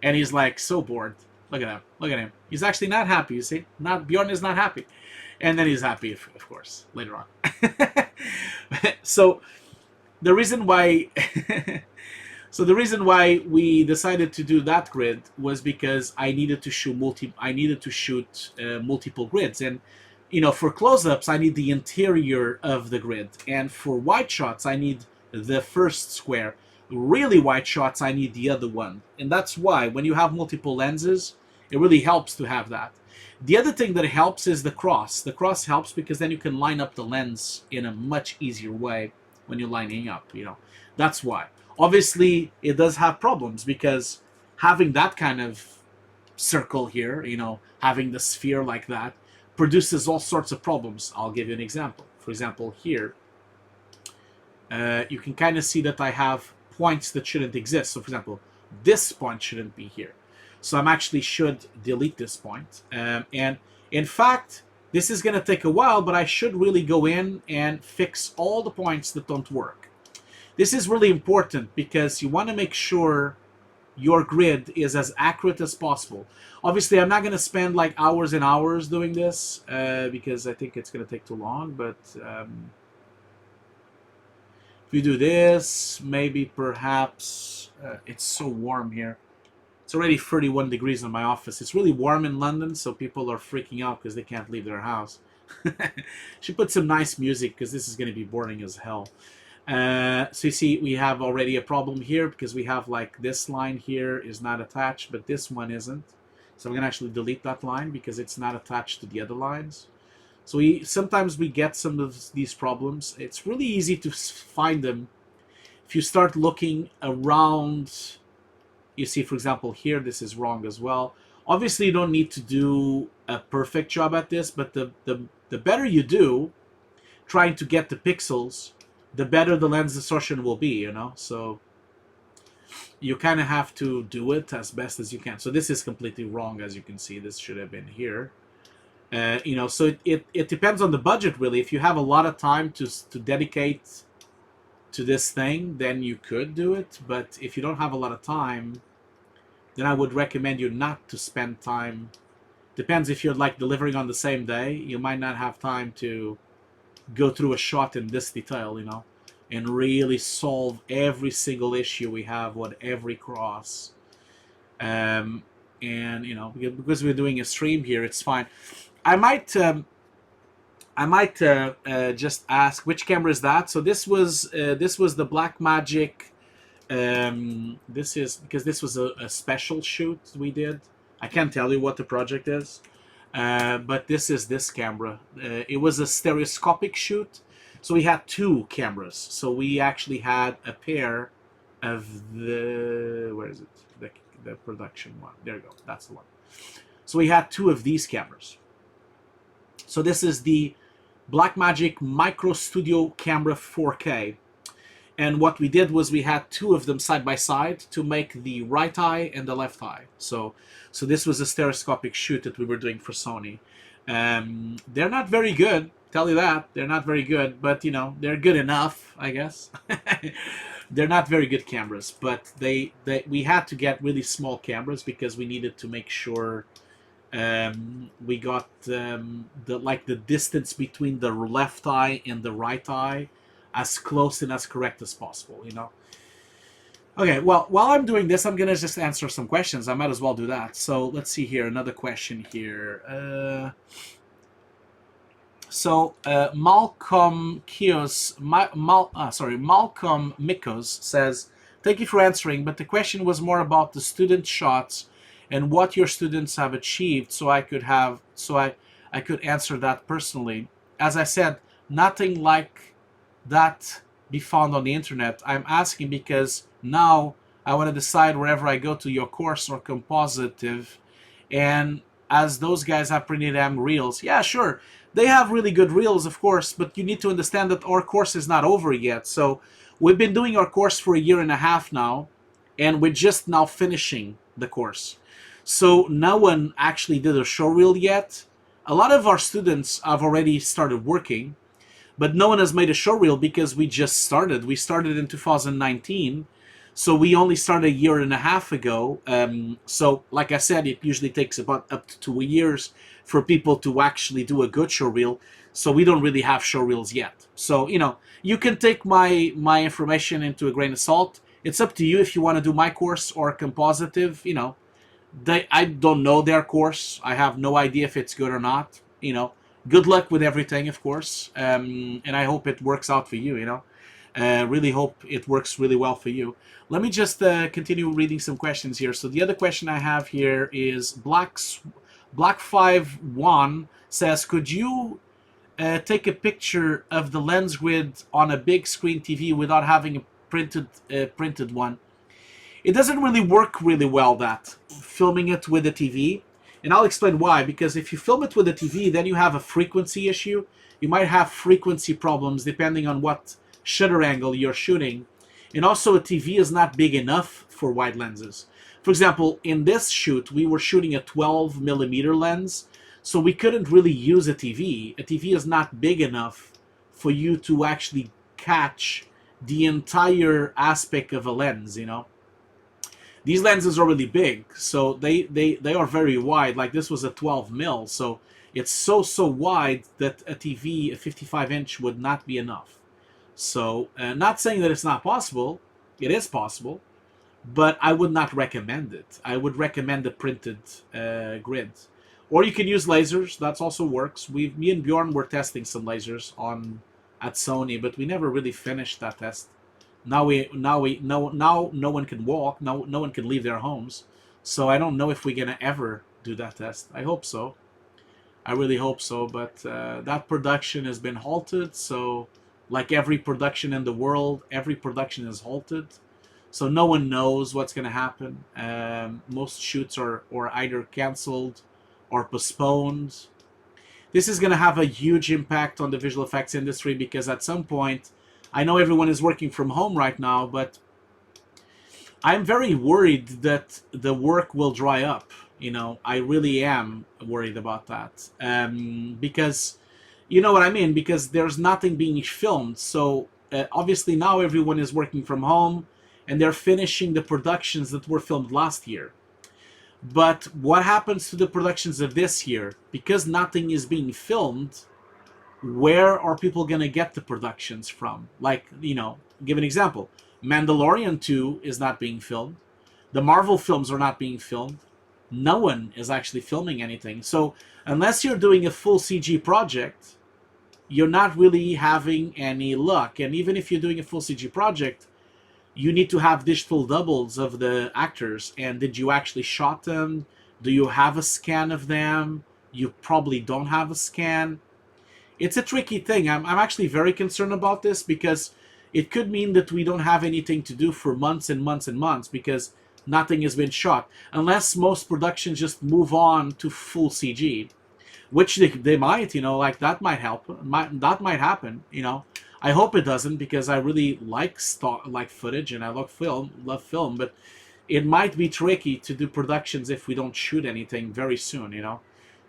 And he's like so bored. Look at him. Look at him. He's actually not happy, you see? Bjorn is not happy. And then he's happy, of course, later on. So the reason why... So the reason why we decided to do that grid was because I needed to shoot multiple grids, and you know, for close-ups I need the interior of the grid, and for wide shots I need the first square. Really wide shots I need the other one, and that's why when you have multiple lenses, it really helps to have that. The other thing that helps is the cross. The cross helps because then you can line up the lens in a much easier way when you're lining up. You know, that's why. Obviously, it does have problems because having that kind of circle here, you know, having the sphere like that, produces all sorts of problems. I'll give you an example. For example, here, you can kind of see that I have points that shouldn't exist. So, for example, this point shouldn't be here. So I'm actually should delete this point. And in fact, this is going to take a while, but I should really go in and fix all the points that don't work. This is really important because you want to make sure your grid is as accurate as possible. Obviously, I'm not going to spend like hours and hours doing this because I think it's going to take too long. But if you do this, maybe perhaps it's so warm here. It's already 31 degrees in my office. It's really warm in London, so people are freaking out because they can't leave their house. Should put some nice music because this is going to be boring as hell. So you see we have already a problem here because we have like this line here is not attached, but this one isn't. So I'm going to actually delete that line because it's not attached to the other lines. So sometimes we get some of these problems. It's really easy to find them if you start looking around. You see, for example, here this is wrong as well. Obviously, you don't need to do a perfect job at this, but the better you do trying to get the pixels, the better the lens distortion will be, you know? So you kind of have to do it as best as you can. So this is completely wrong, as you can see. This should have been here. You know, so it depends on the budget, really. If you have a lot of time to dedicate to this thing, then you could do it. But if you don't have a lot of time, then I would recommend you not to spend time. Depends if you're like delivering on the same day. You might not have time to go through a shot in this detail, you know, and really solve every single issue we have with every cross. And, you know, because we're doing a stream here, it's fine. I might just ask which camera is that. So this was the Blackmagic. This is because this was a special shoot we did. I can't tell you what the project is, but this is this camera. It was a stereoscopic shoot, so we had two cameras. So we actually had a pair of the where is it? The production one. There you go. That's the one. So we had two of these cameras. So this is the Blackmagic Micro Studio Camera 4K. And what we did was we had two of them side by side to make the right eye and the left eye. So this was a stereoscopic shoot that we were doing for Sony. They're not very good, tell you that. They're not very good, but you know, they're good enough, I guess. They're not very good cameras, but we had to get really small cameras because we needed to make sure we got the distance between the left eye and the right eye as close and as correct as possible, you know. Okay, well, while I'm doing this, I'm gonna just answer some questions. I might as well do that. So let's see here, another question here. Malcolm Mikos says, "Thank you for answering, but the question was more about the student shots and what your students have achieved, so I could answer that personally. As I said, nothing like that be found on the internet. I'm asking because now I want to decide wherever I go to your course or Compositive, and as those guys have pretty damn reels." Yeah, sure. They have really good reels, of course, but you need to understand that our course is not over yet. So we've been doing our course for 1.5 years now, and we're just now finishing the course. So no one actually did a showreel yet. A lot of our students have already started working, but no one has made a showreel because we just started. We started in 2019, so we only started 1.5 years ago. So like I said, it usually takes about up to 2 years for people to actually do a good showreel. So we don't really have showreels yet. So, you know, you can take my information into a grain of salt. It's up to you if you want to do my course or Compositive. You know, I don't know their course. I have no idea if it's good or not. You know, good luck with everything, of course. And I hope it works out for you, you know. Really hope it works really well for you. Let me just continue reading some questions here. So the other question I have here is Black51 says, "Could you take a picture of the lens grid on a big screen TV without having a printed one?" It doesn't really work really well, that filming it with a TV, and I'll explain why. Because if you film it with a TV, then you have a frequency issue. You might have frequency problems depending on what shutter angle you're shooting, and also a TV is not big enough for wide lenses. For example, in this shoot, we were shooting a 12mm lens, so we couldn't really use a TV. A TV is not big enough for you to actually catch the entire aspect of a lens, you know. These lenses are really big, so they are very wide. Like this was a 12mm, so it's so wide that a TV, a 55-inch, would not be enough. So, not saying that it's not possible. It is possible. But I would not recommend it. I would recommend the printed grid. Or you can use lasers. That also works. Me and Bjorn were testing some lasers at Sony, but we never really finished that test. Now no one can walk. No one can leave their homes. So I don't know if we're gonna ever do that test. I hope so. I really hope so. But that production has been halted. So like every production in the world, every production is halted. So no one knows what's going to happen. Most shoots are either canceled or postponed. This is going to have a huge impact on the visual effects industry because at some point, I know everyone is working from home right now, but I'm very worried that the work will dry up. You know, I really am worried about that because, you know what I mean? Because there's nothing being filmed. So obviously now everyone is working from home, and they're finishing the productions that were filmed last year. But what happens to the productions of this year? Because nothing is being filmed, where are people going to get the productions from? Like, you know, give an example. Mandalorian 2 is not being filmed. The Marvel films are not being filmed. no one is actually filming anything. So unless you're doing a full CG project, you're not really having any luck. And even if you're doing a full CG project, you need to have digital doubles of the actors. And did you actually shot them? Do you have a scan of them? You probably don't have a scan. It's a tricky thing. I'm actually very concerned about this because it could mean that we don't have anything to do for months and months and months because nothing has been shot. Unless most productions just move on to full CG, which they might, like that might help. That might happen, I hope it doesn't because I really like footage and I love film, but it might be tricky to do productions if we don't shoot anything very soon.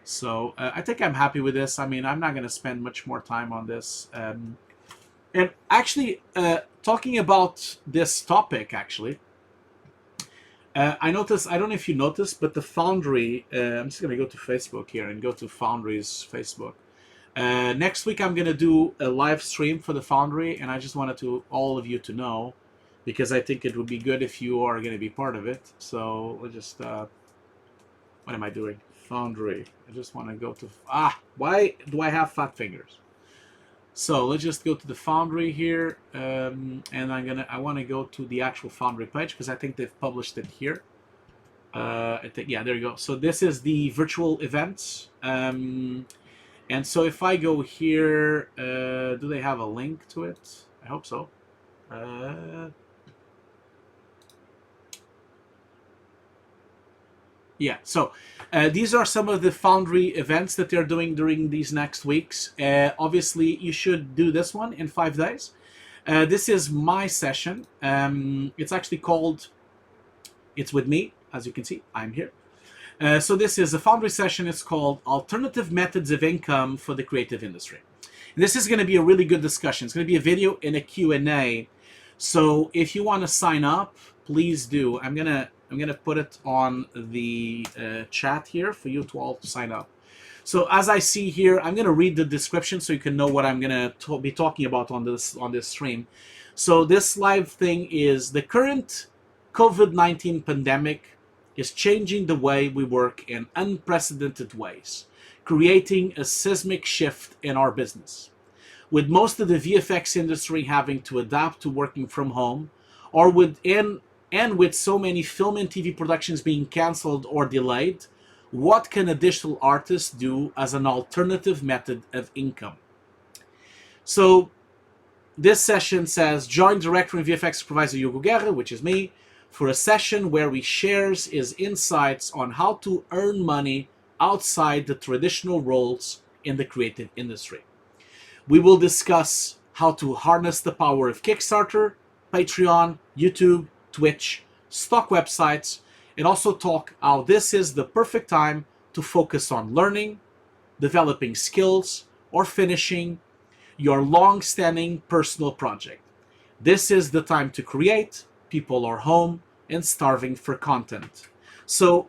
So I think I'm happy with this. I mean, I'm not going to spend much more time on this. And actually, talking about this topic, actually, I noticed, I don't know if you noticed, but the Foundry, I'm just going to go to Facebook here and go to Foundry's Facebook. Next week, I'm going to do a live stream for the Foundry, and I just wanted all of you to know, because I think it would be good if you are going to be part of it. So we'll just, what am I doing? Foundry. I just want to go to, why do I have fat fingers? So let's just go to the Foundry here, and I want to go to the actual Foundry page because I think they've published it here. I think, yeah, there you go. So this is the virtual events, and so if I go here, do they have a link to it? I hope so. Yeah, so these are some of the Foundry events that they're doing during these next weeks. Obviously, you should do this one in 5 days. This is my session. It's actually called It's With Me. As you can see, I'm here. So this is a Foundry session. It's called Alternative Methods of Income for the Creative Industry. And this is going to be a really good discussion. It's going to be a video and a Q&A. So if you want to sign up, please do. I'm gonna put it on the chat here for you to all sign up. So as I see here, I'm gonna read the description so you can know what I'm gonna be talking about on this stream. So this live thing is the current COVID-19 pandemic is changing the way we work in unprecedented ways, creating a seismic shift in our business. With most of the VFX industry having to adapt to working from home, or with so many film and TV productions being cancelled or delayed, what can a digital artist do as an alternative method of income? So this session says, join director and VFX supervisor Hugo Guerra, which is me, for a session where he shares his insights on how to earn money outside the traditional roles in the creative industry. We will discuss how to harness the power of Kickstarter, Patreon, YouTube, Twitch, stock websites, and also talk how this is the perfect time to focus on learning, developing skills, or finishing your long-standing personal project. This is the time to create. People are home and starving for content. So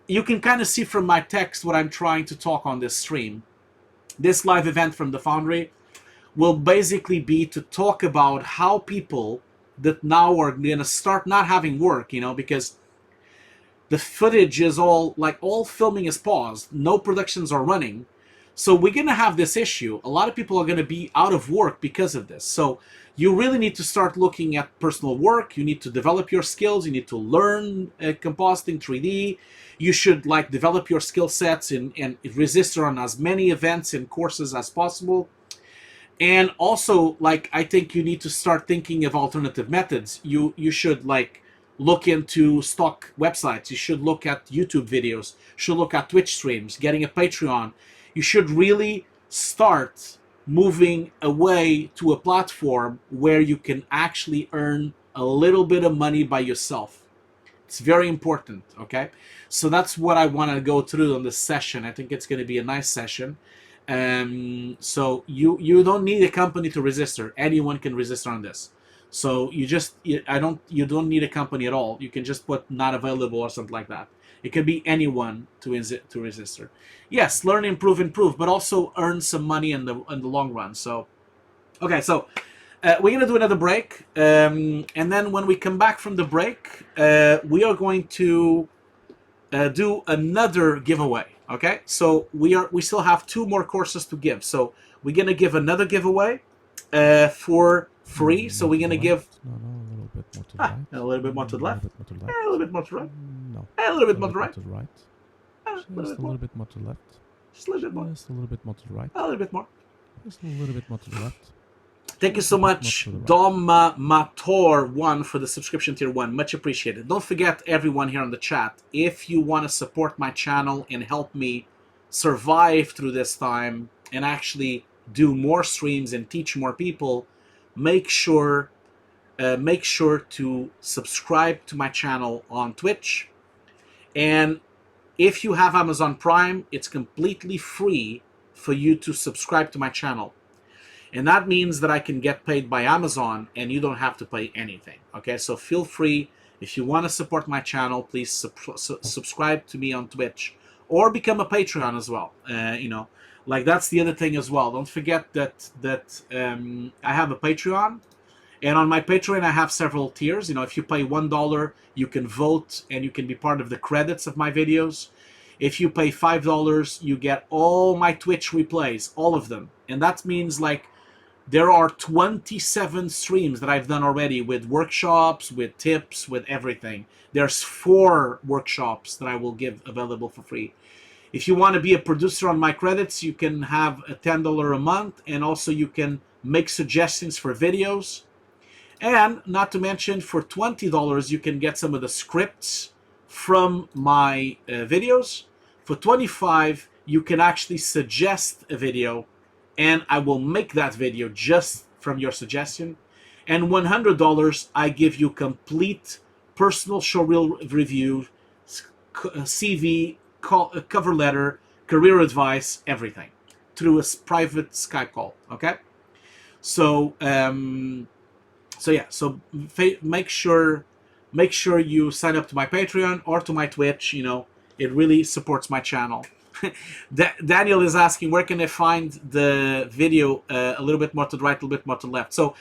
you can kind of see from my text what I'm trying to talk on this stream. This live event from the Foundry will basically be to talk about how people that now are going to start not having work, because the footage is all filming is paused, no productions are running. So we're going to have this issue. A lot of people are going to be out of work because of this. So you really need to start looking at personal work. You need to develop your skills. You need to learn compositing 3D. You should develop your skill sets and register on as many events and courses as possible. And also, I think you need to start thinking of alternative methods. You should look into stock websites. You should look at YouTube videos. You should look at Twitch streams, getting a Patreon. You should really start moving away to a platform where you can actually earn a little bit of money by yourself. It's very important, okay? So that's what I want to go through on this session. I think it's going to be a nice session. So you don't need a company to register. Anyone can register on this. So you don't need a company at all. You can just put not available or something like that. It can be anyone to register. Yes, learn, improve, but also earn some money in the long run. So, okay, so we're gonna do another break, and then when we come back from the break, we are going to do another giveaway. Okay, so we still have 2 more courses to give. So we're gonna give another giveaway for free. So More we're to the gonna give left. No, no, a little bit more to the right. a little bit more to the A little left, bit more to the left. a little bit more to the right, No. a little bit A more to the little right, bit to the right. a Just little a bit more, little bit more to the left. just a little bit more, Just a little bit more to the right. a little bit more. Just a little bit more to the left. Thank you Just so a bit more much, to the right. Dom Mator1 for the subscription tier 1. Much appreciated. Don't forget, everyone here on the chat, if you want to support my channel and help me survive through this time and actually do more streams and teach more people, make sure to subscribe to my channel on Twitch. And if you have Amazon Prime, it's completely free for you to subscribe to my channel. And that means that I can get paid by Amazon and you don't have to pay anything. Okay, so feel free. If you want to support my channel, please subscribe to me on Twitch or become a Patreon as well. You know, like that's the other thing as well. Don't forget that I have a Patreon. And on my Patreon, I have several tiers. You know, if you pay $1, you can vote and you can be part of the credits of my videos. If you pay $5, you get all my Twitch replays, all of them. And that means like there are 27 streams that I've done already with workshops, with tips, with everything. There's 4 workshops that I will give available for free. If you want to be a producer on my credits, you can have a $10 a month, and also you can make suggestions for videos. And not to mention, for $20, you can get some of the scripts from my videos. For $25, you can actually suggest a video, and I will make that video just from your suggestion. And $100, I give you complete personal showreel review, CV, cover letter, career advice, everything through a private Skype call. Okay, so yeah, so make sure you sign up to my Patreon or to my Twitch. You know, it really supports my channel. Daniel is asking, where can I find the video a little bit more to the right, a little bit more to the left? So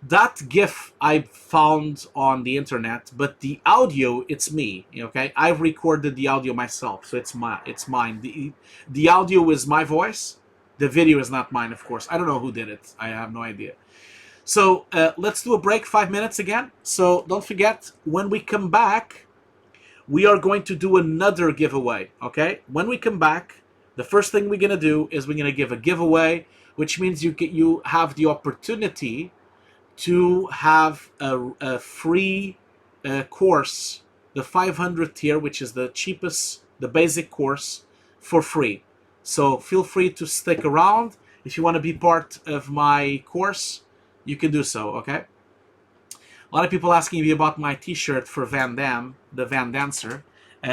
that GIF I found on the internet, but the audio, it's me. Okay, I've recorded the audio myself, so it's mine. The audio is my voice. The video is not mine, of course. I don't know who did it. I have no idea. So let's do a break, 5 minutes again. So don't forget, when we come back, we are going to do another giveaway, okay? When we come back, the first thing we're going to do is we're going to give a giveaway, which means you have the opportunity to have a free course, the 500 tier, which is the cheapest, the basic course, for free. So feel free to stick around. If you want to be part of my course, you can do so, okay? A lot of people asking me about my t-shirt for Van Damme, the Van Dancer.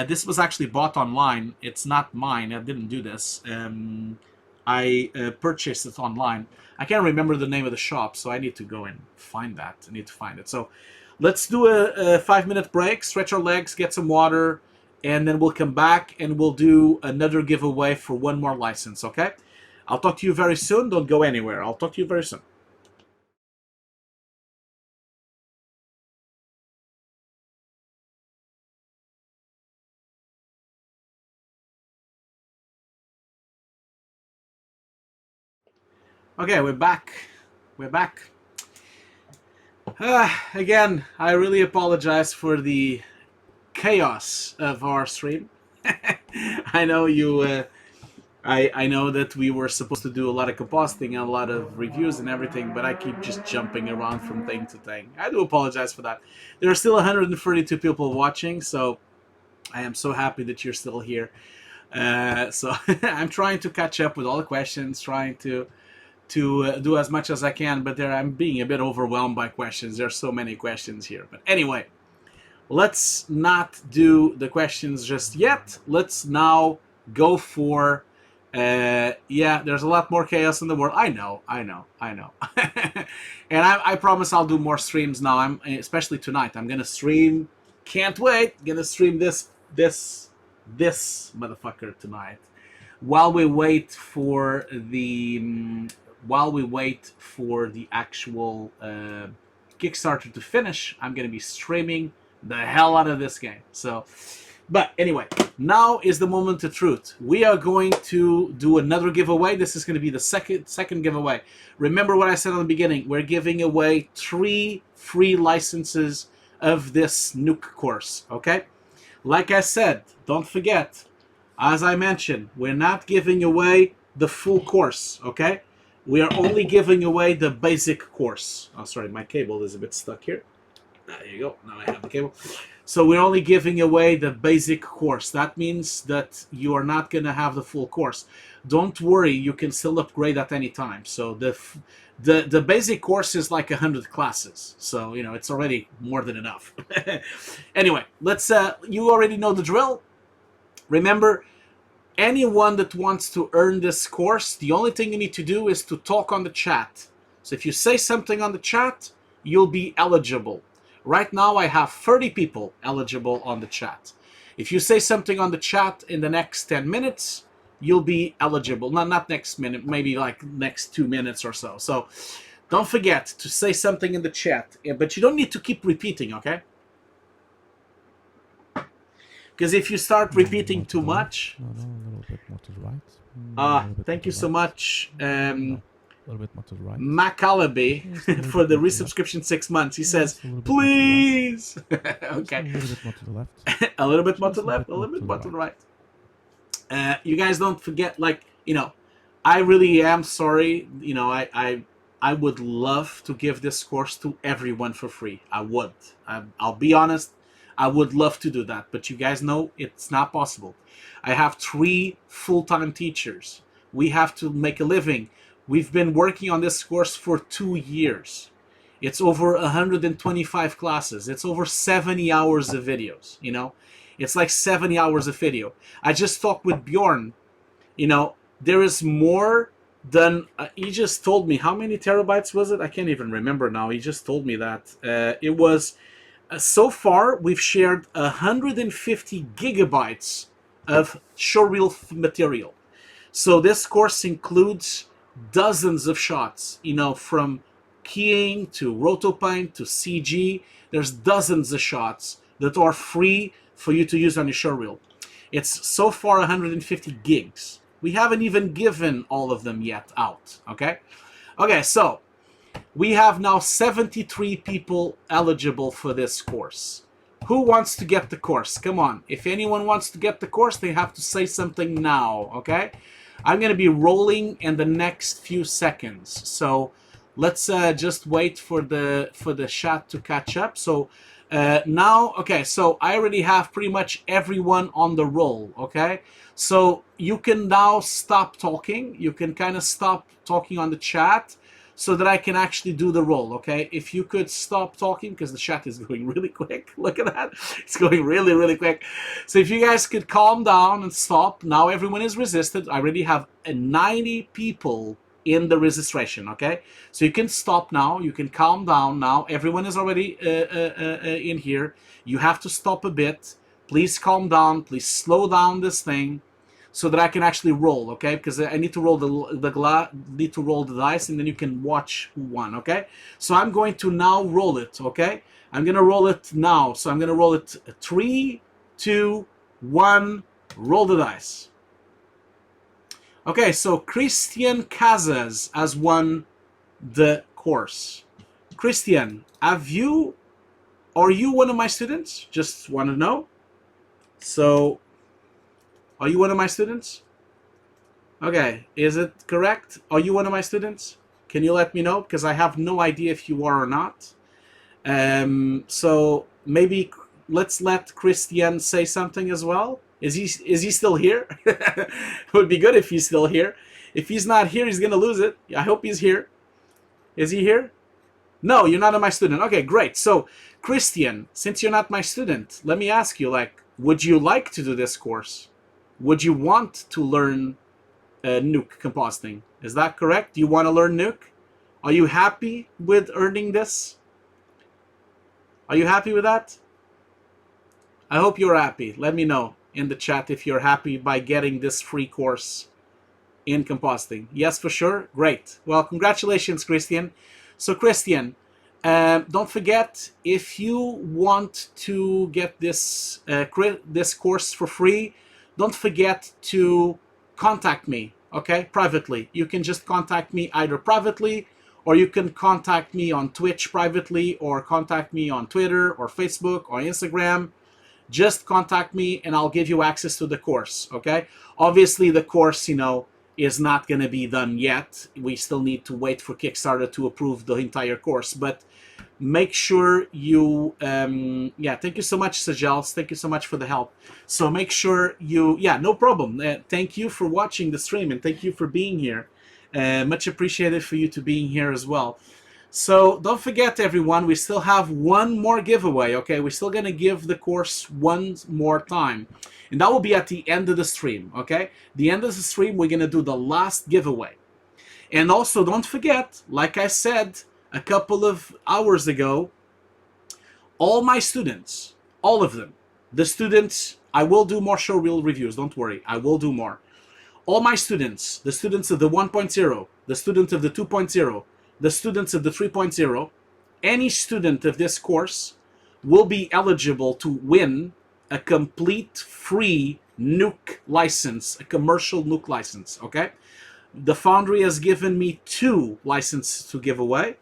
This was actually bought online. It's not mine. I didn't do this. I purchased it online. I can't remember the name of the shop, so I need to go and find that. I need to find it. So let's do a 5-minute break, stretch our legs, get some water, and then we'll come back and we'll do another giveaway for 1 more license, okay? I'll talk to you very soon. Don't go anywhere. I'll talk to you very soon. Okay, we're back. We're back. Again, I really apologize for the chaos of our stream. I know you. I know that we were supposed to do a lot of compositing and a lot of reviews and everything, but I keep just jumping around from thing to thing. I do apologize for that. There are still 132 people watching, so I am so happy that you're still here. So I'm trying to catch up with all the questions, trying to do as much as I can, but I'm being a bit overwhelmed by questions. There's so many questions here. But anyway, let's not do the questions just yet. Let's now go for, yeah, there's a lot more chaos in the world. I know. And I promise I'll do more streams now. Especially tonight. I'm going to stream. Can't wait. Going to stream this motherfucker tonight. While we wait for the actual Kickstarter to finish, I'm going to be streaming the hell out of this game. So But anyway, now is the moment of truth. We are going to do another giveaway. This is going to be the second giveaway. Remember what I said in the beginning. We're giving away 3 free licenses of this Nuke course, okay? Like I said, don't forget, as I mentioned, we're not giving away the full course, okay? We are only giving away the basic course. Oh, sorry, my cable is a bit stuck here. There you go. Now I have the cable. So we're only giving away the basic course. That means that you are not going to have the full course. Don't worry, you can still upgrade at any time. So the basic course is like 100 classes. So, you know, it's already more than enough. Anyway, let's you already know the drill. Remember, anyone that wants to earn this course, the only thing you need to do is to talk on the chat. So if you say something on the chat, you'll be eligible. Right now, I have 30 people eligible on the chat. If you say something on the chat in the next 10 minutes, you'll be eligible. No, not next minute, maybe like next 2 minutes or so. So don't forget to say something in the chat. But you don't need to keep repeating, okay? Because if you start repeating too much... No, a little bit more to the right. Thank you so much. A little bit more to the right. Macalaby for the resubscription 6 months. He says, please. Okay. A little bit more to the left. A little bit more to the left, a little bit more to the right. You guys don't forget, like, you know, I really am sorry. You know, I would love to give this course to everyone for free. I would. I'll be honest. I would love to do that. But you guys know it's not possible. I have 3 full-time teachers. We have to make a living. We've been working on this course for 2 years. It's over 125 classes. It's over 70 hours of videos, you know. It's like 70 hours of video. I just talked with Bjorn. You know, there is more than... he just told me, how many terabytes was it? I can't even remember now. He just told me that. It was... so far, we've shared 150 gigabytes of Showreel material. So this course includes dozens of shots, you know, from keying to rotopaint to CG. There's dozens of shots that are free for you to use on your Showreel. It's so far 150 gigs. We haven't even given all of them yet out, okay? Okay, so we have now 73 people eligible for this course. Who wants to get the course? Come on. If anyone wants to get the course, they have to say something now, okay? I'm going to be rolling in the next few seconds. So let's just wait for the chat to catch up. So now, okay, so I already have pretty much everyone on the roll, okay? So you can now stop talking. You can kind of stop talking on the chat so that I can actually do the roll, okay? If you could stop talking, because the chat is going really quick. Look at that. It's going really, really quick. So if you guys could calm down and stop. Now everyone is resisted. I already have 90 people in the registration, okay? So you can stop now. You can calm down now. Everyone is already in here. You have to stop a bit. Please calm down. Please slow down this thing, so that I can actually roll, okay? Because I need to roll the dice, and then you can watch who won, okay? So I'm going to now roll it, okay? I'm gonna roll it now. So I'm gonna roll it 3, 2, 1. Roll the dice. Okay, so Christian Casas has won the course. Christian, are you one of my students? Just want to know. So, are you one of my students? Okay, is it correct? Are you one of my students? Can you let me know? Because I have no idea if you are or not. So maybe let's let Christian say something as well. Is he still here? It would be good if he's still here. If he's not here, he's gonna lose it. I hope he's here. Is he here? No, you're not my student. Okay, great. So, Christian, since you're not my student, let me ask you, like, would you like to do this course? Would you want to learn Nuke compositing? Is that correct? Do you want to learn Nuke? Are you happy with earning this? Are you happy with that? I hope you're happy. Let me know in the chat if you're happy by getting this free course in compositing. Yes, for sure. Great. Well, congratulations, Christian. So, Christian, Don't forget, if you want to get this this course for free, don't forget to contact me, okay, privately. You can just contact me either privately, or you can contact me on Twitch privately, or contact me on Twitter or Facebook or Instagram. Just contact me and I'll give you access to the course, okay? Obviously, the course, you know, is not going to be done yet. We still need to wait for Kickstarter to approve the entire course, but make sure you, yeah, thank you so much, Sajels. Thank you so much for the help. So make sure you, yeah, no problem. Thank you for watching the stream and thank you for being here. Much appreciated for you to being here as well. So don't forget, everyone, we still have one more giveaway, okay? We're still going to give the course one more time. And that will be at the end of the stream, okay? The end of the stream, we're going to do the last giveaway. And also, don't forget, like I said a couple of hours ago, all my students, all of them, the students, I will do more showreel reviews, don't worry, I will do more. All my students, the students of the 1.0, the students of the 2.0, the students of the 3.0, any student of this course will be eligible to win a complete free Nuke license, a commercial Nuke license, okay? The Foundry has given me 2 licenses to give away,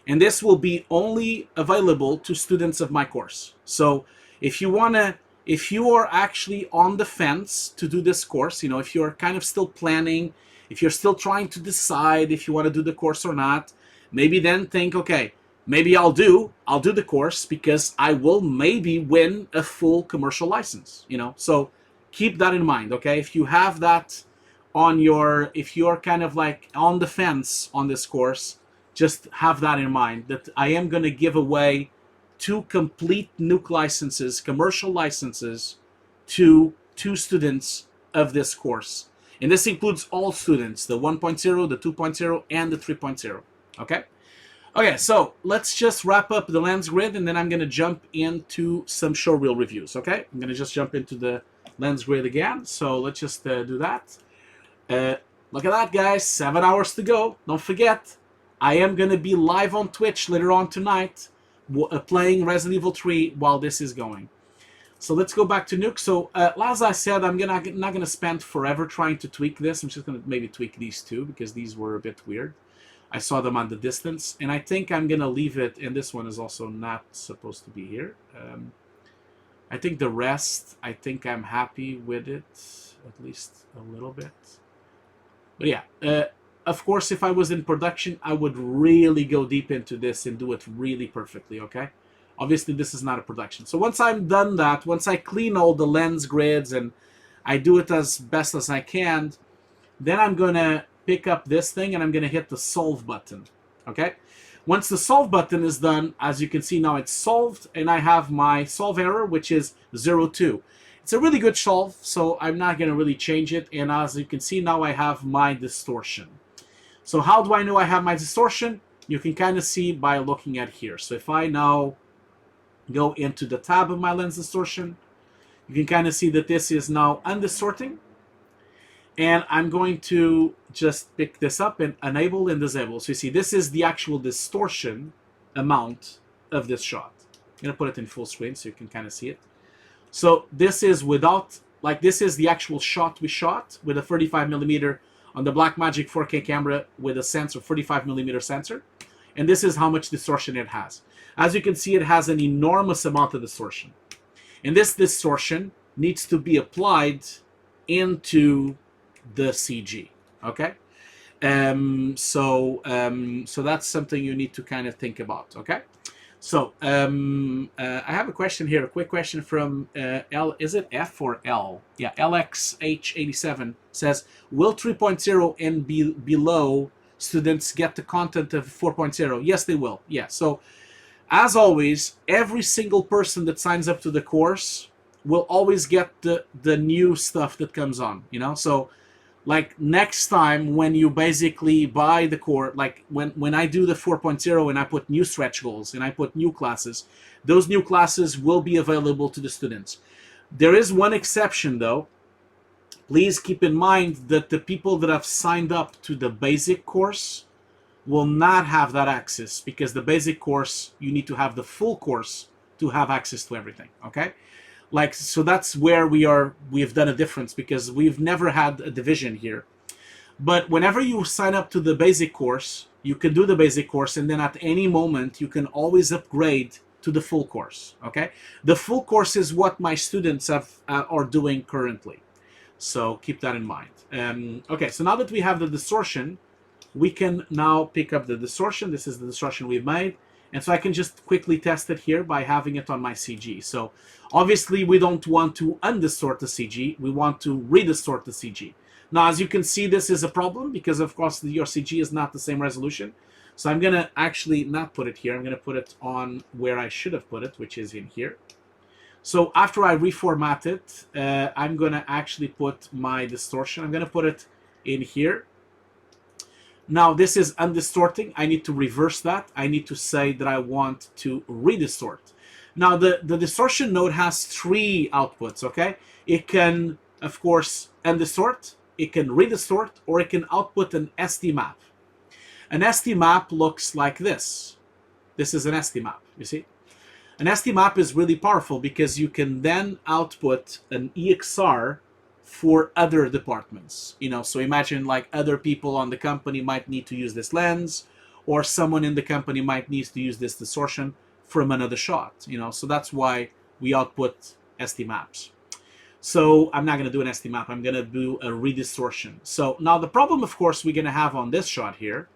and this will be only available to students of my course. So if you are actually on the fence to do this course, you know, if you're kind of still planning, if you're still trying to decide if you want to do the course or not, maybe then think, okay, maybe I'll do the course because I will maybe win a full commercial license, you know. So keep that in mind, okay? If you have that on your, if you're kind of like on the fence on this course, just have that in mind, that I am going to give away 2 complete Nuke licenses, commercial licenses, to 2 students of this course. And this includes all students, the 1.0, the 2.0, and the 3.0, okay? Okay, so let's just wrap up the lens grid, and then I'm going to jump into some showreel reviews, okay? I'm going to just jump into the lens grid again, so let's just do that. Look at that, guys, 7 hours to go. Don't forget, I am going to be live on Twitch later on tonight, playing Resident Evil 3 while this is going. So let's go back to Nuke. So as I said, I'm not going to spend forever trying to tweak this. I'm just going to maybe tweak these 2 because these were a bit weird. I saw them on the distance, and I think I'm going to leave it, and this one is also not supposed to be here. I think the rest, I think I'm happy with it, at least a little bit. But yeah, of course, if I was in production, I would really go deep into this and do it really perfectly, okay? Obviously, this is not a production. So once I've done that, once I clean all the lens grids and I do it as best as I can, then I'm going to pick up this thing and I'm going to hit the solve button, okay? Once the solve button is done, as you can see now, it's solved, and I have my solve error, which is 0.2. It's a really good solve, so I'm not going to really change it. And as you can see now, I have my distortion. So how do I know I have my distortion? You can kind of see by looking at here. So if I now go into the tab of my lens distortion, you can kind of see that this is now undistorting. And I'm going to just pick this up and enable and disable. So you see, this is the actual distortion amount of this shot. I'm going to put it in full screen so you can kind of see it. So this is without, like, this is the actual shot we shot with a 35mm on the Blackmagic 4K camera with a sensor, 35mm sensor. And this is how much distortion it has. As you can see, it has an enormous amount of distortion. And this distortion needs to be applied into the CG, okay? So that's something you need to kind of think about, okay? So I have a question here, a quick question from L. Is it F or L? Yeah, LXH87 says, will 3.0 and below students get the content of 4.0? Yes, they will. Yeah. So as always, every single person that signs up to the course will always get the new stuff that comes on, you know? So like next time when you basically buy the course, like when I do the 4.0 and I put new stretch goals and I put new classes, those new classes will be available to the students. There is one exception though. Please keep in mind that the people that have signed up to the basic course, will not have that access, because the basic course, you need to have the full course to have access to everything, okay? Like, so that's where we've done a difference, because we've never had a division here. But whenever you sign up to the basic course, you can do the basic course, and then at any moment you can always upgrade to the full course, okay? The full course is what my students are doing currently. So keep that in mind. Okay, so now that we have the distortion, we can now pick up the distortion. This is the distortion we've made. And so I can just quickly test it here by having it on my CG. So obviously we don't want to undistort the CG. We want to redistort the CG. Now, as you can see, this is a problem because, of course, your CG is not the same resolution. So I'm going to actually not put it here. I'm going to put it on where I should have put it, which is in here. So after I reformat it, I'm going to actually put my distortion. I'm going to put it in here. Now, this is undistorting. I need to reverse that. I need to say that I want to redistort. Now, the distortion node has 3 outputs, okay? It can, of course, undistort, it can redistort, or it can output an SD map. An SD map looks like this. This is an SD map, you see? An SD map is really powerful because you can then output an EXR for other departments. You know, so imagine like other people on the company might need to use this lens, or someone in the company might need to use this distortion from another shot, you know, so that's why we output SD maps. So I'm not going to do an SD map, I'm going to do a redistortion. So now the problem, of course, we're going to have on this shot here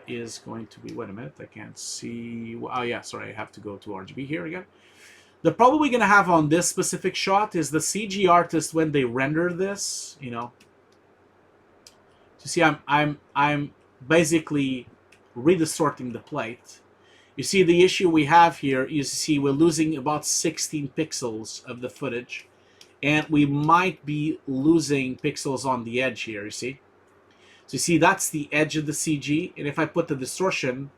is going to be, wait a minute, I can't see, oh yeah, sorry, I have to go to RGB here again. The problem we're going to have on this specific shot is the CG artist, when they render this, you know, you see I'm basically redistorting the plate. You see, the issue we have here is, you see, we're losing about 16 pixels of the footage, and we might be losing pixels on the edge here, you see. So you see, that's the edge of the CG, and if I put the distortion,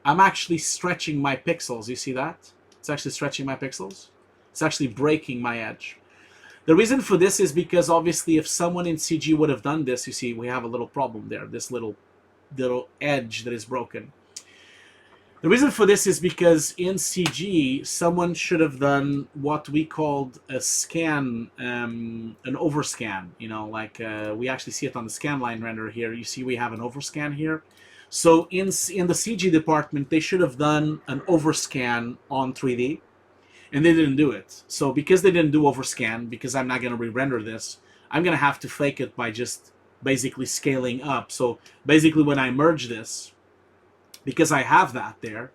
I'm actually stretching my pixels. You see that? It's actually stretching my pixels. It's actually breaking my edge. The reason for this is because, obviously, if someone in CG would have done this, you see, we have a little problem there, this little edge that is broken. The reason for this is because in CG, someone should have done what we called a scan, an overscan. You know, like we actually see it on the scan line render here. You see we have an overscan here. So in the CG department, they should have done an overscan on 3D, and they didn't do it. So because they didn't do overscan, because I'm not going to re-render this, I'm going to have to fake it by just basically scaling up. So basically when I merge this, because I have that there,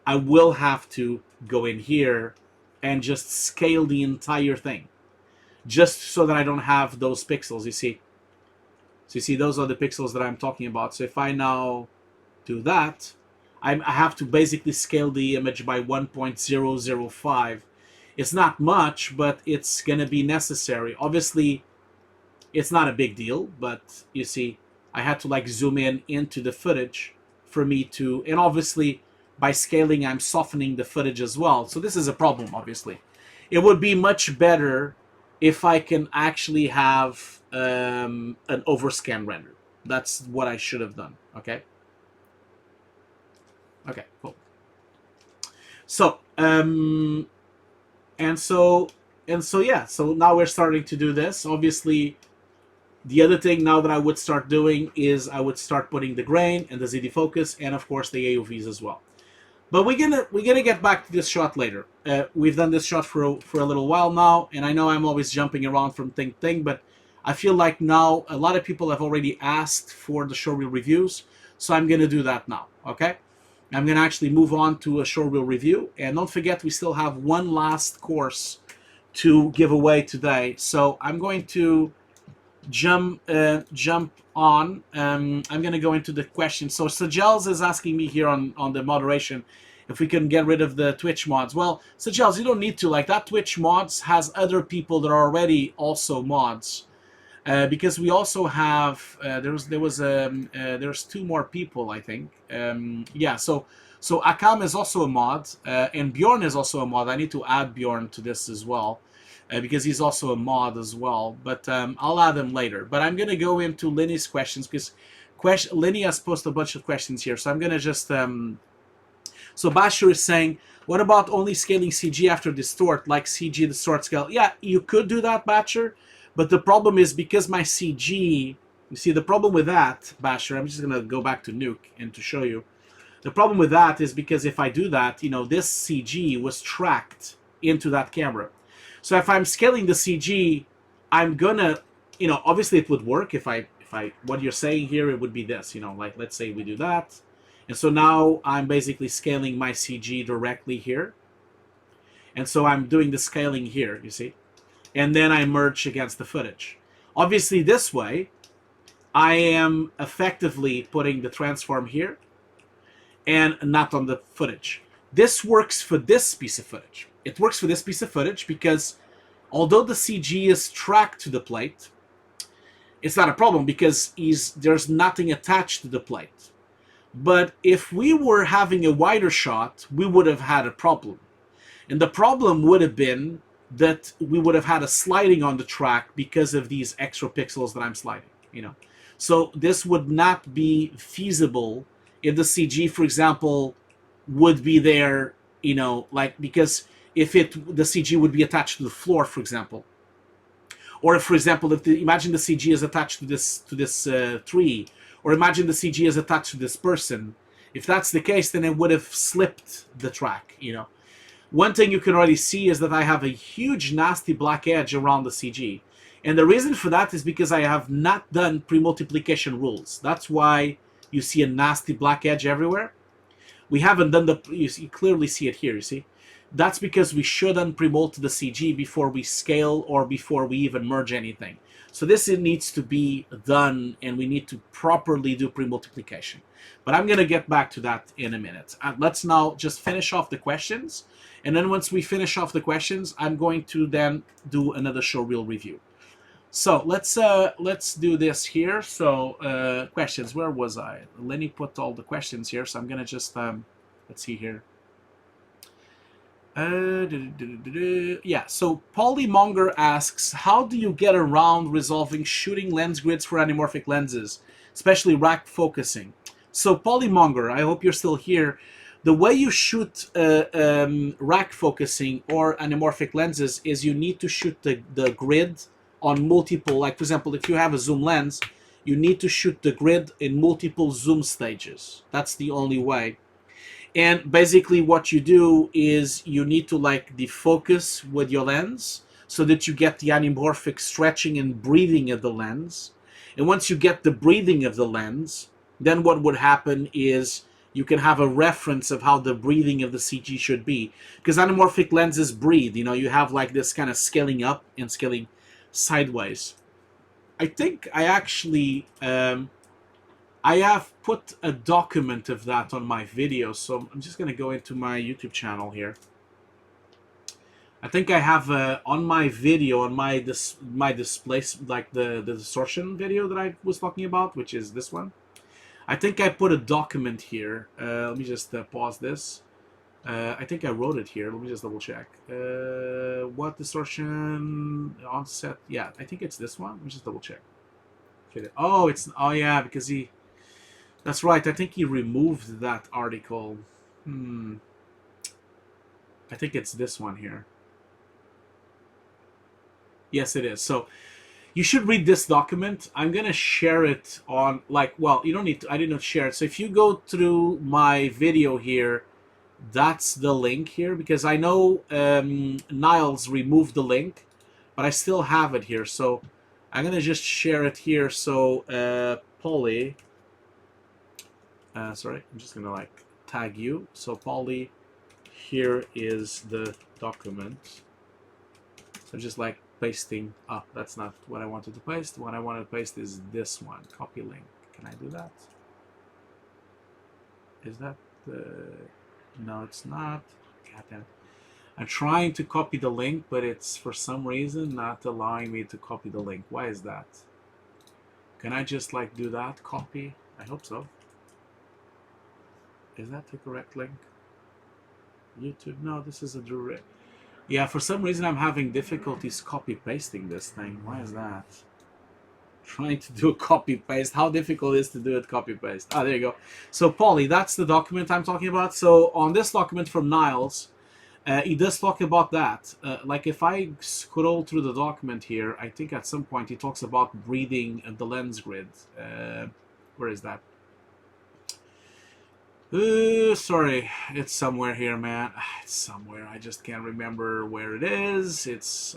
I will have to go in here and just scale the entire thing, just so that I don't have those pixels, you see. So you see, those are the pixels that I'm talking about. So if I now do that, I have to basically scale the image by 1.005. It's not much, but it's going to be necessary. Obviously, it's not a big deal, but you see, I had to like zoom in into the footage for me to, and obviously by scaling I'm softening the footage as well. So this is a problem, obviously. It would be much better if I can actually have an overscan render. That's what I should have done, okay? Okay, cool. So, and so yeah, so now we're starting to do this. Obviously, the other thing now that I would start doing is I would start putting the grain and the ZD focus and of course the AUVs as well. But we're gonna get back to this shot later. We've done this shot for a little while now, and I know I'm always jumping around from thing to thing, but I feel like now a lot of people have already asked for the showreel reviews, so I'm gonna do that now. Okay, I'm gonna actually move on to a showreel review, and don't forget we still have one last course to give away today. So I'm going to jump on. I'm going to go into the question. So Sajels is asking me here on the moderation if we can get rid of the Twitch mods. Well, Sajels, you don't need to. Like, that Twitch mods has other people that are already also mods. Because we also have there's 2 more people, I think. Yeah, so Akam is also a mod, and Bjorn is also a mod. I need to add Bjorn to this as well. Because he's also a mod as well, but I'll add him later. But I'm going to go into Lenny's questions because Lenny has posted a bunch of questions here, so I'm gonna just so Basher is saying, what about only scaling CG after distort, like CG distort scale? Yeah, you could do that, Basher, but the problem is because my CG, you see the problem with that, Basher, I'm just gonna go back to Nuke and to show you. The problem with that is because if I do that, you know, this CG was tracked into that camera. So if I'm scaling the CG, I'm gonna, you know, obviously it would work if I, what you're saying here, it would be this, you know, like let's say we do that. And so now I'm basically scaling my CG directly here. And so I'm doing the scaling here, you see. And then I merge against the footage. Obviously this way, I am effectively putting the transform here and not on the footage. This works for this piece of footage. It works for this piece of footage because although the CG is tracked to the plate, it's not a problem because there's nothing attached to the plate. But if we were having a wider shot, we would have had a problem. And the problem would have been that we would have had a sliding on the track because of these extra pixels that I'm sliding, you know. So this would not be feasible if the CG, for example, would be there, you know, like, because if the CG would be attached to the floor, for example, or if, for example, if imagine the CG is attached to this tree, or imagine the CG is attached to this person. If that's the case, then it would have slipped the track, you know. One thing you can already see is that I have a huge nasty black edge around the CG. And the reason for that is because I have not done pre-multiplication rules. That's why you see a nasty black edge everywhere. We haven't done you clearly see it here, you see. That's because we shouldn't pre-multi the CG before we scale or before we even merge anything. So this needs to be done, and we need to properly do pre-multiplication. But I'm going to get back to that in a minute. Let's now just finish off the questions. And then once we finish off the questions, I'm going to then do another showreel review. So let's do this here. So questions, where was I? Lenny put all the questions here, so I'm going to just, let's see here. Yeah, so Polymonger asks, how do you get around resolving shooting lens grids for anamorphic lenses, especially rack focusing? So Polymonger, I hope you're still here. The way you shoot rack focusing or anamorphic lenses is you need to shoot the grid on multiple, like for example, if you have a zoom lens, you need to shoot the grid in multiple zoom stages. That's the only way. And basically what you do is you need to like defocus with your lens so that you get the anamorphic stretching and breathing of the lens. And once you get the breathing of the lens, then what would happen is you can have a reference of how the breathing of the CG should be. Because anamorphic lenses breathe, you know, you have like this kind of scaling up and scaling sideways. I think I actually... I have put a document of that on my video, so I'm just going to go into my YouTube channel here. I think I have on my video, on my display, like the distortion video that I was talking about, which is this one. I think I put a document here. Let me just pause this. I think I wrote it here. Let me just double check. What distortion onset? Yeah, I think it's this one. Let me just double check. Oh, oh yeah, because he... That's right, I think he removed that article. I think it's this one here. Yes, it is. So you should read this document. I'm going to share it on, like, well, you don't need to, I did not share it. So if you go through my video here, that's the link here, because I know Niles removed the link, but I still have it here. So I'm going to just share it here. So Polly... sorry, I'm just gonna like tag you. So Polly, here is the document. So just like pasting up. That's not what I wanted to paste. What I wanted to paste is this one. Copy link. Can I do that? Is that the... No, it's not. God damn it. I'm trying to copy the link, but it's for some reason not allowing me to copy the link. Why is that? Can I just like do that? Copy? I hope so. Is that the correct link? YouTube? No, this is a direct. Yeah, for some reason I'm having difficulties copy pasting this thing. Why is that? Trying to do a copy-paste. How difficult it is to do it copy-paste. Ah, there you go. So, Polly, that's the document I'm talking about. So, on this document from Niles, he does talk about that. Like, if I scroll through the document here, I think at some point he talks about breathing the lens grid. Where is that? Sorry, it's somewhere here, man. It's somewhere. I just can't remember where it is.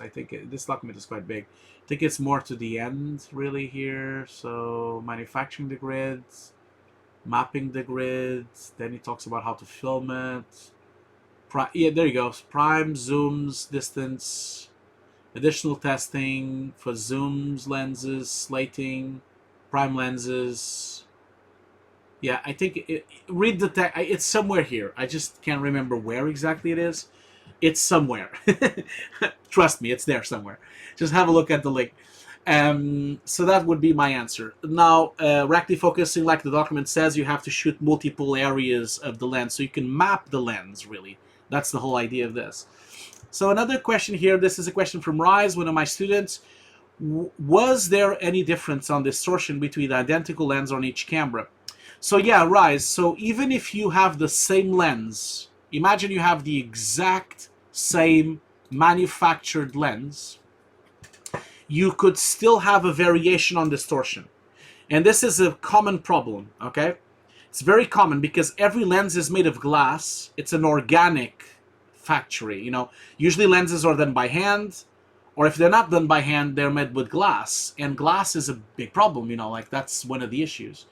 I think this document is quite big. I think it's more to the end, really, here. So, manufacturing the grids, mapping the grids. Then he talks about how to film it. Yeah, there you go. Prime, zooms, distance, additional testing for zooms, lenses, slating, prime lenses. Yeah, I think read the text. It's somewhere here. I just can't remember where exactly it is. It's somewhere. Trust me, it's there somewhere. Just have a look at the link. So that would be my answer. Now, rectly focusing, like the document says, you have to shoot multiple areas of the lens, so you can map the lens, really. That's the whole idea of this. So another question here. This is a question from Rise, one of my students. Was there any difference on distortion between the identical lens on each camera? So yeah, Rise, so even if you have the same lens, imagine you have the exact same manufactured lens, you could still have a variation on distortion. And this is a common problem, okay? It's very common because every lens is made of glass. It's an organic factory, you know. Usually lenses are done by hand, or if they're not done by hand, they're made with glass. And glass is a big problem, you know, like that's one of the issues.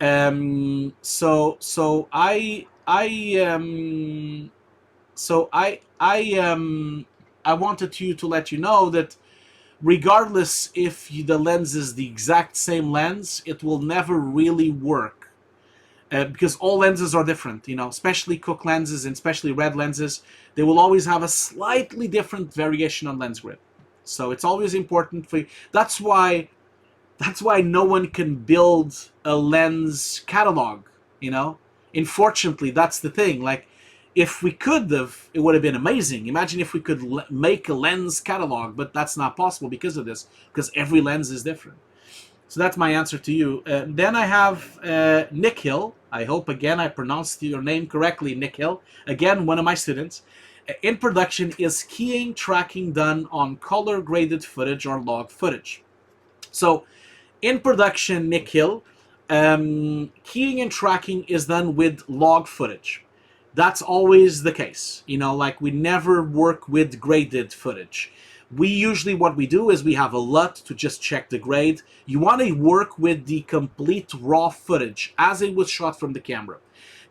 I wanted to let you know that regardless if the lens is the exact same lens, it will never really work because all lenses are different, you know, especially Cook lenses and especially red lenses. They will always have a slightly different variation on lens grid. So it's always important for you. That's why no one can build a lens catalog, you know. Unfortunately, that's the thing. Like, if we could have, it would have been amazing. Imagine if we could make a lens catalog, but that's not possible because of this, because every lens is different. So that's my answer to you. Then I have Nick Hill. I hope, again, I pronounced your name correctly, Nick Hill. Again, one of my students. In production, is keying tracking done on color-graded footage or log footage? So, in production, Nick Hill, keying and tracking is done with log footage. That's always the case. You know, like we never work with graded footage. We usually, what we do is we have a LUT to just check the grade. You want to work with the complete raw footage as it was shot from the camera.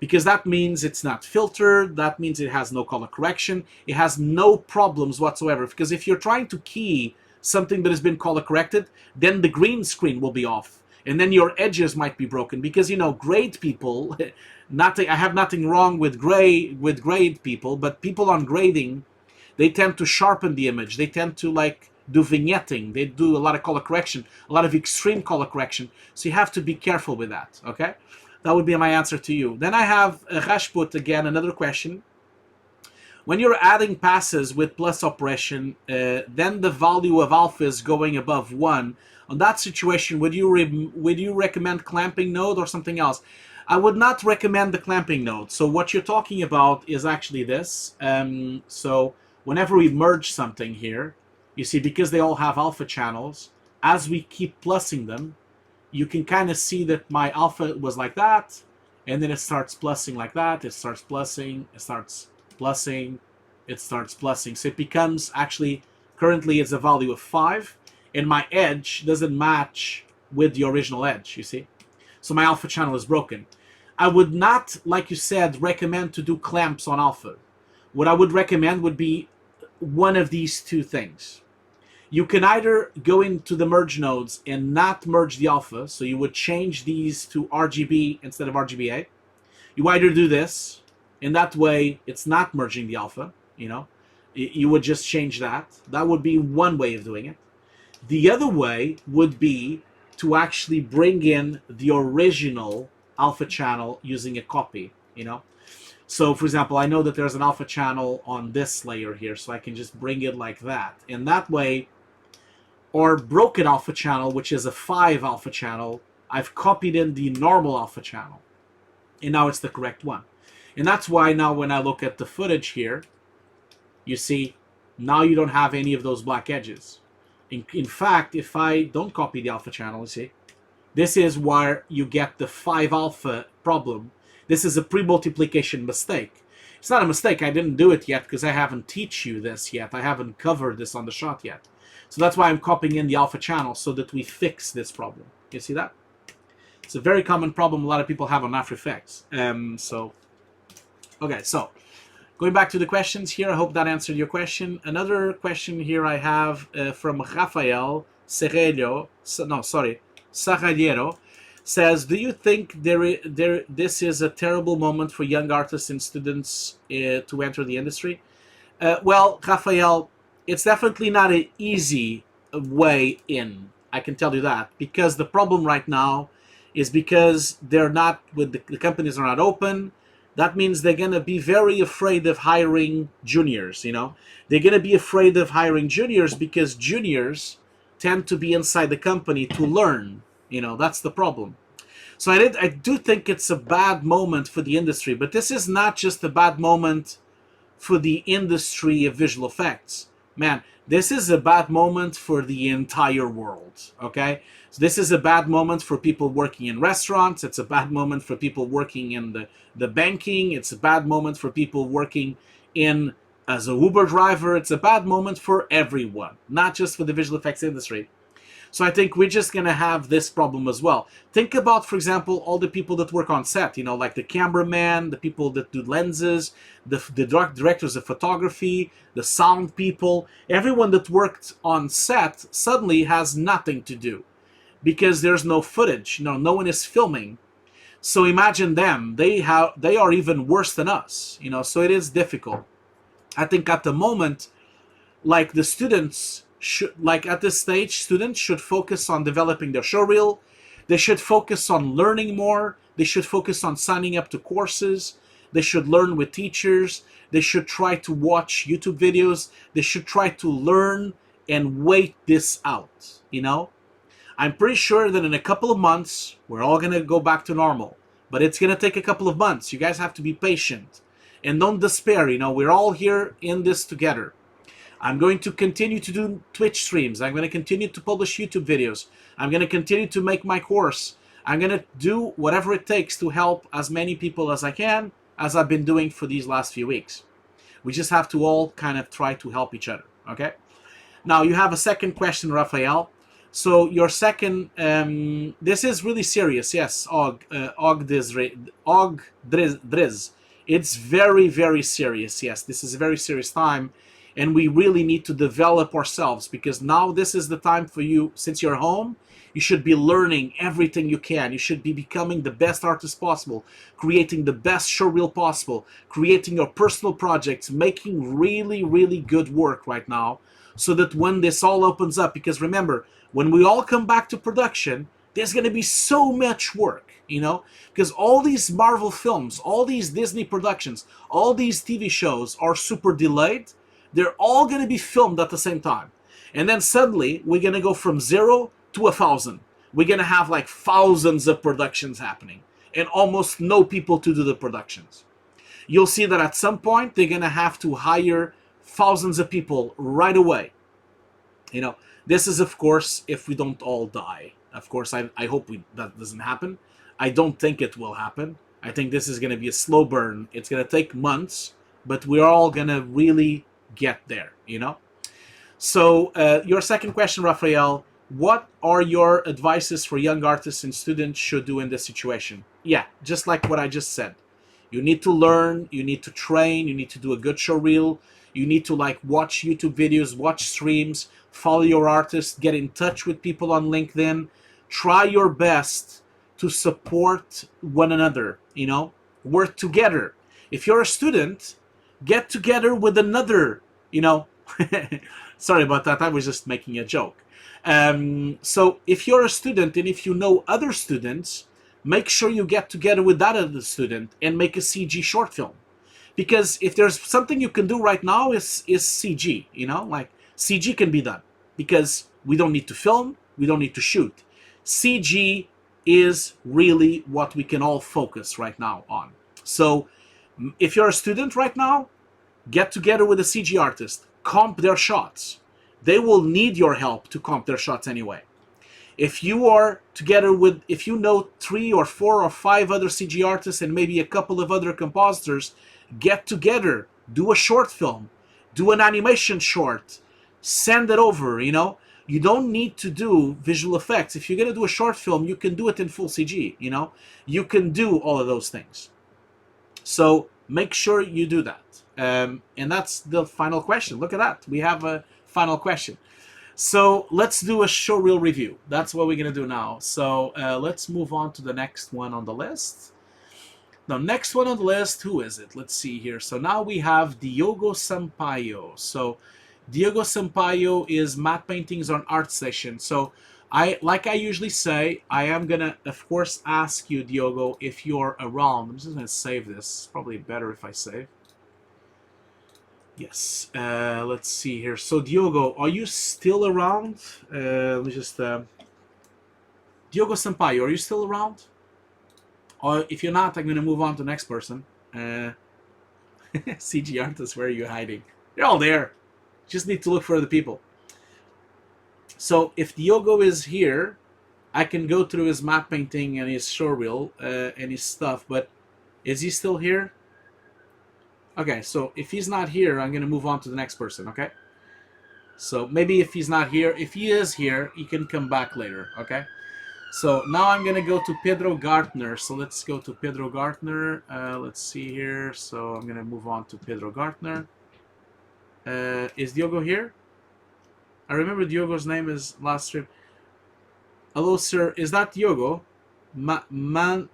Because that means it's not filtered, that means it has no color correction, it has no problems whatsoever. Because if you're trying to key something that has been color corrected, then the green screen will be off. And then your edges might be broken. Because, you know, grade people, I have nothing wrong with grade people, but people on grading, they tend to sharpen the image. They tend to, like, do vignetting. They do a lot of color correction, a lot of extreme color correction. So you have to be careful with that, okay? That would be my answer to you. Then I have Rashput again, another question. When you're adding passes with plus operation, then the value of alpha is going above 1. On that situation, would you recommend clamping node or something else? I would not recommend the clamping node. So what you're talking about is actually this. So whenever we merge something here, you see, because they all have alpha channels, as we keep plussing them, you can kind of see that my alpha was like that, and then it starts plussing like that, it starts plussing, it starts plussing, it starts plussing. So it becomes, actually, currently it's a value of 5, and my edge doesn't match with the original edge, you see? So my alpha channel is broken. I would not, like you said, recommend to do clamps on alpha. What I would recommend would be one of these two things. You can either go into the merge nodes and not merge the alpha, so you would change these to RGB instead of RGBA. You either do this, and that way it's not merging the alpha, you know. You would just change that. That would be one way of doing it. The other way would be to actually bring in the original alpha channel using a copy, you know. So, for example, I know that there's an alpha channel on this layer here, so I can just bring it like that. And that way, or broken alpha channel, which is a 5 alpha channel. I've copied in the normal alpha channel, and now it's the correct one. And that's why now when I look at the footage here, you see, now you don't have any of those black edges. In fact, if I don't copy the alpha channel, you see, this is where you get the 5 alpha problem. This is a pre-multiplication mistake. It's not a mistake. I didn't do it yet because I haven't teach you this yet. I haven't covered this on the shot yet. So that's why I'm copying in the alpha channel so that we fix this problem. You see that? It's a very common problem a lot of people have on After Effects. Okay, so going back to the questions here, I hope that answered your question. Another question here I have from Rafael Serrello, Sarradiero, says, do you think this is a terrible moment for young artists and students to enter the industry? Well, Rafael, it's definitely not an easy way in. I can tell you that, because the problem right now is because they're not, with the companies are not open. That means they're going to be very afraid of hiring juniors, you know. They're going to be afraid of hiring juniors because juniors tend to be inside the company to learn, you know. That's the problem. So I do think it's a bad moment for the industry, but this is not just a bad moment for the industry of visual effects. Man, this is a bad moment for the entire world, okay? So this is a bad moment for people working in restaurants. It's a bad moment for people working in the banking. It's a bad moment for people working in as a Uber driver. It's a bad moment for everyone, not just for the visual effects industry. So I think we're just going to have this problem as well. Think about, for example, all the people that work on set, you know, like the cameraman, the people that do lenses, the directors of photography, the sound people. Everyone that worked on set suddenly has nothing to do because there's no footage. You know, no one is filming. So imagine them. They are even worse than us, you know, so it is difficult. I think at the moment, like the students should, like at this stage, students should focus on developing their showreel. They should focus on learning more. They should focus on signing up to courses. They should learn with teachers. They should try to watch YouTube videos. They should try to learn and wait this out, you know. I'm pretty sure that in a couple of months, we're all going to go back to normal. But it's going to take a couple of months. You guys have to be patient. And don't despair, you know, we're all here in this together. I'm going to continue to do Twitch streams. I'm going to continue to publish YouTube videos. I'm going to continue to make my course. I'm going to do whatever it takes to help as many people as I can, as I've been doing for these last few weeks. We just have to all kind of try to help each other, okay? Now, you have a second question, Raphael. So your second, this is really serious, yes, Driz. It's very, very serious, yes. This is a very serious time, and we really need to develop ourselves, because now this is the time for you. Since you're home, you should be learning everything you can. You should be becoming the best artist possible, creating the best showreel possible, creating your personal projects, making really, really good work right now, so that when this all opens up, because remember, when we all come back to production, there's going to be so much work, you know, because all these Marvel films, all these Disney productions, all these TV shows are super delayed. They're all going to be filmed at the same time. And then suddenly, we're going to go from 0 to 1,000. We're going to have like thousands of productions happening and almost no people to do the productions. You'll see that at some point, they're going to have to hire thousands of people right away. You know, this is, of course, if we don't all die. Of course, I hope that doesn't happen. I don't think it will happen. I think this is going to be a slow burn. It's going to take months, but we're all going to really get there, you know? So your second question, Raphael, what are your advices for young artists and students should do in this situation? Yeah, just like what I just said. You need to learn, you need to train, you need to do a good showreel, you need to like watch YouTube videos, watch streams, follow your artists, get in touch with people on LinkedIn, try your best to support one another, you know, work together. If you're a student, get together with another, you know, sorry about that, I was just making a joke. So if you're a student and if you know other students, make sure you get together with that other student and make a CG short film. Because if there's something you can do right now is CG, you know, like CG can be done. Because We don't need to film. We don't need to shoot. CG is really what we can all focus right now on. So if you're a student right now, get together with a CG artist, comp their shots. They will need your help to comp their shots anyway. If you are together with, if you know 3 or 4 or 5 other CG artists and maybe a couple of other compositors, get together, do a short film, do an animation short, send it over, you know. You don't need to do visual effects. If you're going to do a short film, you can do it in full CG, you know. You can do all of those things. So make sure you do that. And that's the final question. Look at that. We have a final question. So let's do a showreel review. That's what we're going to do now. So let's move on to the next one on the list. The next one on the list, who is it? Let's see here. So now we have Diogo Sampaio. So Diogo Sampaio is Matte Paintings on Art Session. So like I usually say, I am going to, of course, ask you, Diogo, if you're around. I'm just going to save this. It's probably better if I save. Yes, let's see here. So Diogo, are you still around? Let me just... Diogo Sampaio, are you still around? Or if you're not, I'm going to move on to the next person. CG artists, where are you hiding? They're all there. Just need to look for other people. So if Diogo is here, I can go through his map painting and his showreel and his stuff, but is he still here? Okay, so if he's not here, I'm going to move on to the next person, okay? So maybe if he's not here, if he is here, he can come back later, okay? So now I'm going to go to Pedro Gartner. So let's go to Pedro Gartner. Let's see here. So I'm going to move on to Pedro Gartner. Is Diogo here? I remember Diogo's name is last trip. Hello, sir. Is that Diogo? Man.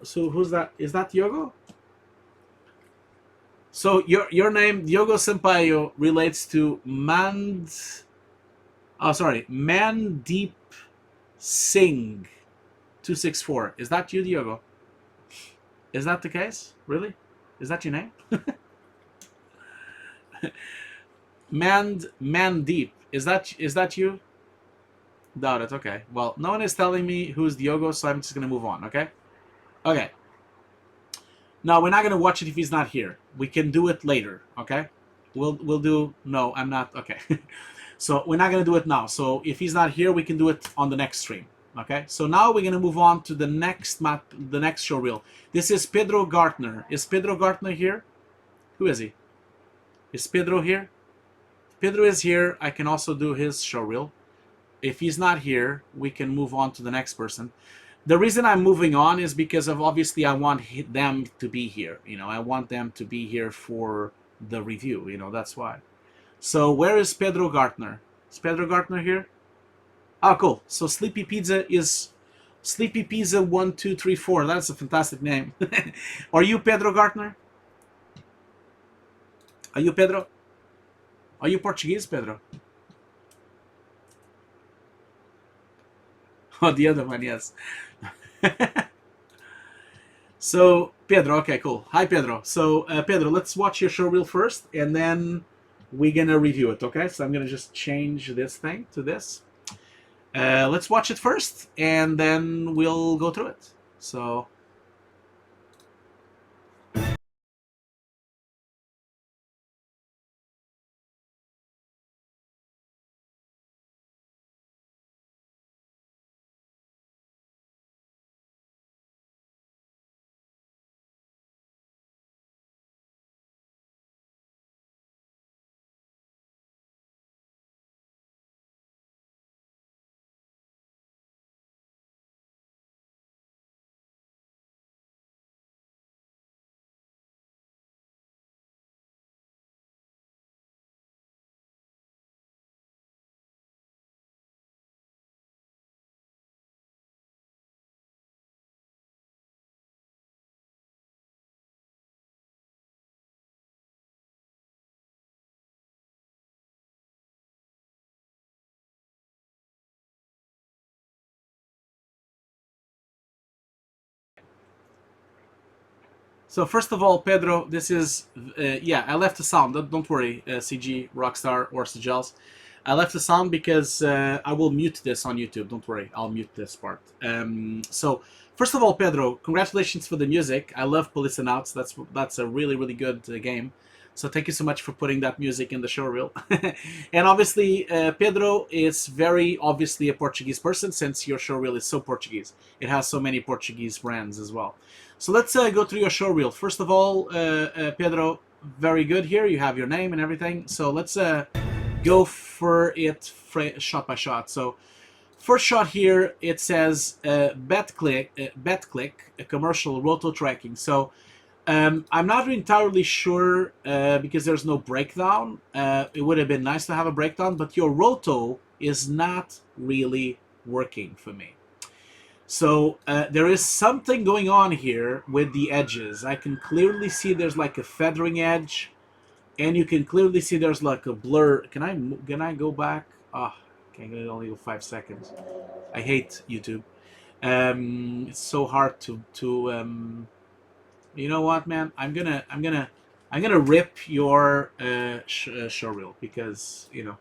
So who's that? Is that Diogo? So your name, Diogo Sampaio, relates to Mandeep Singh 264. Is that you, Diogo? Is that the case? Really? Is that your name? Mandeep. Is that you? Doubt it. Okay. Well, no one is telling me who's Diogo, so I'm just gonna move on. Okay. Okay. No, we're not going to watch it if he's not here. We can do it later, okay? We'll do... No, I'm not... Okay. So we're not going to do it now. So if he's not here, we can do it on the next stream, okay? So now we're going to move on to the next map, the next showreel. This is Pedro Gartner. Is Pedro Gartner here? Who is he? Is Pedro here? If Pedro is here, I can also do his showreel. If he's not here, we can move on to the next person. The reason I'm moving on is because of, obviously, I want them to be here. You know, I want them to be here for the review. You know, that's why. So where is Pedro Gartner? Is Pedro Gartner here? Oh, cool. So Sleepy Pizza is Sleepy Pizza 1234. That's a fantastic name. Are you Pedro Gartner? Are you Pedro? Are you Portuguese, Pedro? Oh, the other one, yes. So, Pedro, okay, cool. Hi, Pedro. So, Pedro, let's watch your showreel first, and then we're going to review it, okay? So I'm going to just change this thing to this. Let's watch it first, and then we'll go through it. So... So first of all, Pedro, this is, yeah, I left the sound. Don't worry, CG, Rockstar, or Sigels. I left the sound because I will mute this on YouTube. Don't worry, I'll mute this part. So, first of all, Pedro, congratulations for the music. I love Policenauts. That's a really, really good game. So thank you so much for putting that music in the showreel. And obviously, Pedro is very obviously a Portuguese person since your showreel is so Portuguese. It has so many Portuguese brands as well. So let's go through your showreel. First of all, Pedro, very good here. You have your name and everything. So let's go for it shot by shot. So first shot here, it says bet click, a commercial roto tracking. So I'm not entirely sure because there's no breakdown. It would have been nice to have a breakdown, but your roto is not really working for me. So there is something going on here with the edges. I can clearly see there's like a feathering edge, and you can clearly see there's like a blur. Can I go back? Oh, can I only go 5 seconds? I hate YouTube. It's so hard to you know what, man? I'm gonna rip your showreel because, you know,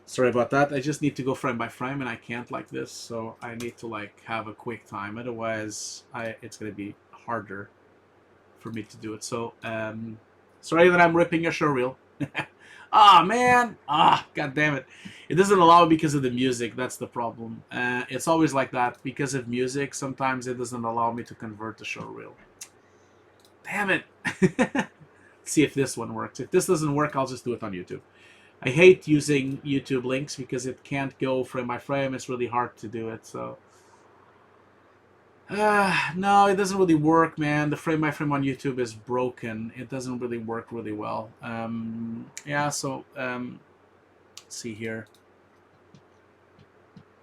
sorry about that. I just need to go frame by frame, and I can't like this, so I need to like have a quick time. Otherwise, it's gonna be harder for me to do it. So, sorry that I'm ripping your showreel. Ah, man! Ah, god damn it! It doesn't allow because of the music. That's the problem. It's always like that because of music. Sometimes it doesn't allow me to convert the showreel. Damn it! Let's see if this one works. If this doesn't work, I'll just do it on YouTube. I hate using YouTube links because it can't go frame by frame. It's really hard to do it. So, no, it doesn't really work, man. The frame by frame on YouTube is broken. It doesn't really work really well. Yeah. So, let's see here.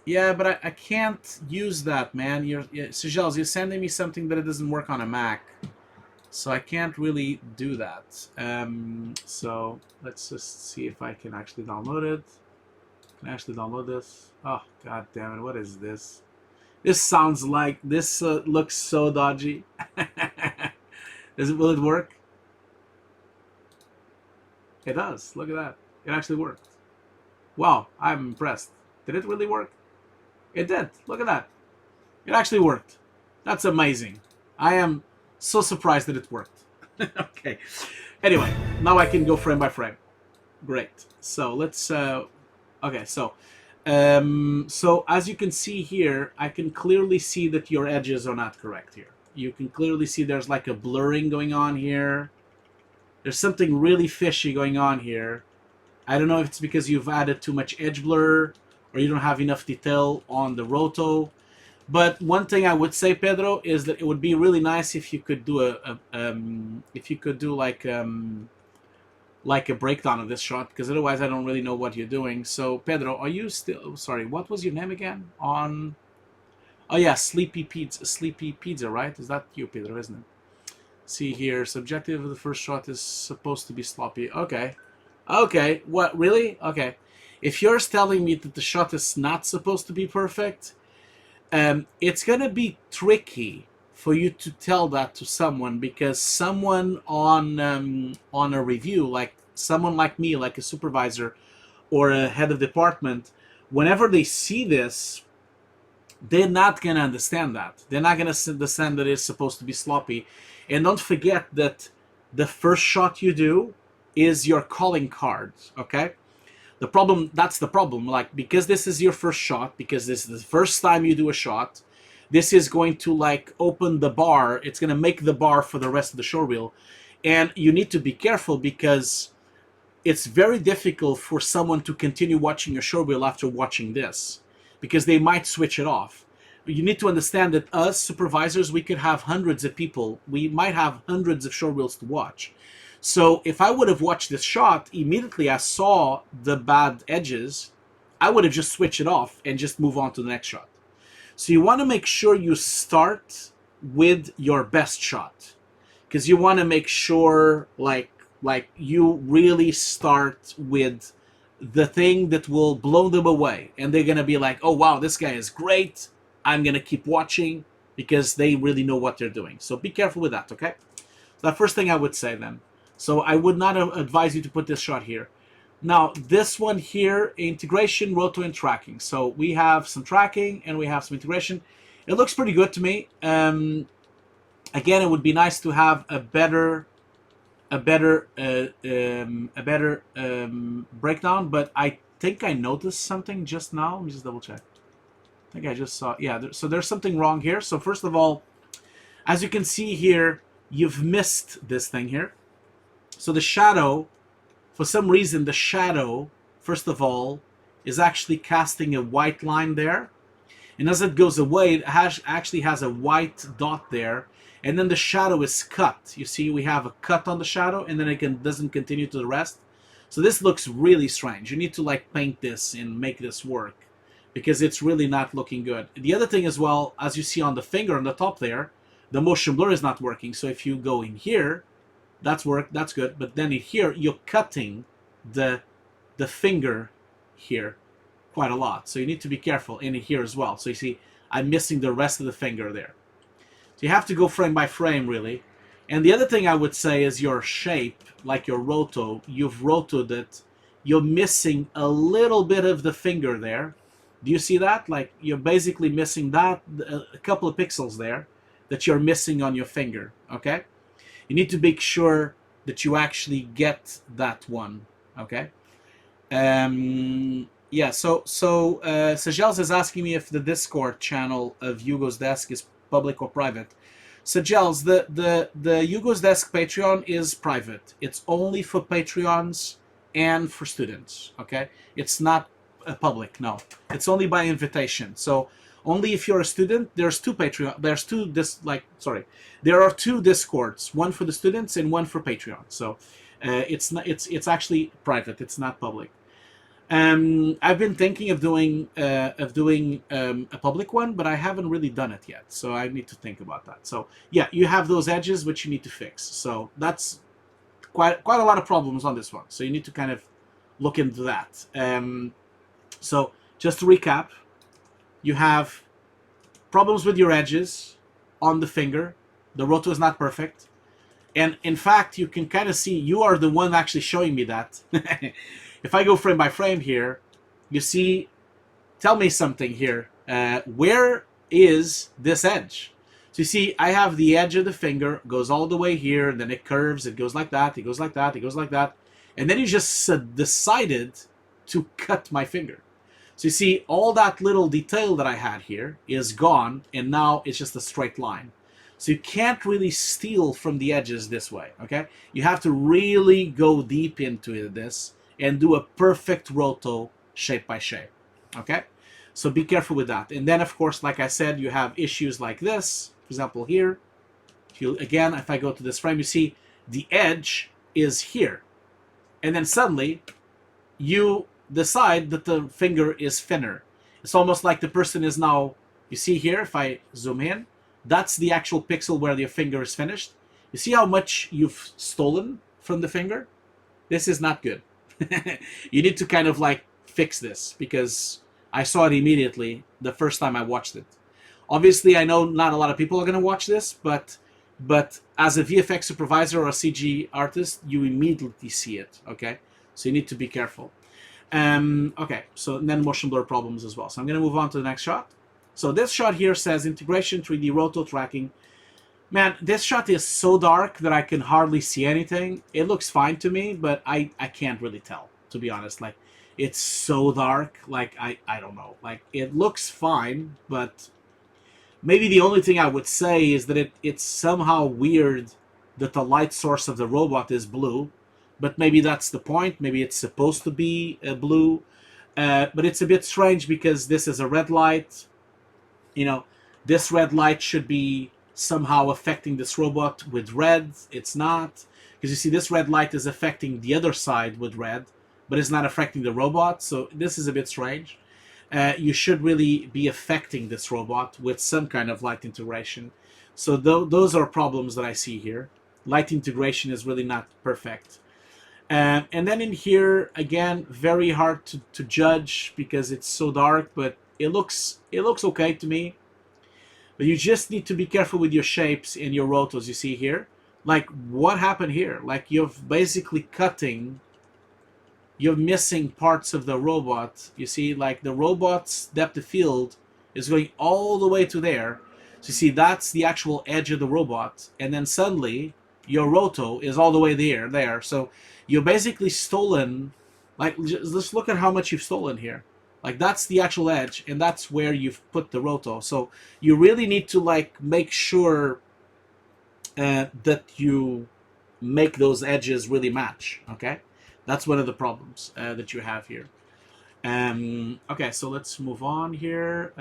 Yeah, but I can't use that, man. Sejels, you're sending me something that it doesn't work on a Mac. So I can't really do that. So let's just see if I can actually download it. Can I actually download this? Oh, god damn it. What is this? This sounds like... This looks so dodgy. Will it work? It does. Look at that. It actually worked. Wow, I'm impressed. Did it really work? It did. Look at that. It actually worked. That's amazing. I am... so surprised that it worked. Okay. Anyway, now I can go frame by frame. Great. So let's. Okay. So, so as you can see here, I can clearly see that your edges are not correct here. You can clearly see there's like a blurring going on here. There's something really fishy going on here. I don't know if it's because you've added too much edge blur or you don't have enough detail on the roto. But one thing I would say, Pedro, is that it would be really nice if you could do like a breakdown of this shot, because otherwise I don't really know what you're doing. So Pedro, are you still... Sorry, what was your name again? Oh yeah, Sleepy Pizza, right? Is that you, Pedro, isn't it? See here, subjective of the first shot is supposed to be sloppy. Okay. Okay, what, really? Okay. If you're telling me that the shot is not supposed to be perfect... it's going to be tricky for you to tell that to someone, because someone on a review, like someone like me, like a supervisor or a head of department, whenever they see this, they're not going to understand that. They're not going to understand that it's supposed to be sloppy. And don't forget that the first shot you do is your calling card, okay? The problem, that's the problem, like, because this is your first shot, because this is the first time you do a shot, this is going to, like, open the bar. It's going to make the bar for the rest of the showreel. And you need to be careful, because it's very difficult for someone to continue watching your showreel after watching this, because they might switch it off. You need to understand that us, supervisors, we could have hundreds of people. We might have hundreds of showreels to watch. So if I would have watched this shot, immediately I saw the bad edges, I would have just switched it off and just move on to the next shot. So you want to make sure you start with your best shot, because you want to make sure like you really start with the thing that will blow them away, and they're going to be like, oh wow, this guy is great, I'm going to keep watching, because they really know what they're doing. So be careful with that, okay? The first thing I would say then. So I would not advise you to put this shot here. Now, this one here, integration, roto, and tracking. So we have some tracking and we have some integration. It looks pretty good to me. Again, it would be nice to have a better breakdown, but I think I noticed something just now. Let me just double check. I think I just saw, yeah, so there's something wrong here. So first of all, as you can see here, you've missed this thing here. So the shadow, for some reason, the shadow, first of all, is actually casting a white line there. And as it goes away, it actually has a white dot there. And then the shadow is cut. You see, we have a cut on the shadow, and then it doesn't continue to the rest. So this looks really strange. You need to like paint this and make this work, because it's really not looking good. The other thing as well, as you see on the finger on the top there, the motion blur is not working. So if you go in here, that's good. But then in here, you're cutting the finger here quite a lot. So you need to be careful in here as well. So you see, I'm missing the rest of the finger there. So you have to go frame by frame, really. And the other thing I would say is your shape, like your roto, you've rotoed it. You're missing a little bit of the finger there. Do you see that? Like, you're basically missing that, a couple of pixels there that you're missing on your finger, okay? You need to make sure that you actually get that one, okay? Yeah, so Sajels is asking me if the Discord channel of Hugo's Desk is public or private. Sajels, the Hugo's Desk Patreon is private. It's only for Patreons and for students, okay? It's not public, no. It's only by invitation. So only if you're a student. There are two Discords, one for the students and one for Patreon. So it's actually private. It's not public. I've been thinking of doing a public one, but I haven't really done it yet. So I need to think about that. So yeah, you have those edges which you need to fix. So that's quite a lot of problems on this one. So you need to kind of look into that. So just to recap, you have problems with your edges on the finger. The roto is not perfect. And in fact, you can kind of see, you are the one actually showing me that. If I go frame by frame here, you see, tell me something here. Where is this edge? So you see, I have the edge of the finger, goes all the way here, and then it curves, it goes like that, it goes like that, it goes like that. And then you just decided to cut my finger. So you see, all that little detail that I had here is gone, and now it's just a straight line. So you can't really steal from the edges this way, okay? You have to really go deep into this and do a perfect roto shape by shape, okay? So be careful with that. And then, of course, like I said, you have issues like this. For example, here, if I go to this frame, you see the edge is here. And then suddenly, you decide that the finger is thinner. It's almost like the person is now, you see here, if I zoom in, that's the actual pixel where your finger is finished. You see how much you've stolen from the finger? This is not good. You need to kind of like fix this, because I saw it immediately the first time I watched it. Obviously, I know not a lot of people are going to watch this, but as a VFX supervisor or a CG artist, you immediately see it, okay? So you need to be careful. Okay, so then motion blur problems as well. So I'm going to move on to the next shot. So this shot here says integration 3D roto tracking. Man, this shot is so dark that I can hardly see anything. It looks fine to me, but I can't really tell, to be honest. Like, it's so dark, like, I don't know. Like, it looks fine, but maybe the only thing I would say is that it's somehow weird that the light source of the robot is blue. But maybe that's the point. Maybe it's supposed to be blue. But it's a bit strange because this is a red light. You know, this red light should be somehow affecting this robot with red. It's not. Because you see, this red light is affecting the other side with red, but it's not affecting the robot. So this is a bit strange. You should really be affecting this robot with some kind of light integration. So those are problems that I see here. Light integration is really not perfect. And then in here, again, very hard to judge because it's so dark, but it looks okay to me. But you just need to be careful with your shapes and your rotos, you see here. Like, what happened here? Like, you're basically cutting you're missing parts of the robot. You see, like the robot's depth of field is going all the way to there. So you see, that's the actual edge of the robot. And then suddenly, your roto is all the way there. So you're basically stolen, like, just look at how much you've stolen here. Like, that's the actual edge, and that's where you've put the roto. So you really need to, like, make sure that you make those edges really match, okay? That's one of the problems that you have here. Okay, so let's move on here.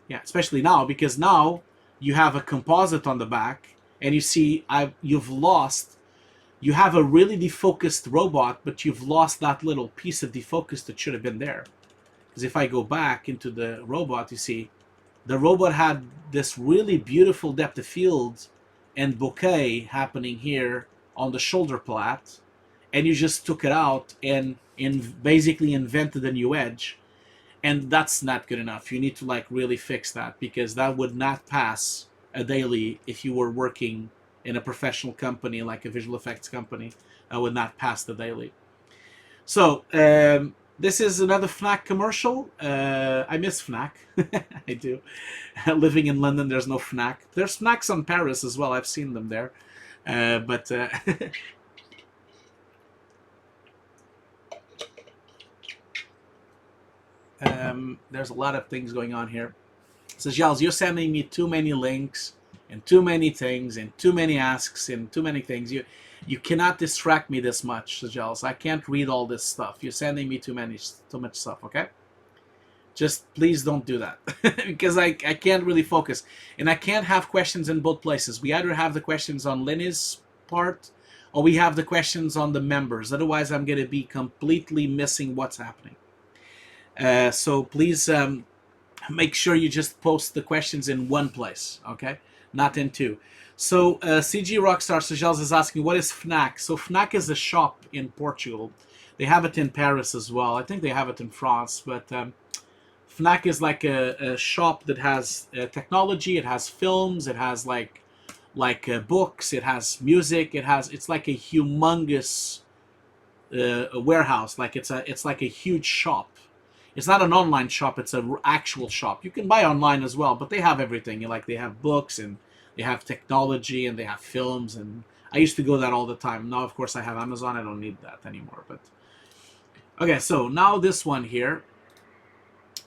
Yeah, especially now, because now you have a composite on the back, and you see you've lost. You have a really defocused robot, but you've lost that little piece of defocus that should have been there. Because if I go back into the robot, you see, the robot had this really beautiful depth of field and bokeh happening here on the shoulder plat, and you just took it out and basically invented a new edge, and that's not good enough. You need to like really fix that, because that would not pass a daily if you were working in a professional company like a visual effects company. Would not pass the daily. So this is another Fnac commercial. I miss Fnac. I do. Living in London, there's no Fnac. There's Fnacs on Paris as well. I've seen them there. But there's a lot of things going on here. So, Giles, you're sending me too many links and too many things and too many asks and too many things. You cannot distract me this much, Giles. I can't read all this stuff. You're sending me too much stuff, okay? Just please don't do that. Because I can't really focus. And I can't have questions in both places. We either have the questions on Lenny's part, or we have the questions on the members. Otherwise, I'm going to be completely missing what's happening. So please make sure you just post the questions in one place, okay? Not in two. So CG Rockstar Sajals is asking, what is Fnac? So Fnac is a shop in Portugal. They have it in Paris as well. I think they have it in France, but Fnac is like a shop that has technology. It has films. It has like books. It has music. It's like a humongous warehouse. Like it's like a huge shop. It's not an online shop. It's an actual shop. You can buy online as well, but they have everything. Like they have books, and they have technology, and they have films. And I used to go there all the time. Now, of course, I have Amazon. I don't need that anymore. But okay, so now this one here.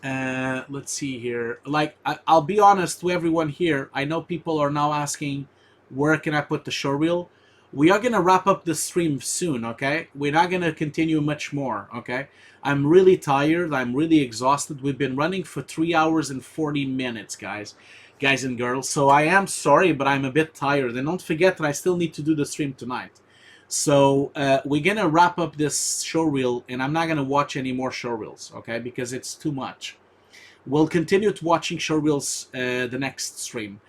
Let's see here. Like I'll be honest to everyone here. I know people are now asking, where can I put the showreel? We are going to wrap up the stream soon, okay? We're not going to continue much more, okay? I'm really tired. I'm really exhausted. We've been running for 3 hours and 40 minutes, guys and girls. So I am sorry, but I'm a bit tired. And don't forget that I still need to do the stream tonight. So we're going to wrap up this showreel, and I'm not going to watch any more showreels, okay? Because it's too much. We'll continue to watching showreels the next stream.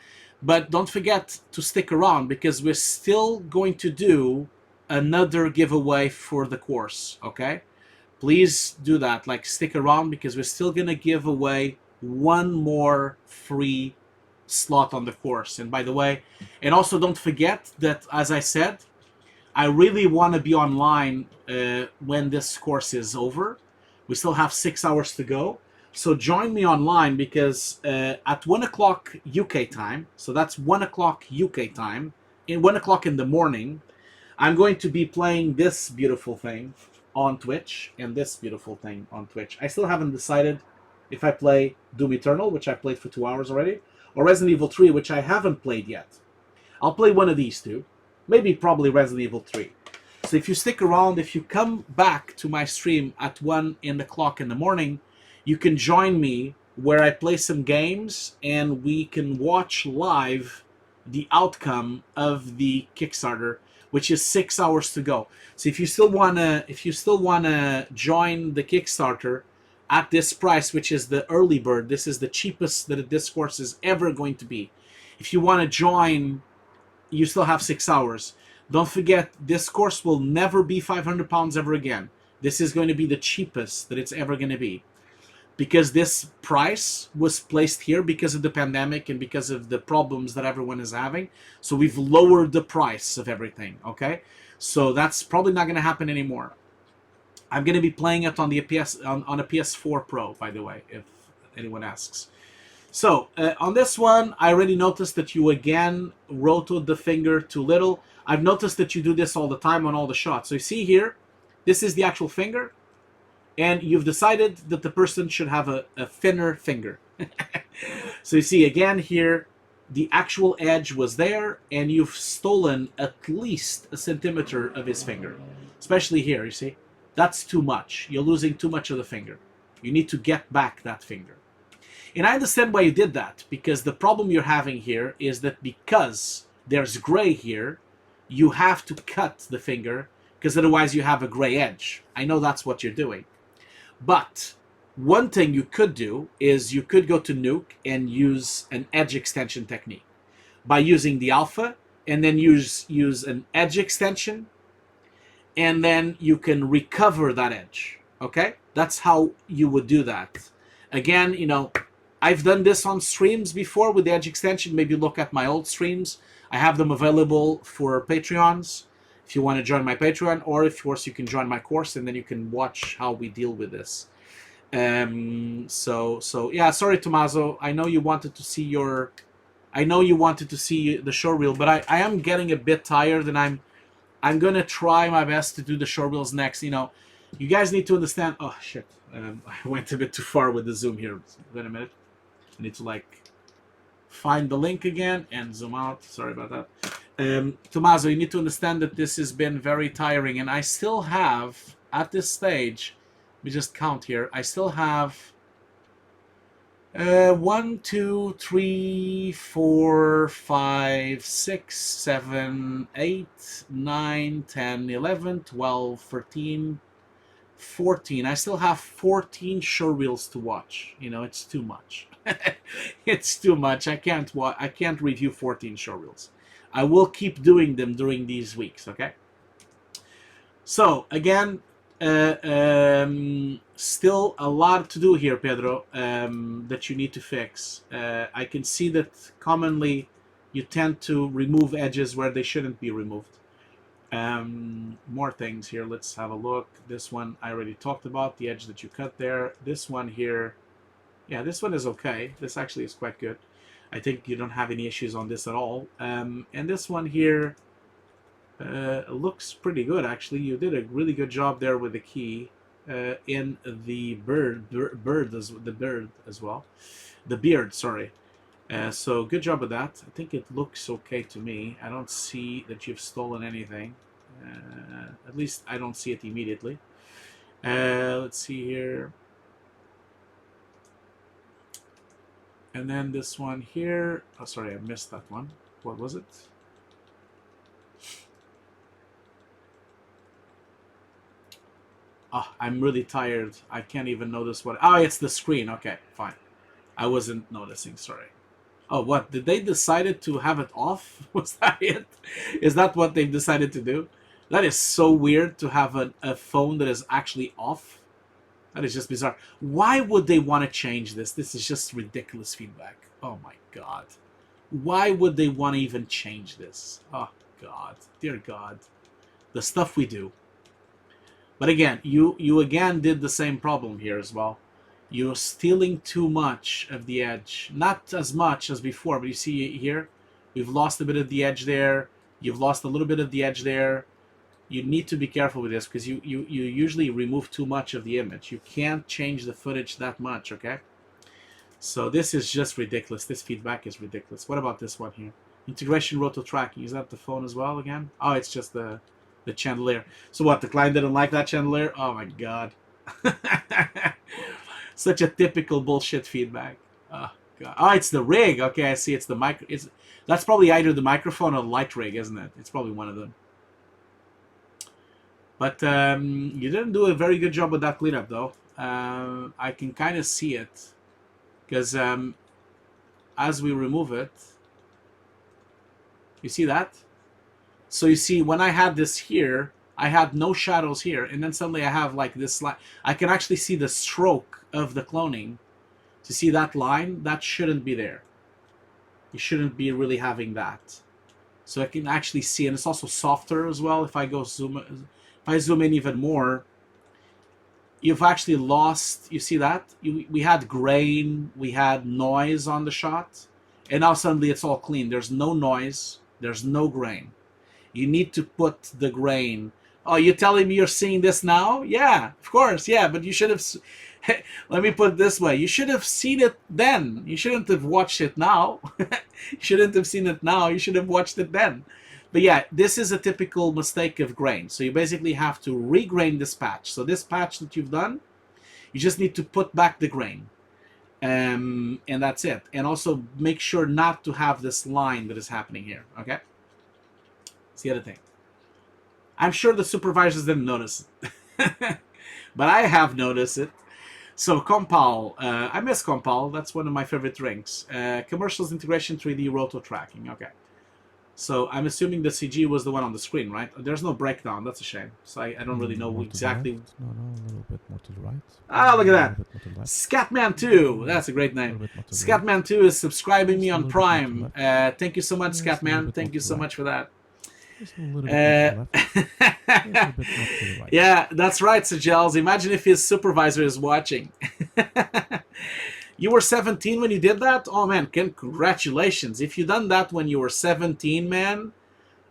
But don't forget to stick around, because we're still going to do another giveaway for the course, okay? Please do that. Like, stick around, because we're still going to give away one more free slot on the course. And by the way, and also don't forget that, as I said, I really want to be online when this course is over. We still have 6 hours to go. So join me online, because at 1 o'clock UK time, so that's 1 o'clock UK time, in 1 o'clock in the morning, I'm going to be playing this beautiful thing on Twitch and this beautiful thing on Twitch. I still haven't decided if I play Doom Eternal, which I played for 2 hours already, or Resident Evil 3, which I haven't played yet. I'll play one of these two. Maybe probably Resident Evil 3. So if you stick around, if you come back to my stream at 1 o'clock in the morning, you can join me where I play some games, and we can watch live the outcome of the Kickstarter, which is 6 hours to go. So if you still wanna join the Kickstarter at this price, which is the early bird, this is the cheapest that this course is ever going to be. If you want to join, you still have 6 hours. Don't forget, this course will never be £500 ever again. This is going to be the cheapest that it's ever going to be, because this price was placed here because of the pandemic and because of the problems that everyone is having. So we've lowered the price of everything, okay? So that's probably not going to happen anymore. I'm going to be playing it on the on a PS4 Pro, by the way, if anyone asks. So, on this one, I already noticed that you again rotate the finger too little. I've noticed that you do this all the time on all the shots. So you see here, this is the actual finger, and you've decided that the person should have a thinner finger. So you see again here, the actual edge was there, and you've stolen at least a centimeter of his finger. Especially here, you see? That's too much. You're losing too much of the finger. You need to get back that finger. And I understand why you did that, because the problem you're having here is that because there's gray here, you have to cut the finger, because otherwise you have a gray edge. I know that's what you're doing. But one thing you could do is you could go to Nuke and use an edge extension technique by using the alpha, and then use an edge extension, and then you can recover that edge. Okay? That's how you would do that. Again, you know, I've done this on streams before with the edge extension. Maybe look at my old streams. I have them available for Patreons if you want to join my Patreon, or of course you can join my course and then you can watch how we deal with this. So yeah, sorry Tommaso, I know you wanted to see the showreel, but I am getting a bit tired, and I'm gonna try my best to do the showreels next. You know, you guys need to understand. Oh shit, I went a bit too far with the zoom here. Wait a minute, I need to like find the link again and zoom out. Sorry about that. Tommaso, you need to understand that this has been very tiring, and I still have at this stage. Let me just count here. I still have 1, 2, 3, 4, 5, 6, 7, 8, 9, 10, 11, 12, 13, 14. I still have 14 showreels to watch. You know, it's too much. It's too much. I can't review 14 showreels. I will keep doing them during these weeks, okay? So, again, still a lot to do here, Pedro, that you need to fix. I can see that commonly you tend to remove edges where they shouldn't be removed. More things here. Let's have a look. This one I already talked about, the edge that you cut there. This one here, yeah, this one is okay. This actually is quite good. I think you don't have any issues on this at all. And this one here looks pretty good, actually. You did a really good job there with the key in the beard as well. The beard, sorry. So good job with that. I think it looks okay to me. I don't see that you've stolen anything. At least I don't see it immediately. Let's see here. And then this one here. Oh, sorry, I missed that one. What was it? Oh, I'm really tired. I can't even notice what... Oh, it's the screen. Okay, fine. I wasn't noticing, sorry. Oh, what? Did they decided to have it off? Was that it? Is that what they've decided to do? That is so weird to have a phone that is actually off. That is just bizarre. Why would they want to change this? This is just ridiculous feedback. Oh my god. Why would they want to even change this? Oh god. Dear god. The stuff we do. But again, you again did the same problem here as well. You're stealing too much of the edge. Not as much as before, but you see here, we've lost a bit of the edge there. You've lost a little bit of the edge there. You need to be careful with this because you usually remove too much of the image. You can't change the footage that much, okay? So this is just ridiculous. This feedback is ridiculous. What about this one here? Integration roto tracking. Is that the phone as well again? Oh, it's just the chandelier. So what, the client didn't like that chandelier? Oh my god. Such a typical bullshit feedback. Oh god. Oh, it's the rig. Okay, I see. It's the micro. That's probably either the microphone or the light rig, isn't it? It's probably one of them. But you didn't do a very good job with that cleanup, though. I can kind of see it. Because as we remove it... You see that? So you see, when I had this here, I had no shadows here. And then suddenly I have like this line. I can actually see the stroke of the cloning. To see that line, that shouldn't be there. You shouldn't be really having that. So I can actually see, and it's also softer as well. If I go zoom... If I zoom in even more, you've actually lost, you see that? We had grain, we had noise on the shot, and now suddenly it's all clean. There's no noise, there's no grain. You need to put the grain. Oh, you're telling me you're seeing this now? Yeah, of course, yeah, but you should have, let me put it this way, you should have seen it then. You shouldn't have watched it now. You shouldn't have seen it now, you should have watched it then. But yeah, this is a typical mistake of grain. So you basically have to regrain this patch. So this patch that you've done, you just need to put back the grain. And that's it. And also make sure not to have this line that is happening here. Okay? That's the other thing. I'm sure the supervisors didn't notice it. But I have noticed it. So Compal, I miss Compal. That's one of my favorite drinks. Commercials, integration, 3D, roto tracking. Okay. So I'm assuming the CG was the one on the screen, right? There's no breakdown. That's a shame. So I don't really know exactly. No, a little bit more to the right. Ah, look at that. That. Scatman2. That's a great name. Scatman2 is subscribing me on Prime. Thank you so much, Scatman. Thank you so much for that. Yeah, that's right, Sajels. Imagine if his supervisor is watching. You were 17 when you did that? Oh, man, congratulations. If you done that when you were 17, man,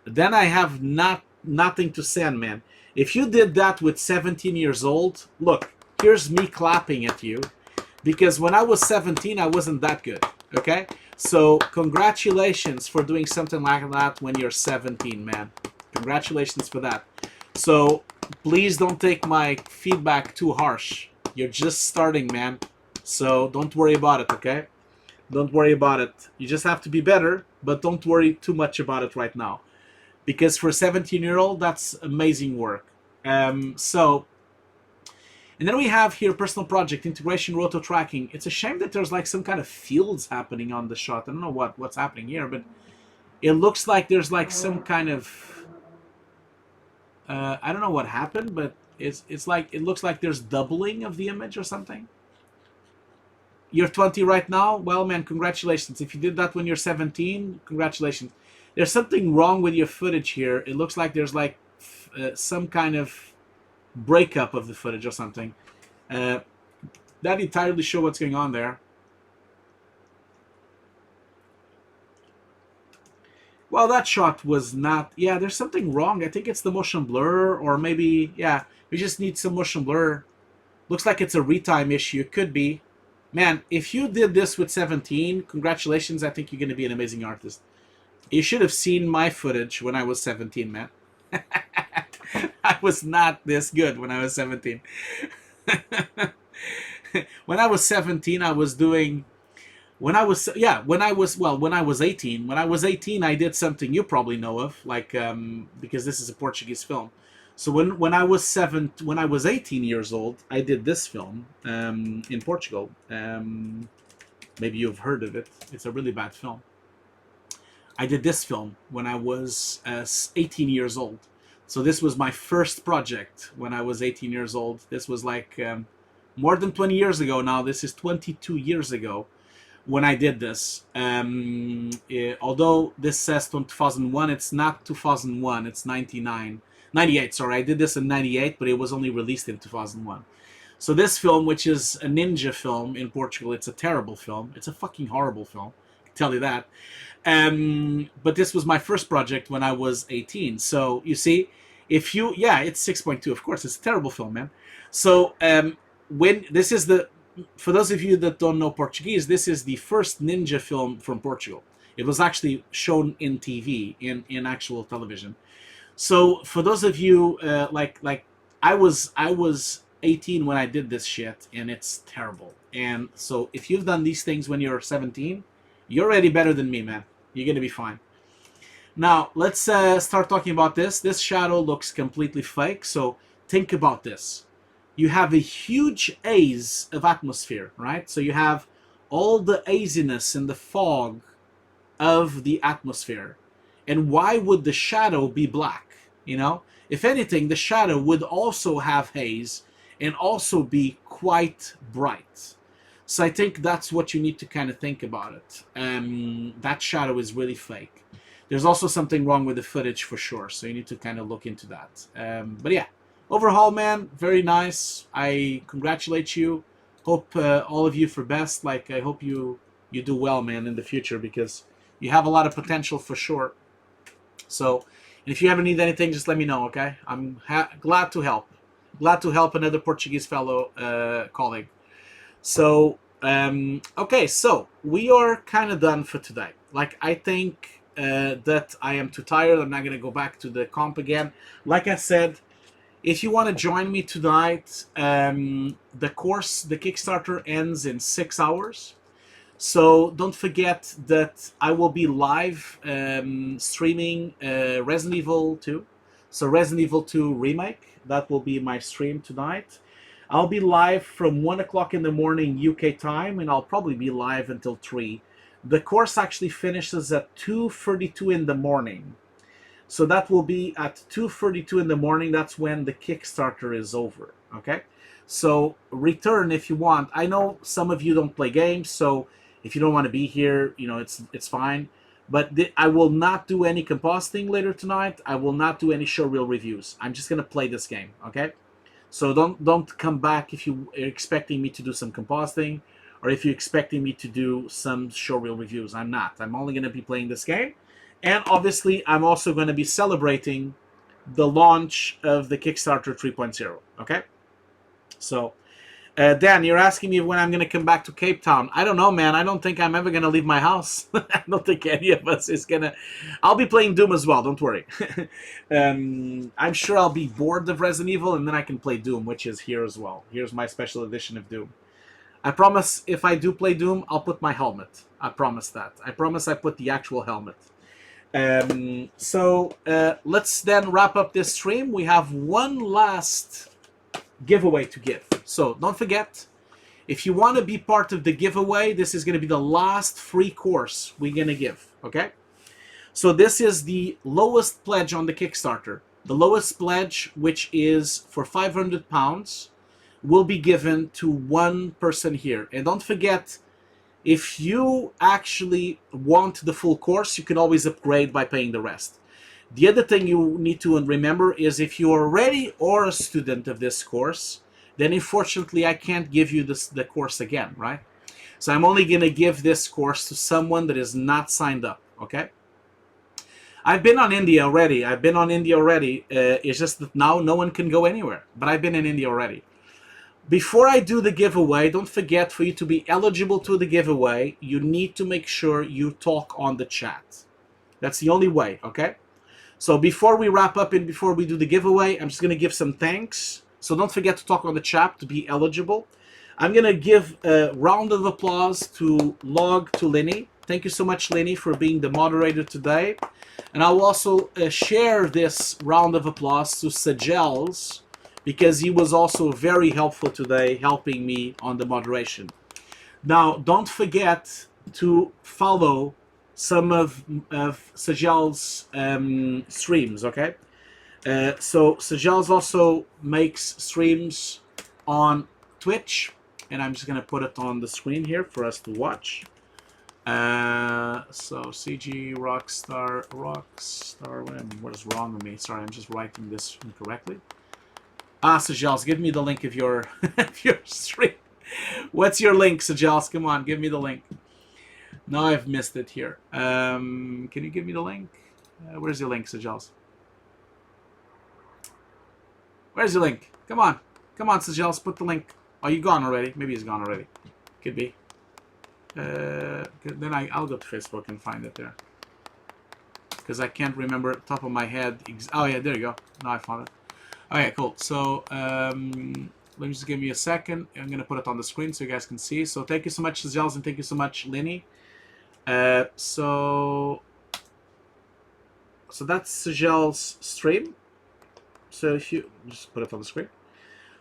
then I have nothing to send, man. If you did that with 17 years old, look, here's me clapping at you. Because when I was 17, I wasn't that good, okay? So congratulations for doing something like that when you're 17, man. Congratulations for that. So please don't take my feedback too harsh. You're just starting, man. So don't worry about it, okay? Don't worry about it. You just have to be better, but don't worry too much about it right now. Because for a 17-year-old, that's amazing work. And then we have here personal project, integration, roto tracking. It's a shame that there's like some kind of fields happening on the shot. I don't know what's happening here, but it looks like there's like some kind of... I don't know what happened, but it's like it looks like there's doubling of the image or something. You're 20 right now? Well, man, congratulations. If you did that when you're 17, congratulations. There's something wrong with your footage here. It looks like there's like some kind of breakup of the footage or something. That entirely sure what's going on there. Well, that shot was not... Yeah, there's something wrong. I think it's the motion blur, or maybe... Yeah, we just need some motion blur. Looks like it's a retime issue. It could be. Man, if you did this with 17, congratulations. I think you're going to be an amazing artist. You should have seen my footage when I was 17, man. I was not this good when I was 17. When I was 17, I was doing... When I was 18. When I was 18, I did something you probably know of, like because this is a Portuguese film. So when I was 18 years old, I did this film in Portugal. Maybe you've heard of it. It's a really bad film. I did this film when I was 18 years old. So this was my first project when I was 18 years old. This was like more than 20 years ago now. This is 22 years ago when I did this. Although this says 2001, it's not 2001, it's 98, sorry. I did this in 98, but it was only released in 2001. So this film, which is a ninja film in Portugal, it's a terrible film. It's a fucking horrible film, I can tell you that. But this was my first project when I was 18. So you see, if you, yeah, it's 6.2, of course, it's a terrible film, man. So when this is the, for those of you that don't know Portuguese, this is the first ninja film from Portugal. It was actually shown in TV, in actual television. So for those of you like I was 18 when I did this shit, and it's terrible. And so if you've done these things when you're 17, you're already better than me, man. You're gonna be fine. Now let's start talking about this. This shadow looks completely fake. So think about this. You have a huge haze of atmosphere, right? So you have all the haziness and the fog of the atmosphere. And why would the shadow be black? You know, if anything, the shadow would also have haze and also be quite bright. So I think that's what you need to kind of think about it. That shadow is really fake. There's also something wrong with the footage for sure. So you need to kind of look into that. But yeah. overall, man, very nice. I congratulate you. Hope all of you for best. Like, I hope you do well, man, in the future, because you have a lot of potential for sure. So, if you ever need anything, just let me know, okay? I'm glad to help. Glad to help another Portuguese fellow colleague. So, okay, so we are kind of done for today. Like, I think that I am too tired. I'm not going to go back to the comp again. Like I said, if you want to join me tonight, the course, the Kickstarter ends in 6 hours. So don't forget that I will be live streaming Resident Evil 2. So Resident Evil 2 Remake, that will be my stream tonight. I'll be live from 1 o'clock in the morning UK time, and I'll probably be live until 3. The course actually finishes at 2:32 in the morning. So that will be at 2:32 in the morning. That's when the Kickstarter is over, okay? So return if you want. I know some of you don't play games, so if you don't want to be here, you know, it's fine. But I will not do any compositing later tonight. I will not do any showreel reviews. I'm just gonna play this game, okay? So don't come back if you are expecting me to do some compositing, or if you're expecting me to do some showreel reviews. I'm not. I'm only gonna be playing this game, and obviously I'm also gonna be celebrating the launch of the Kickstarter 3.0. Okay, so. Dan, you're asking me when I'm going to come back to Cape Town. I don't know, man. I don't think I'm ever going to leave my house. I don't think any of us is going to... I'll be playing Doom as well, don't worry. I'm sure I'll be bored of Resident Evil, and then I can play Doom, which is here as well. Here's my special edition of Doom. I promise if I do play Doom, I'll put my helmet. I promise that. I promise I put the actual helmet. So let's then wrap up this stream. We have one last giveaway to give. So don't forget, if you want to be part of the giveaway, this is going to be the last free course we're going to give, okay? So this is the lowest pledge on the Kickstarter. The lowest pledge, which is for £500, will be given to one person here. And don't forget, if you actually want the full course, you can always upgrade by paying the rest. The other thing you need to remember is if you already are a student of this course, then unfortunately I can't give you the course again, right? So I'm only going to give this course to someone that is not signed up, okay? I've been on India already. It's just that now no one can go anywhere, but I've been in India already. Before I do the giveaway, don't forget, for you to be eligible to the giveaway, you need to make sure you talk on the chat. That's the only way, okay? So before we wrap up and before we do the giveaway, I'm just going to give some thanks. So don't forget to talk on the chat to be eligible. I'm going to give a round of applause to Lenny. Thank you so much, Lenny, for being the moderator today. And I'll also share this round of applause to Sajels, because he was also very helpful today, helping me on the moderation. Now, don't forget to follow some of Sajel's streams, okay? So Sajels also makes streams on Twitch, and I'm just going to put it on the screen here for us to watch. So CG Rockstar, what is wrong with me? Sorry, I'm just writing this incorrectly. Sajels, give me the link of your, of your stream. What's your link, Sajels? Come on, give me the link. No, I've missed it here. Can you give me the link? Where's your link, Sajels? Where's your link? Come on. Come on, Sajels, put the link. Oh, you gone already? Maybe he's gone already. Could be. Then I'll go to Facebook and find it there. Because I can't remember top of my head. Oh, yeah, there you go. Now I found it. Okay, cool. So, let me just give me a second. I'm going to put it on the screen so you guys can see. So, thank you so much, Sajels, and thank you so much, Lenny. So that's Sajel's stream. So if you just put it on the screen.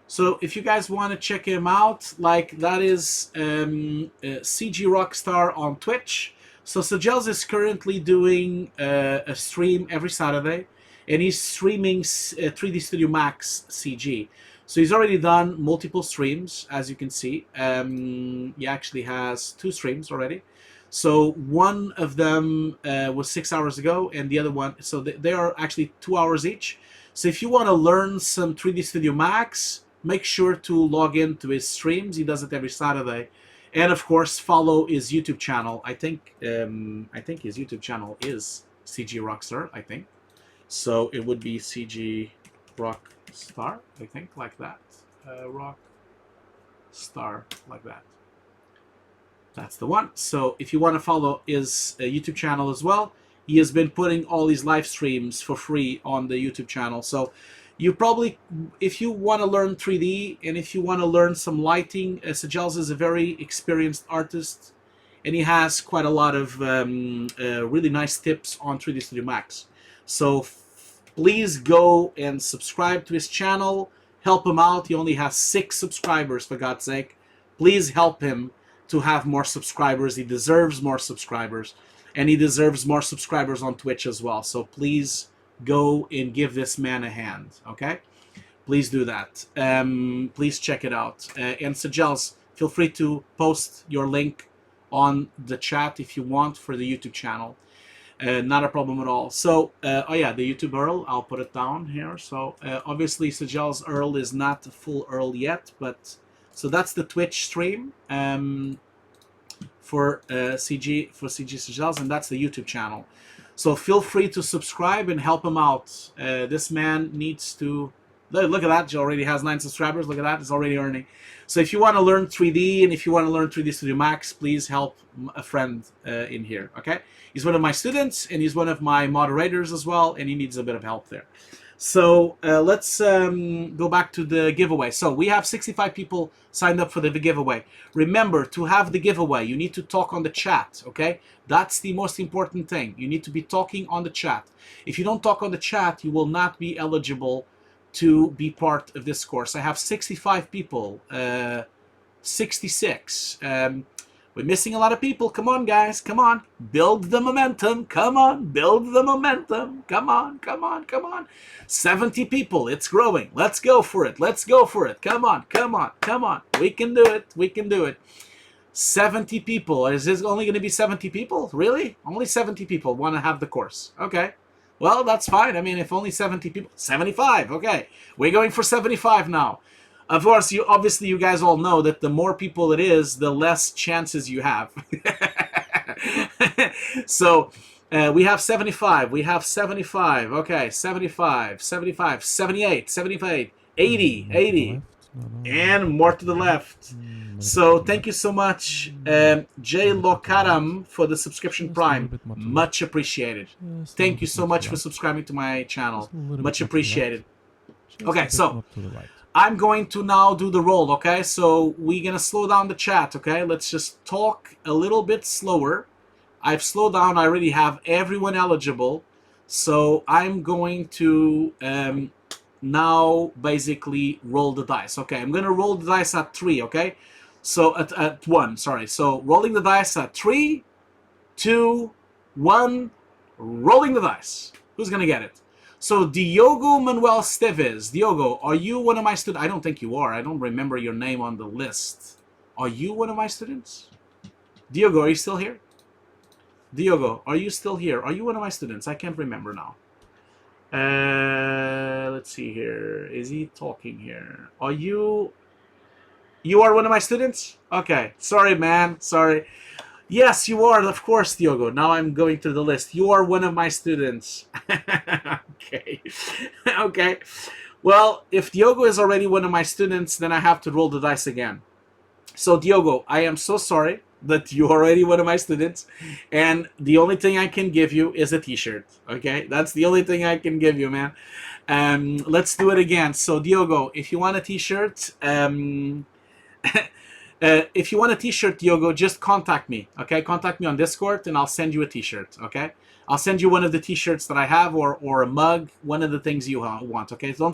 So if you guys want to check him out, like that is CG Rockstar on Twitch. So Sajels is currently doing a stream every Saturday, and he's streaming 3D Studio Max CG. So he's already done multiple streams, as you can see. He actually has 2 streams already. So one of them was 6 hours ago, and the other one, so they are actually 2 hours each. So if you want to learn some 3D Studio Max, make sure to log into his streams. He does it every Saturday. And of course, follow his YouTube channel. I think his YouTube channel is CG Rockstar, I think. So it would be CG Rockstar, I think, like that. Rockstar, like that. That's the one. So if you want to follow his YouTube channel as well, he has been putting all these live streams for free on the YouTube channel. So you probably, if you want to learn 3D and if you want to learn some lighting, Sajels is a very experienced artist, and he has quite a lot of really nice tips on 3D Studio Max. So please go and subscribe to his channel. Help him out. He only has 6 subscribers, for God's sake. Please help him to have more subscribers. He deserves more subscribers, and he deserves more subscribers on Twitch as well. So please go and give this man a hand, okay? Please do that. Please check it out. And Sajels, feel free to post your link on the chat if you want for the YouTube channel. Not a problem at all. So, oh yeah, the YouTube URL, I'll put it down here. So, obviously, Sajels URL is not a full URL yet, but so that's the Twitch stream for CG Sajels, and that's the YouTube channel. So feel free to subscribe and help him out. This man needs to... Look at that, he already has 9 subscribers. Look at that, he's already earning. So if you want to learn 3D and if you want to learn 3D Studio Max, please help a friend in here, okay? He's one of my students, and he's one of my moderators as well, and he needs a bit of help there. So let's go back to the giveaway. So we have 65 people signed up for the giveaway. Remember, to have the giveaway, you need to talk on the chat, okay? That's the most important thing. You need to be talking on the chat. If you don't talk on the chat, you will not be eligible to be part of this course. I have 65 people, 66. We're missing a lot of people. Come on, guys. Come on. Build the momentum. Come on. Build the momentum. Come on. Come on. Come on. 70 people. It's growing. Let's go for it. Let's go for it. Come on. Come on. Come on. We can do it. We can do it. 70 people. Is this only going to be 70 people? Really? Only 70 people want to have the course. Okay. Well, that's fine. I mean, if only 70 people... 75. Okay. We're going for 75 now. Of course, obviously you guys all know that the more people it is, the less chances you have. So we have 75. We have 75. Okay, 75, 75, 78, 78, 80, 80, and more to the left. So thank you so much, Jay Lokaram, for the subscription Prime. Much appreciated. Thank you so much for subscribing to my channel. Much appreciated. Okay, so... I'm going to now do the roll, okay? So we're going to slow down the chat, okay? Let's just talk a little bit slower. I've slowed down. I already have everyone eligible. So I'm going to now basically roll the dice. Okay, I'm going to roll the dice at 3, okay? So at 1, sorry. So rolling the dice at 3, 2, 1, rolling the dice. Who's going to get it? So, Diogo Manuel Steves. Diogo, are you one of my students? I don't think you are. I don't remember your name on the list. Are you one of my students? Diogo, are you still here? Diogo, are you still here? Are you one of my students? I can't remember now. Let's see here. Is he talking here? Are you... You are one of my students? Okay. Sorry, man. Sorry. Yes, you are, of course, Diogo. Now I'm going through the list. You are one of my students. Okay. Okay. Well, if Diogo is already one of my students, then I have to roll the dice again. So, Diogo, I am so sorry that you're already one of my students. And the only thing I can give you is a t-shirt. Okay? That's the only thing I can give you, man. Let's do it again. So, Diogo, if you want a t-shirt... if you want a t-shirt, Diogo, just contact me, okay? Contact me on Discord, and I'll send you a t-shirt, okay? I'll send you one of the t-shirts that I have, or a mug, one of the things you want, okay? So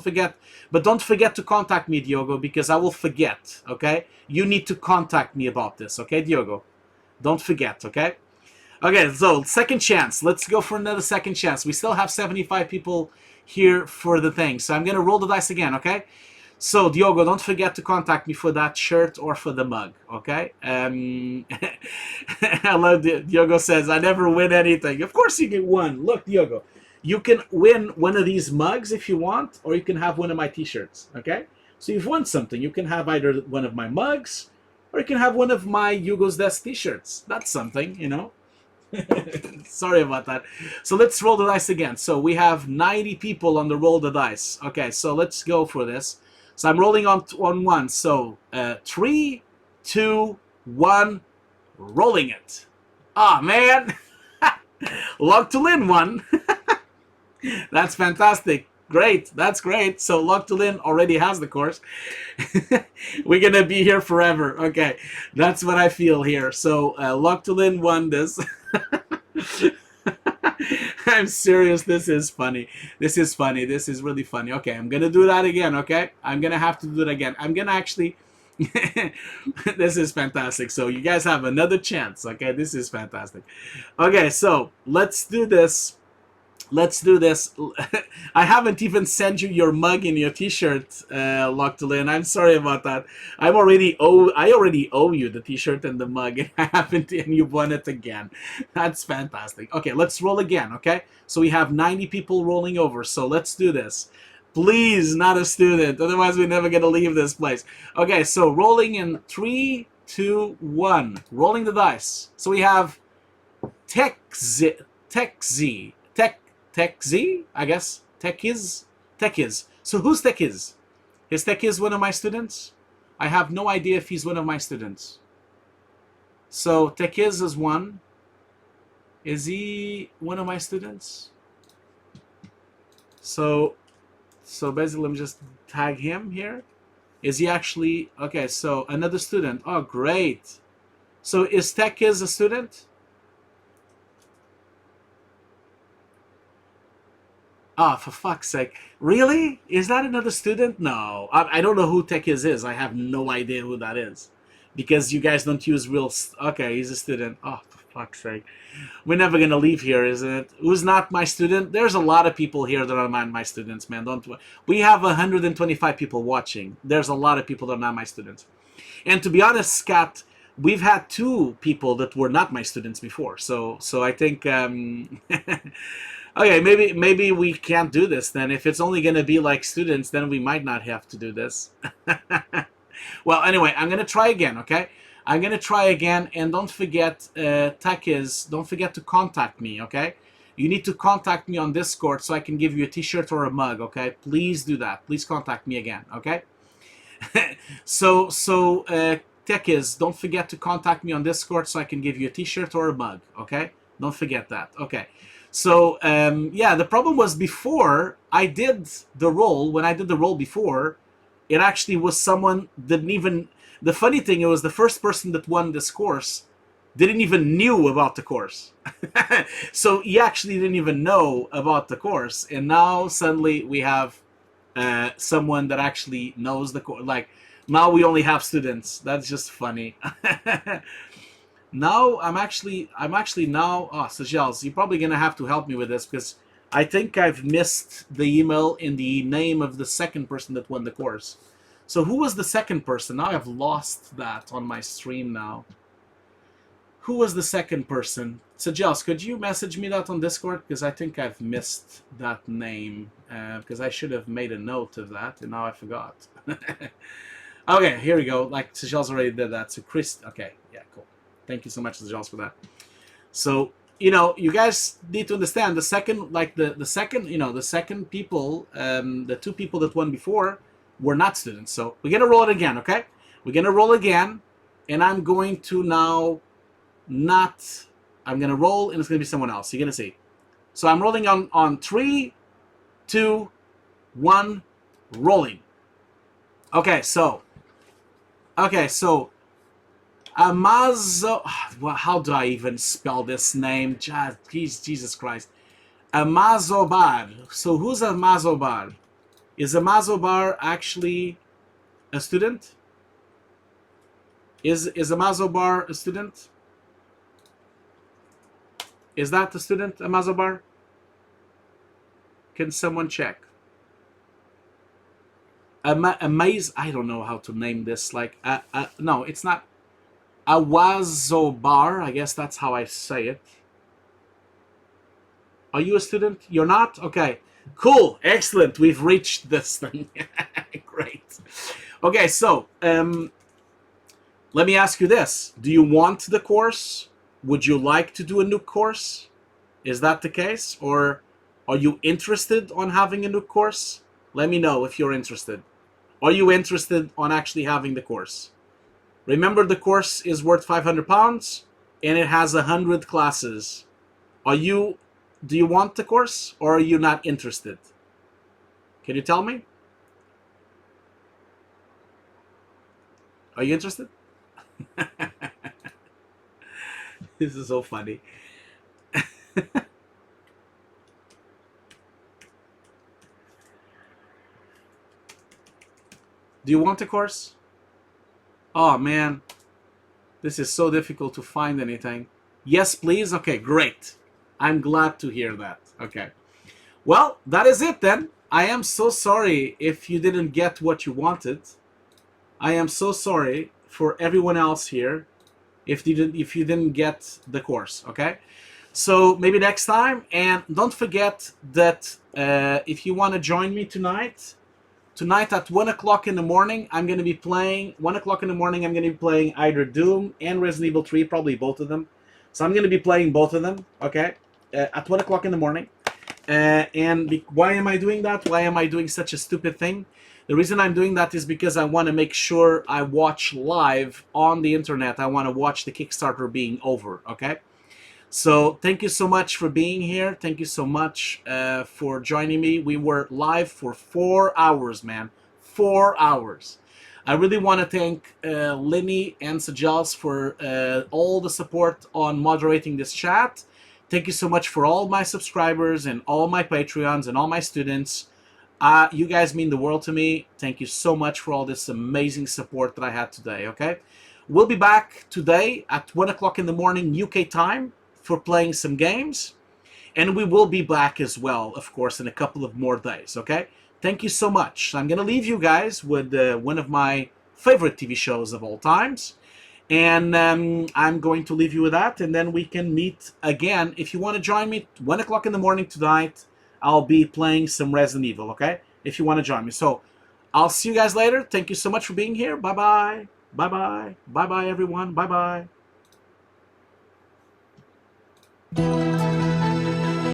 don't forget to contact me, Diogo, because I will forget, okay? You need to contact me about this, okay, Diogo? Don't forget, okay? Okay, so second chance. Let's go for another second chance. We still have 75 people here for the thing, so I'm going to roll the dice again, okay? So, Diogo, don't forget to contact me for that shirt or for the mug, okay? I love Diogo says, I never win anything. Of course you get one. Look, Diogo, you can win one of these mugs if you want, or you can have one of my t-shirts, okay? So you've won something. You can have either one of my mugs, or you can have one of my Hugo's Desk t-shirts. That's something, you know? Sorry about that. So let's roll the dice again. So we have 90 people on the roll the dice. Okay, so let's go for this. So I'm rolling on one. So 3, 2, 1, rolling it. Ah, man. Luck to Lynn won. That's fantastic. Great. That's great. So Luck to Lynn already has the course. We're going to be here forever. Okay. That's what I feel here. So Luck to Lynn won this. I'm serious. This is funny. This is funny. This is really funny. Okay. I'm going to do that again. Okay. I'm going to have to do it again. I'm going to actually... This is fantastic. So you guys have another chance. Okay. This is fantastic. Okay. So let's do this. Let's do this. I haven't even sent you your mug and your t-shirt, Locktolin. I'm sorry about that. I already owe you the t-shirt and the mug, and I haven't, and you won it again. That's fantastic. Okay, let's roll again, okay? So we have 90 people rolling over, so let's do this. Please, not a student, otherwise we're never gonna leave this place. Okay, so rolling in 3, 2, 1. Rolling the dice. So we have TechZ, I guess. Techiz. So who's Techiz? Is Techiz one of my students? I have no idea if he's one of my students. So Techiz is one. Is he one of my students? So basically, let me just tag him here. Is he actually... Okay, so another student. Oh, great. So is Techiz a student? Oh, for fuck's sake. Really? Is that another student? No. I don't know who Techiz is. I have no idea who that is. Because you guys don't use real... Okay, he's a student. Oh, for fuck's sake. We're never going to leave here, isn't it? Who's not my student? There's a lot of people here that are not my students, man. We have 125 people watching. There's a lot of people that are not my students. And to be honest, Scott, we've had 2 people that were not my students before. So I think... Okay, maybe we can't do this then. If it's only going to be like students, then we might not have to do this. Well, anyway, I'm going to try again, okay? I'm going to try again, and don't forget, Techiz, don't forget to contact me, okay? You need to contact me on Discord so I can give you a t-shirt or a mug, okay? Please do that. Please contact me again, okay? So Techiz, don't forget to contact me on Discord so I can give you a t-shirt or a mug, okay? Don't forget that, okay? So, yeah, the problem was before I did the roll, when I did the roll before, it actually was someone didn't even... The funny thing, it was the first person that won this course didn't even knew about the course. So he actually didn't even know about the course. And now suddenly we have someone that actually knows the course. Like, now we only have students. That's just funny. Now I'm actually now... Oh, Sajels, you're probably going to have to help me with this because I think I've missed the email in the name of the second person that won the course. So who was the second person? Now I've lost that on my stream now. Who was the second person? Sajels, could you message me that on Discord? Because I think I've missed that name. Because I should have made a note of that, and now I forgot. Okay, here we go. Like, Sajels already did that. So Chris... Okay, yeah, cool. Thank you so much, Sajels, for that. So, you know, you guys need to understand the second, like the second, you know, the second people, the 2 people that won before were not students. So we're going to roll it again, okay? We're going to roll again, and I'm going to now I'm going to roll, and it's going to be someone else. You're going to see. So I'm rolling on 3, 2, 1, rolling. Okay, so Amazo... How do I even spell this name? Jesus Christ. Amazobar. So who's Amazobar? Is Amazobar actually a student? Is Amazobar a student? Is that the student, Amazobar? Can someone check? Amaze... I don't know how to name this. Like, no, it's not... Awazobar, I guess that's how I say it. Are you a student? You're not? Okay. Cool. Excellent. We've reached this thing. Great. Okay, so let me ask you this. Do you want the course? Would you like to do a Nuke course? Is that the case? Or are you interested on having a Nuke course? Let me know if you're interested. Are you interested on actually having the course? Remember, the course is worth £500 and it has 100 classes. Do you want the course or are you not interested? Can you tell me? Are you interested? This is so funny. Do you want a course? Oh man, this is so difficult to find anything. Yes, please. Okay, great. I'm glad to hear that. Okay. Well, that is it then. I am so sorry if you didn't get what you wanted. I am so sorry for everyone else here if you didn't get the course, okay? So maybe next time. And don't forget that if you want to join me tonight at 1 o'clock in the morning, I'm going to be playing, 1 o'clock in the morning, I'm going to be playing either Doom and Resident Evil 3, probably both of them. So I'm going to be playing both of them, okay, at 1 o'clock in the morning. Why am I doing that? Why am I doing such a stupid thing? The reason I'm doing that is because I want to make sure I watch live on the internet. I want to watch the Kickstarter being over, okay? So thank you so much for being here. Thank you so much for joining me. We were live for 4 hours, man. 4 hours. I really want to thank Linny and Sajals for all the support on moderating this chat. Thank you so much for all my subscribers and all my Patreons and all my students. You guys mean the world to me. Thank you so much for all this amazing support that I had today, okay? We'll be back today at 1 o'clock in the morning UK time for playing some games. And we will be back as well, of course, in a couple of more days, okay? Thank you so much. I'm going to leave you guys with one of my favorite TV shows of all times. And I'm going to leave you with that, and then we can meet again. If you want to join me, 1 o'clock in the morning tonight, I'll be playing some Resident Evil, okay? If you want to join me. So I'll see you guys later. Thank you so much for being here. Bye-bye. Bye-bye. Bye-bye, everyone. Bye-bye.